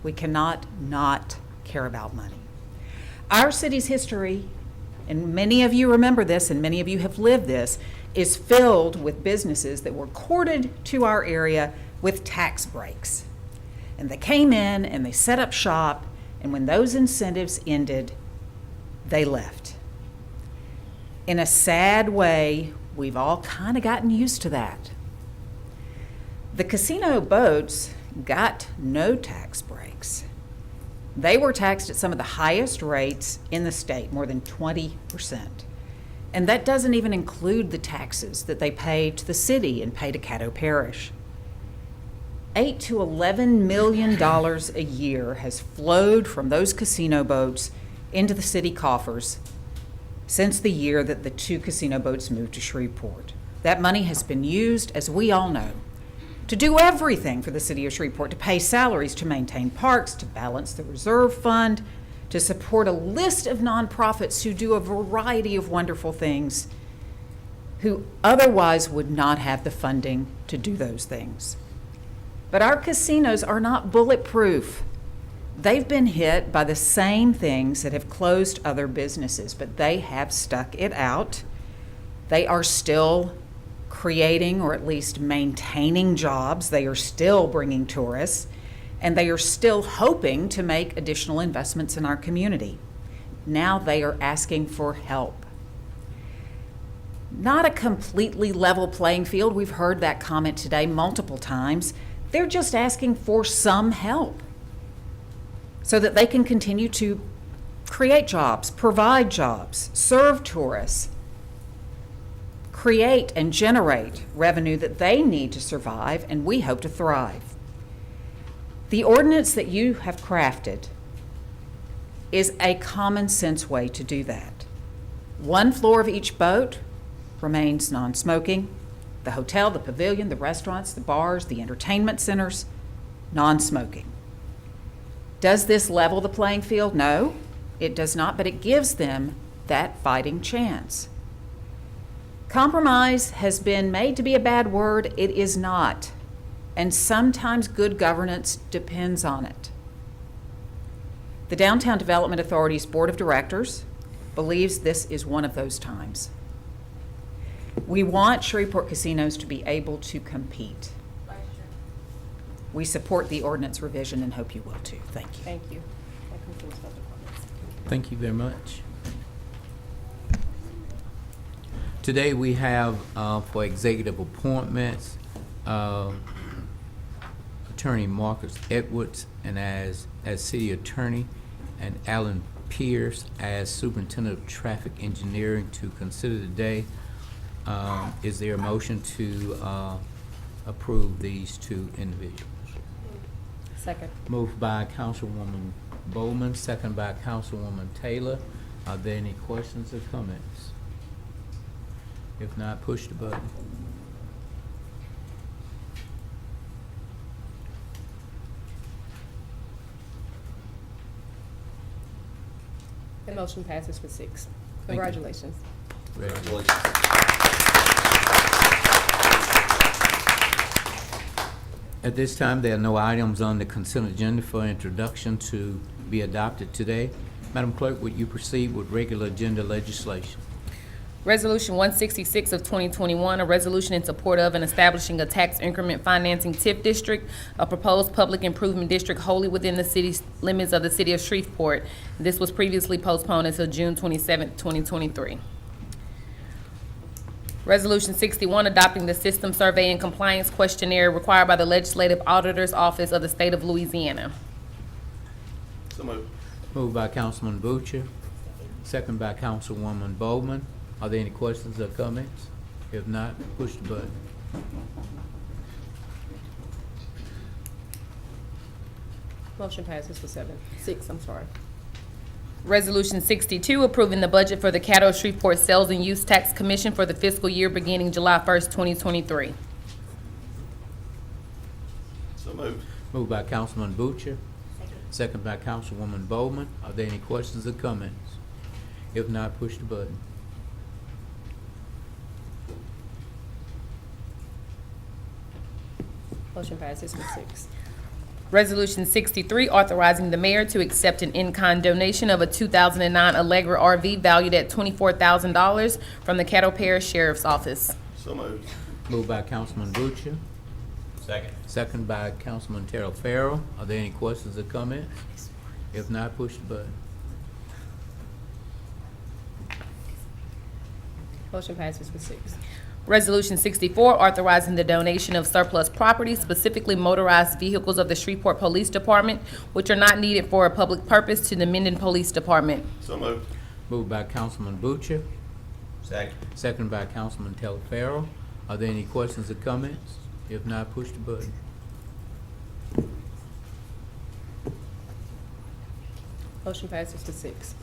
We cannot not care about money. Our city's history, and many of you remember this and many of you have lived this, is filled with businesses that were courted to our area with tax breaks. And they came in and they set up shop, and when those incentives ended, they left. In a sad way, we've all kind of gotten used to that. The casino boats got no tax breaks. They were taxed at some of the highest rates in the state, more than 20%. And that doesn't even include the taxes that they pay to the city and pay to Caddo Parish. $8 to $11 million a year has flowed from those casino boats into the city coffers since the year that the 2 casino boats moved to Shreveport. That money has been used, as we all know, to do everything for the city of Shreveport, to pay salaries, to maintain parks, to balance the reserve fund, to support a list of nonprofits who do a variety of wonderful things, who otherwise would not have the funding to do those things. But our casinos are not bulletproof. They've been hit by the same things that have closed other businesses, but they have stuck it out. They are still creating or at least maintaining jobs. They are still bringing tourists, and they are still hoping to make additional investments in our community. Now they are asking for help. Not a completely level playing field. We've heard that comment today multiple times. They're just asking for some help so that they can continue to create jobs, provide jobs, serve tourists, create and generate revenue that they need to survive, and we hope to thrive. The ordinance that you have crafted is a common sense way to do that. 1 floor of each boat remains non-smoking. The hotel, the pavilion, the restaurants, the bars, the entertainment centers, non-smoking. Does this level the playing field? No, it does not, but it gives them that fighting chance. Compromise has been made to be a bad word. It is not. And sometimes good governance depends on it. The Downtown Development Authority's Board of Directors believes this is one of those times. We want Shreveport casinos to be able to compete. We support the ordinance revision and hope you will too. Thank you. Thank you. That concludes public comments. Thank you very much. Today we have for executive appointments, Attorney Marcus Edwards and as City Attorney, and Alan Pierce as Superintendent of Traffic Engineering to consider today. Is there a motion to approve these 2 individuals? Second. Moved by Councilwoman Bowman, second by Councilwoman Taylor. Are there any questions or comments? If not, push the button. The motion passes with 6. Thank you. Congratulations. At this time, there are no items on the consent agenda for introduction to be adopted today. Madam Clerk, would you proceed with regular agenda legislation? Resolution 166 of 2021, a resolution in support of and establishing a tax increment financing TIF district, a proposed public improvement district wholly within the city limits of the city of Shreveport. This was previously postponed until June 27, 2023. Resolution 61, adopting the System Survey and Compliance Questionnaire required by the Legislative Auditor's Office of the State of Louisiana. So moved. Moved by Councilman Butcher, second by Councilwoman Bowman. Are there any questions or comments? If not, push the button. Motion passes for 6, I'm sorry. Resolution 62, approving the budget for the Caddo Shreveport Sales and Use Tax Commission for the fiscal year beginning July 1st, 2023. So moved. Moved by Councilman Butcher. Second by Councilwoman Bowman. Are there any questions or comments? If not, push the button. Motion passes for 6. Resolution 63, authorizing the mayor to accept an in-kind donation of a 2009 Allegra RV valued at $24,000 from the Caddo Parish Sheriff's Office. So moved. Moved by Councilman Butcher. Second. Second by Councilman Terrell Farrell. Are there any questions or comments? If not, push the button. Motion passes for 6. Resolution 64, authorizing the donation of surplus property, specifically motorized vehicles of the Shreveport Police Department, which are not needed for a public purpose, to the Minden Police Department. So moved. Moved by Councilman Butcher. Second. Second by Councilman Terrell Farrell. Are there any questions or comments? If not, push the button. Motion passes for 6.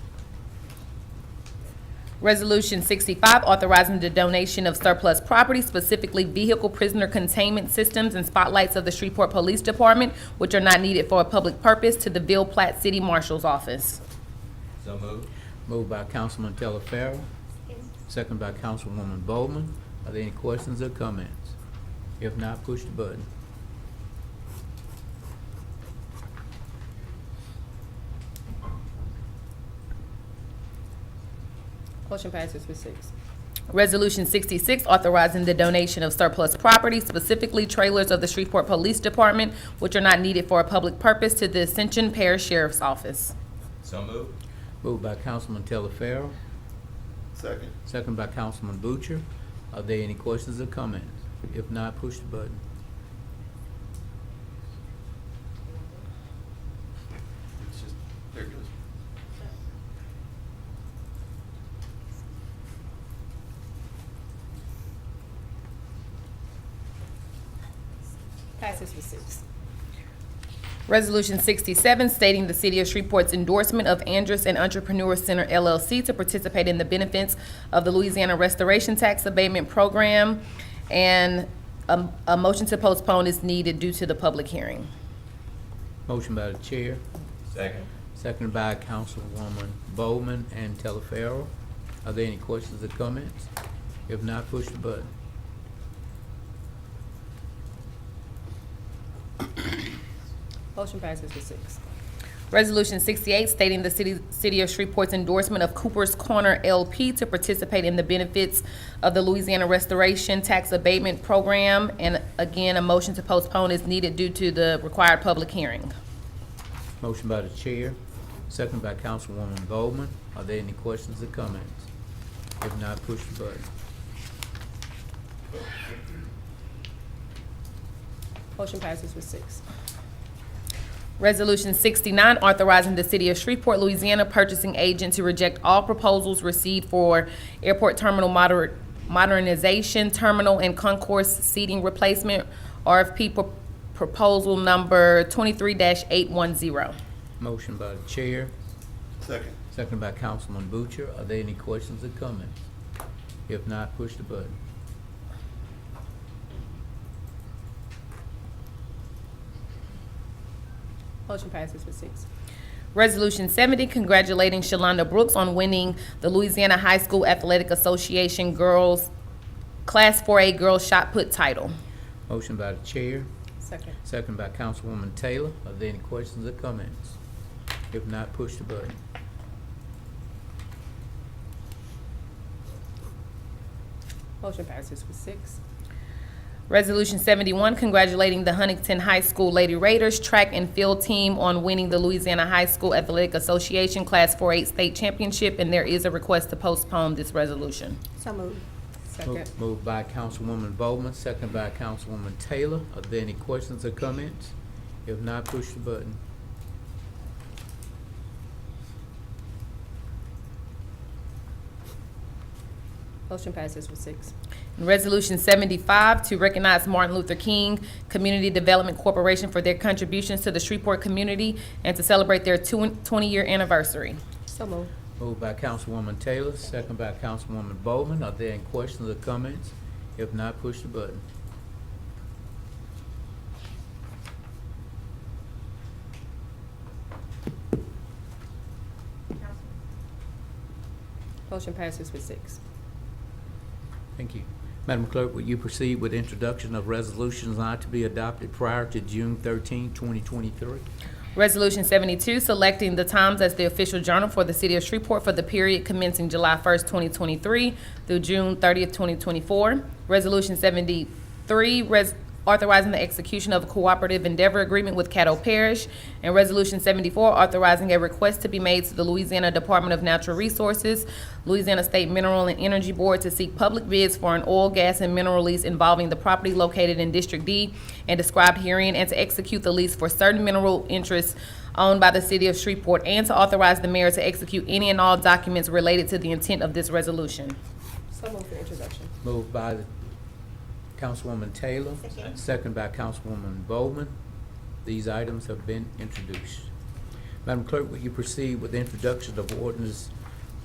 Resolution 65, authorizing the donation of surplus property, specifically vehicle prisoner containment systems and spotlights of the Shreveport Police Department, which are not needed for a public purpose, to the Ville Platte City Marshal's Office. So moved. Moved by Councilman Terrell Farrell. Second by Councilwoman Bowman. Are there any questions or comments? If not, push the button. Motion passes for 6. Resolution 66, authorizing the donation of surplus property, specifically trailers of the Shreveport Police Department, which are not needed for a public purpose, to the Ascension Parish Sheriff's Office. So moved. Moved by Councilman Terrell Farrell. Second. Second by Councilman Butcher. Are there any questions or comments? If not, push the button. It's just, there it goes. Passes for 6. Resolution 67, stating the City of Shreveport's endorsement of Andrus and Entrepreneur Center LLC to participate in the benefits of the Louisiana Restoration Tax Abatement Program, and a motion to postpone is needed due to the public hearing. Motion by the chair. Second. Seconded by Councilwoman Bowman and Terrell Farrell. Are there any questions or comments? If not, push the button. Motion passes for 6. Resolution 68, stating the City of Shreveport's endorsement of Cooper's Corner LP to participate in the benefits of the Louisiana Restoration Tax Abatement Program, and again, a motion to postpone is needed due to the required public hearing. Motion by the chair, second by Councilwoman Bowman. Are there any questions or comments? If not, push the button. Motion passes for 6. Resolution 69, authorizing the City of Shreveport, Louisiana purchasing agent to reject all proposals received for airport terminal modernization, terminal and concourse seating replacement, RFP proposal number 23-810. Motion by the chair, Second. second by Councilman Butcher. Are there any questions or comments? If not, push the button. Motion passes for 6. Resolution 70, congratulating Shalonda Brooks on winning the Louisiana High School Athletic Association Girls Class 4A Girls Shot Put title. Motion by the chair, Second. second by Councilwoman Taylor. Are there any questions or comments? If not, push the button. Motion passes for 6. Resolution 71, congratulating the Huntington High School Lady Raiders track and field team on winning the Louisiana High School Athletic Association Class 4A State Championship, and there is a request to postpone this resolution. So moved. Second. Moved by Councilwoman Bowman, second by Councilwoman Taylor. Are there any questions or comments? If not, push the button. Motion passes with 6. And Resolution 75, to recognize Martin Luther King Community Development Corporation for their contributions to the Shreveport community and to celebrate their 20-year anniversary. So moved. Moved by Councilwoman Taylor, second by Councilwoman Bowman. Are there any questions or comments? If not, push the button. Motion passes with 6. Thank you. Madam Clerk, will you proceed with introduction of resolutions not to be adopted prior to June 13, 2023? Resolution 72, selecting the Times as the official journal for the city of Shreveport for the period commencing July 1st, 2023 through June 30th, 2024. Resolution 73, authorizing the execution of a cooperative endeavor agreement with Caddo Parish. And Resolution 74, authorizing a request to be made to the Louisiana Department of Natural Resources, Louisiana State Mineral and Energy Board to seek public bids for an oil, gas, and mineral lease involving the property located in District D and described herein, and to execute the lease for certain mineral interests owned by the city of Shreveport, and to authorize the mayor to execute any and all documents related to the intent of this resolution. So moved for introduction. Moved by Councilwoman Taylor, second by Councilwoman Bowman. These items have been introduced. Madam Clerk, will you proceed with the introduction of ordinance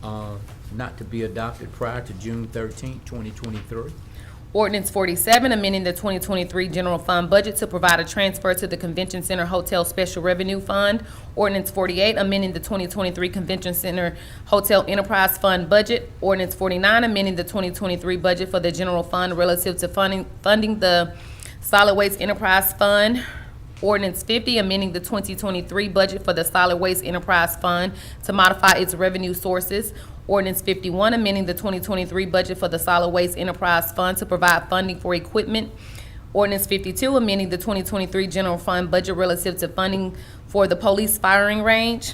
not to be adopted prior to June 13, 2023? Ordinance 47, amending the 2023 general fund budget to provide a transfer to the Convention Center Hotel Special Revenue Fund. Ordinance 48, amending the 2023 Convention Center Hotel Enterprise Fund budget. Ordinance 49, amending the 2023 budget for the general fund relative to funding the Solid Waste Enterprise Fund. Ordinance 50, amending the 2023 budget for the Solid Waste Enterprise Fund to modify its revenue sources. Ordinance 51, amending the 2023 budget for the Solid Waste Enterprise Fund to provide funding for equipment. Ordinance 52, amending the 2023 general fund budget relative to funding for the police firing range.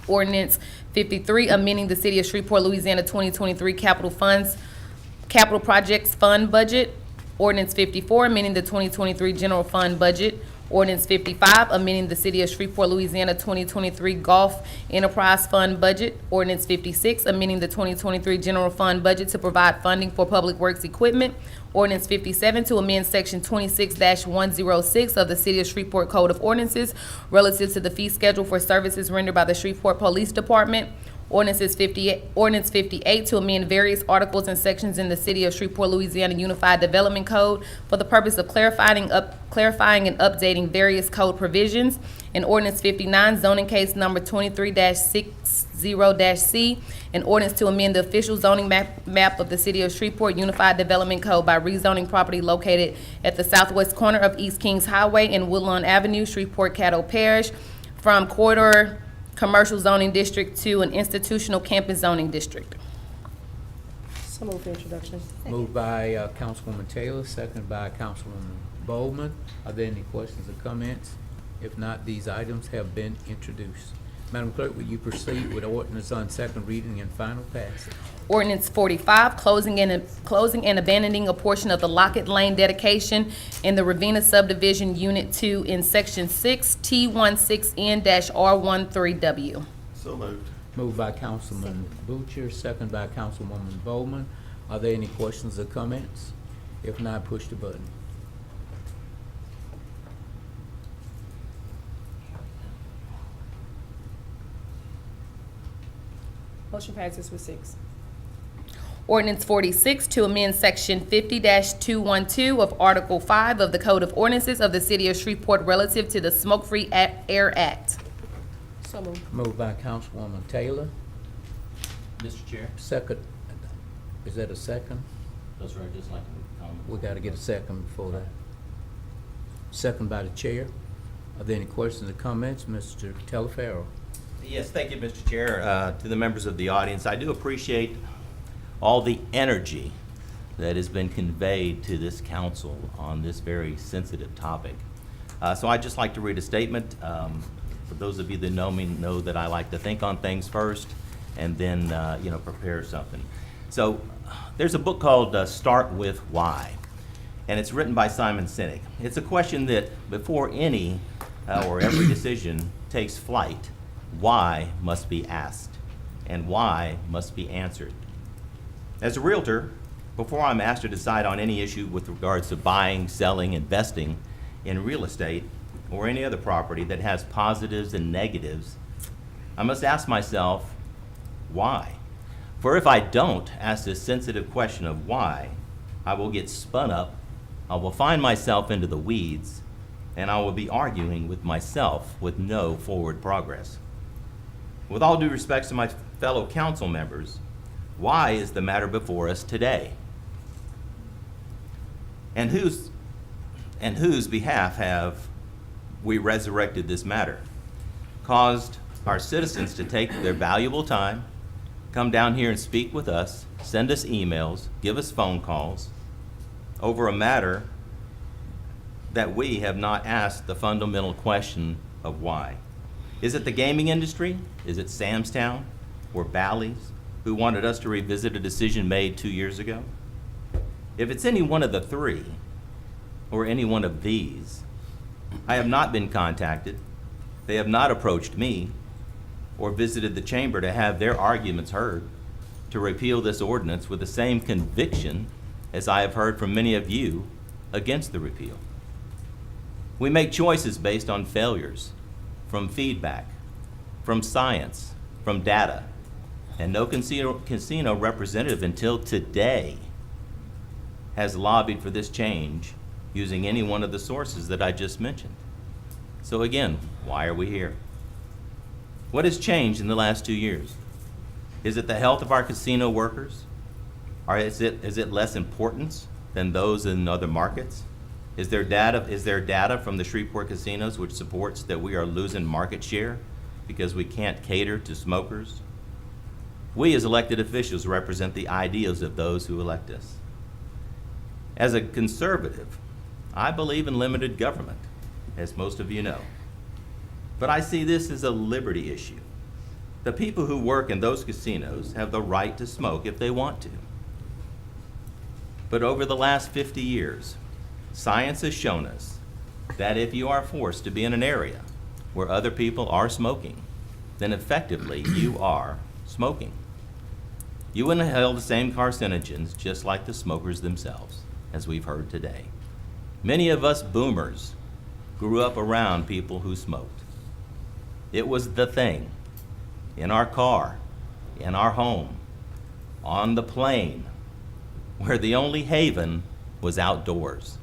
Ordinance 53, amending the City of Shreveport, Louisiana 2023 capital projects fund budget. Ordinance 54, amending the 2023 general fund budget. Ordinance 55, amending the City of Shreveport, Louisiana 2023 Golf Enterprise Fund budget. Ordinance 56, amending the 2023 general fund budget to provide funding for public works equipment. Ordinance 57, to amend Section 26-106 of the City of Shreveport Code of Ordinances relative to the fee schedule for services rendered by the Shreveport Police Department. Ordinance 58, to amend various articles and sections in the City of Shreveport, Louisiana Unified Development Code for the purpose of clarifying and updating various code provisions. And Ordinance 59, zoning case number 23-60-C, an ordinance to amend the official zoning map of the City of Shreveport Unified Development Code by rezoning property located at the southwest corner of East Kings Highway and Woodlawn Avenue, Shreveport, Caddo Parish, from corridor commercial zoning district to an institutional campus zoning district. So moved for introduction. Moved by Councilwoman Taylor, second by Councilwoman Bowman. Are there any questions or comments? If not, these items have been introduced. Madam Clerk, will you proceed with ordinance on second reading and final passage? Ordinance 45, closing and abandoning a portion of the Lockett Lane dedication in the Ravina subdivision, Unit 2 in Section 6, T16N-R13W. So moved. Moved by Councilman Butcher, second by Councilwoman Bowman. Are there any questions or comments? If not, push the button. Motion passes with 6. Ordinance 46, to amend Section 50-212 of Article 5 of the Code of Ordinances of the City of Shreveport relative to the Smoke-Free Air Act. So moved. Moved by Councilwoman Taylor. Mr. Chair, Second, is that a second? that's right, just like the comment. We got to get a second before that. Second by the chair. Are there any questions or comments? Mr. Telefarrell. Yes, thank you, Mr. Chair. To the members of the audience, I do appreciate all the energy that has been conveyed to this council on this very sensitive topic. So I'd just like to read a statement. For those of you that know me know that I like to think on things first and then prepare something. So there's a book called Start With Why, and it's written by Simon Sinek. It's a question that before any or every decision takes flight, why must be asked and why must be answered. As a realtor, before I'm asked to decide on any issue with regards to buying, selling, investing in real estate or any other property that has positives and negatives, I must ask myself, why? For if I don't ask this sensitive question of why, I will get spun up, I will find myself into the weeds, and I will be arguing with myself with no forward progress. With all due respect to my fellow council members, why is the matter before us today? And whose behalf have we resurrected this matter? Caused our citizens to take their valuable time, come down here and speak with us, send us emails, give us phone calls over a matter that we have not asked the fundamental question of why. Is it the gaming industry? Is it Sam's Town or Bally's who wanted us to revisit a decision made 2 years ago? If it's any one of the three, or any one of these, I have not been contacted, they have not approached me, or visited the chamber to have their arguments heard to repeal this ordinance with the same conviction as I have heard from many of you against the repeal. We make choices based on failures, from feedback, from science, from data, and no casino representative until today has lobbied for this change using any one of the sources that I just mentioned. So again, why are we here? What has changed in the last 2 years? Is it the health of our casino workers? Or is it less importance than those in other markets? Is there data from the Shreveport casinos which supports that we are losing market share because we can't cater to smokers? We as elected officials represent the ideals of those who elect us. As a conservative, I believe in limited government, as most of you know. But I see this as a liberty issue. The people who work in those casinos have the right to smoke if they want to. But over the last 50 years, science has shown us that if you are forced to be in an area where other people are smoking, then effectively you are smoking. You inhale the same carcinogens just like the smokers themselves, as we've heard today. Many of us boomers grew up around people who smoked. It was the thing. In our car, in our home, on the plane, where the only haven was outdoors.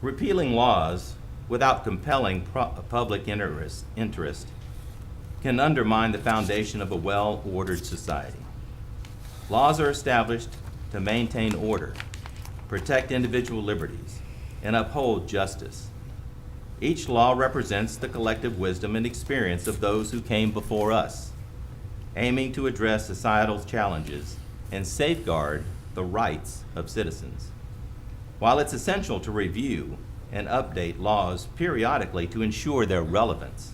Repealing laws without compelling public interest can undermine the foundation of a well-ordered society. Laws are established to maintain order, protect individual liberties, and uphold justice. Each law represents the collective wisdom and experience of those who came before us, aiming to address societal challenges and safeguard the rights of citizens. While it's essential to review and update laws periodically to ensure their relevance,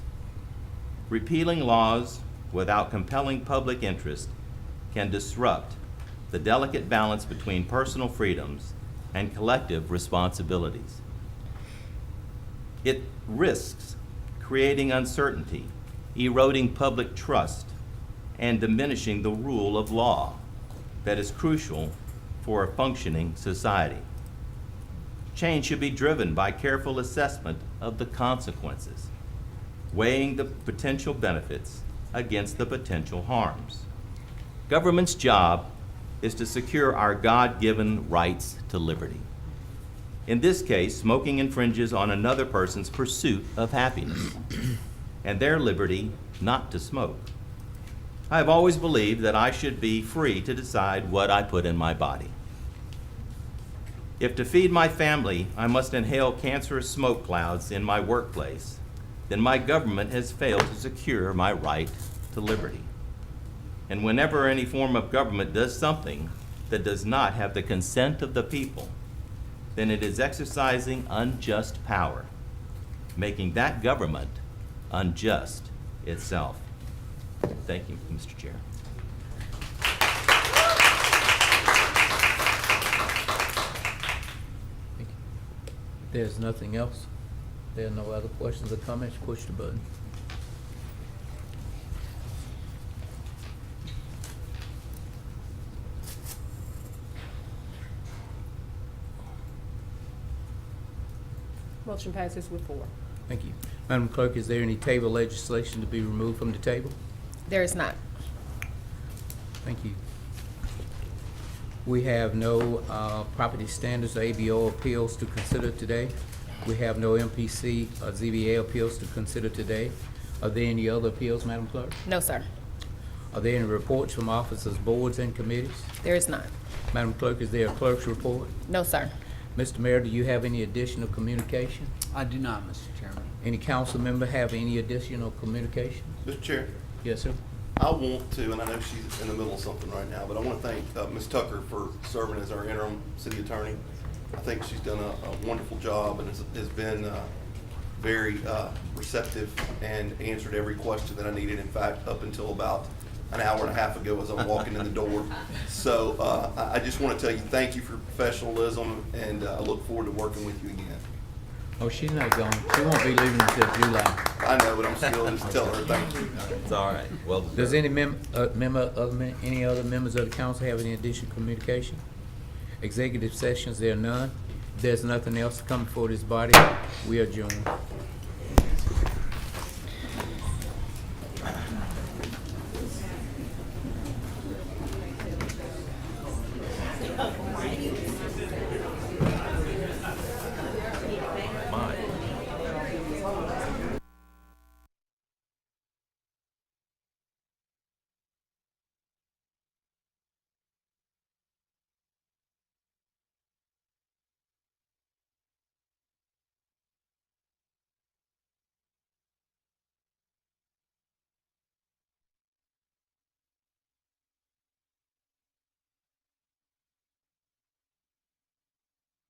repealing laws without compelling public interest can disrupt the delicate balance between personal freedoms and collective responsibilities. It risks creating uncertainty, eroding public trust, and diminishing the rule of law that is crucial for a functioning society. Change should be driven by careful assessment of the consequences, weighing the potential benefits against the potential harms. Government's job is to secure our God-given rights to liberty. In this case, smoking infringes on another person's pursuit of happiness and their liberty not to smoke. I have always believed that I should be free to decide what I put in my body. If to feed my family I must inhale cancerous smoke clouds in my workplace, then my government has failed to secure my right to liberty. And whenever any form of government does something that does not have the consent of the people, then it is exercising unjust power, making that government unjust itself. Thank you, Mr. Chair. If there's nothing else, there are no other questions or comments, push the button. Motion passes with 4. Thank you. Madam Clerk, is there any table legislation to be removed from the table? There is not. Thank you. We have no property standards or ABO appeals to consider today. We have no MPC or ZBA appeals to consider today. Are there any other appeals, Madam Clerk? No, sir. Are there any reports from officers, boards, and committees? There is not. Madam Clerk, is there a clerk's report? No, sir. Mr. Mayor, do you have any additional communication? I do not, Mr. Chairman. Any council member have any additional communication? Mr. Chair, Yes, sir. I want to, and I know she's in the middle of something right now, but I want to thank Ms. Tucker for serving as our interim city attorney. I think she's done a wonderful job and has been very receptive and answered every question that I needed. In fact, up until about an hour and a half ago as I'm walking in the door. So I just want to tell you thank you for professionalism, and I look forward to working with you again. Oh, she's not going. She won't be leaving until July. I know, but I'm still just telling her thank you. It's all right. Well Does any any other members of the council have any additional communication? Executive sessions, there are none. If there's nothing else to come before this body, we adjourn.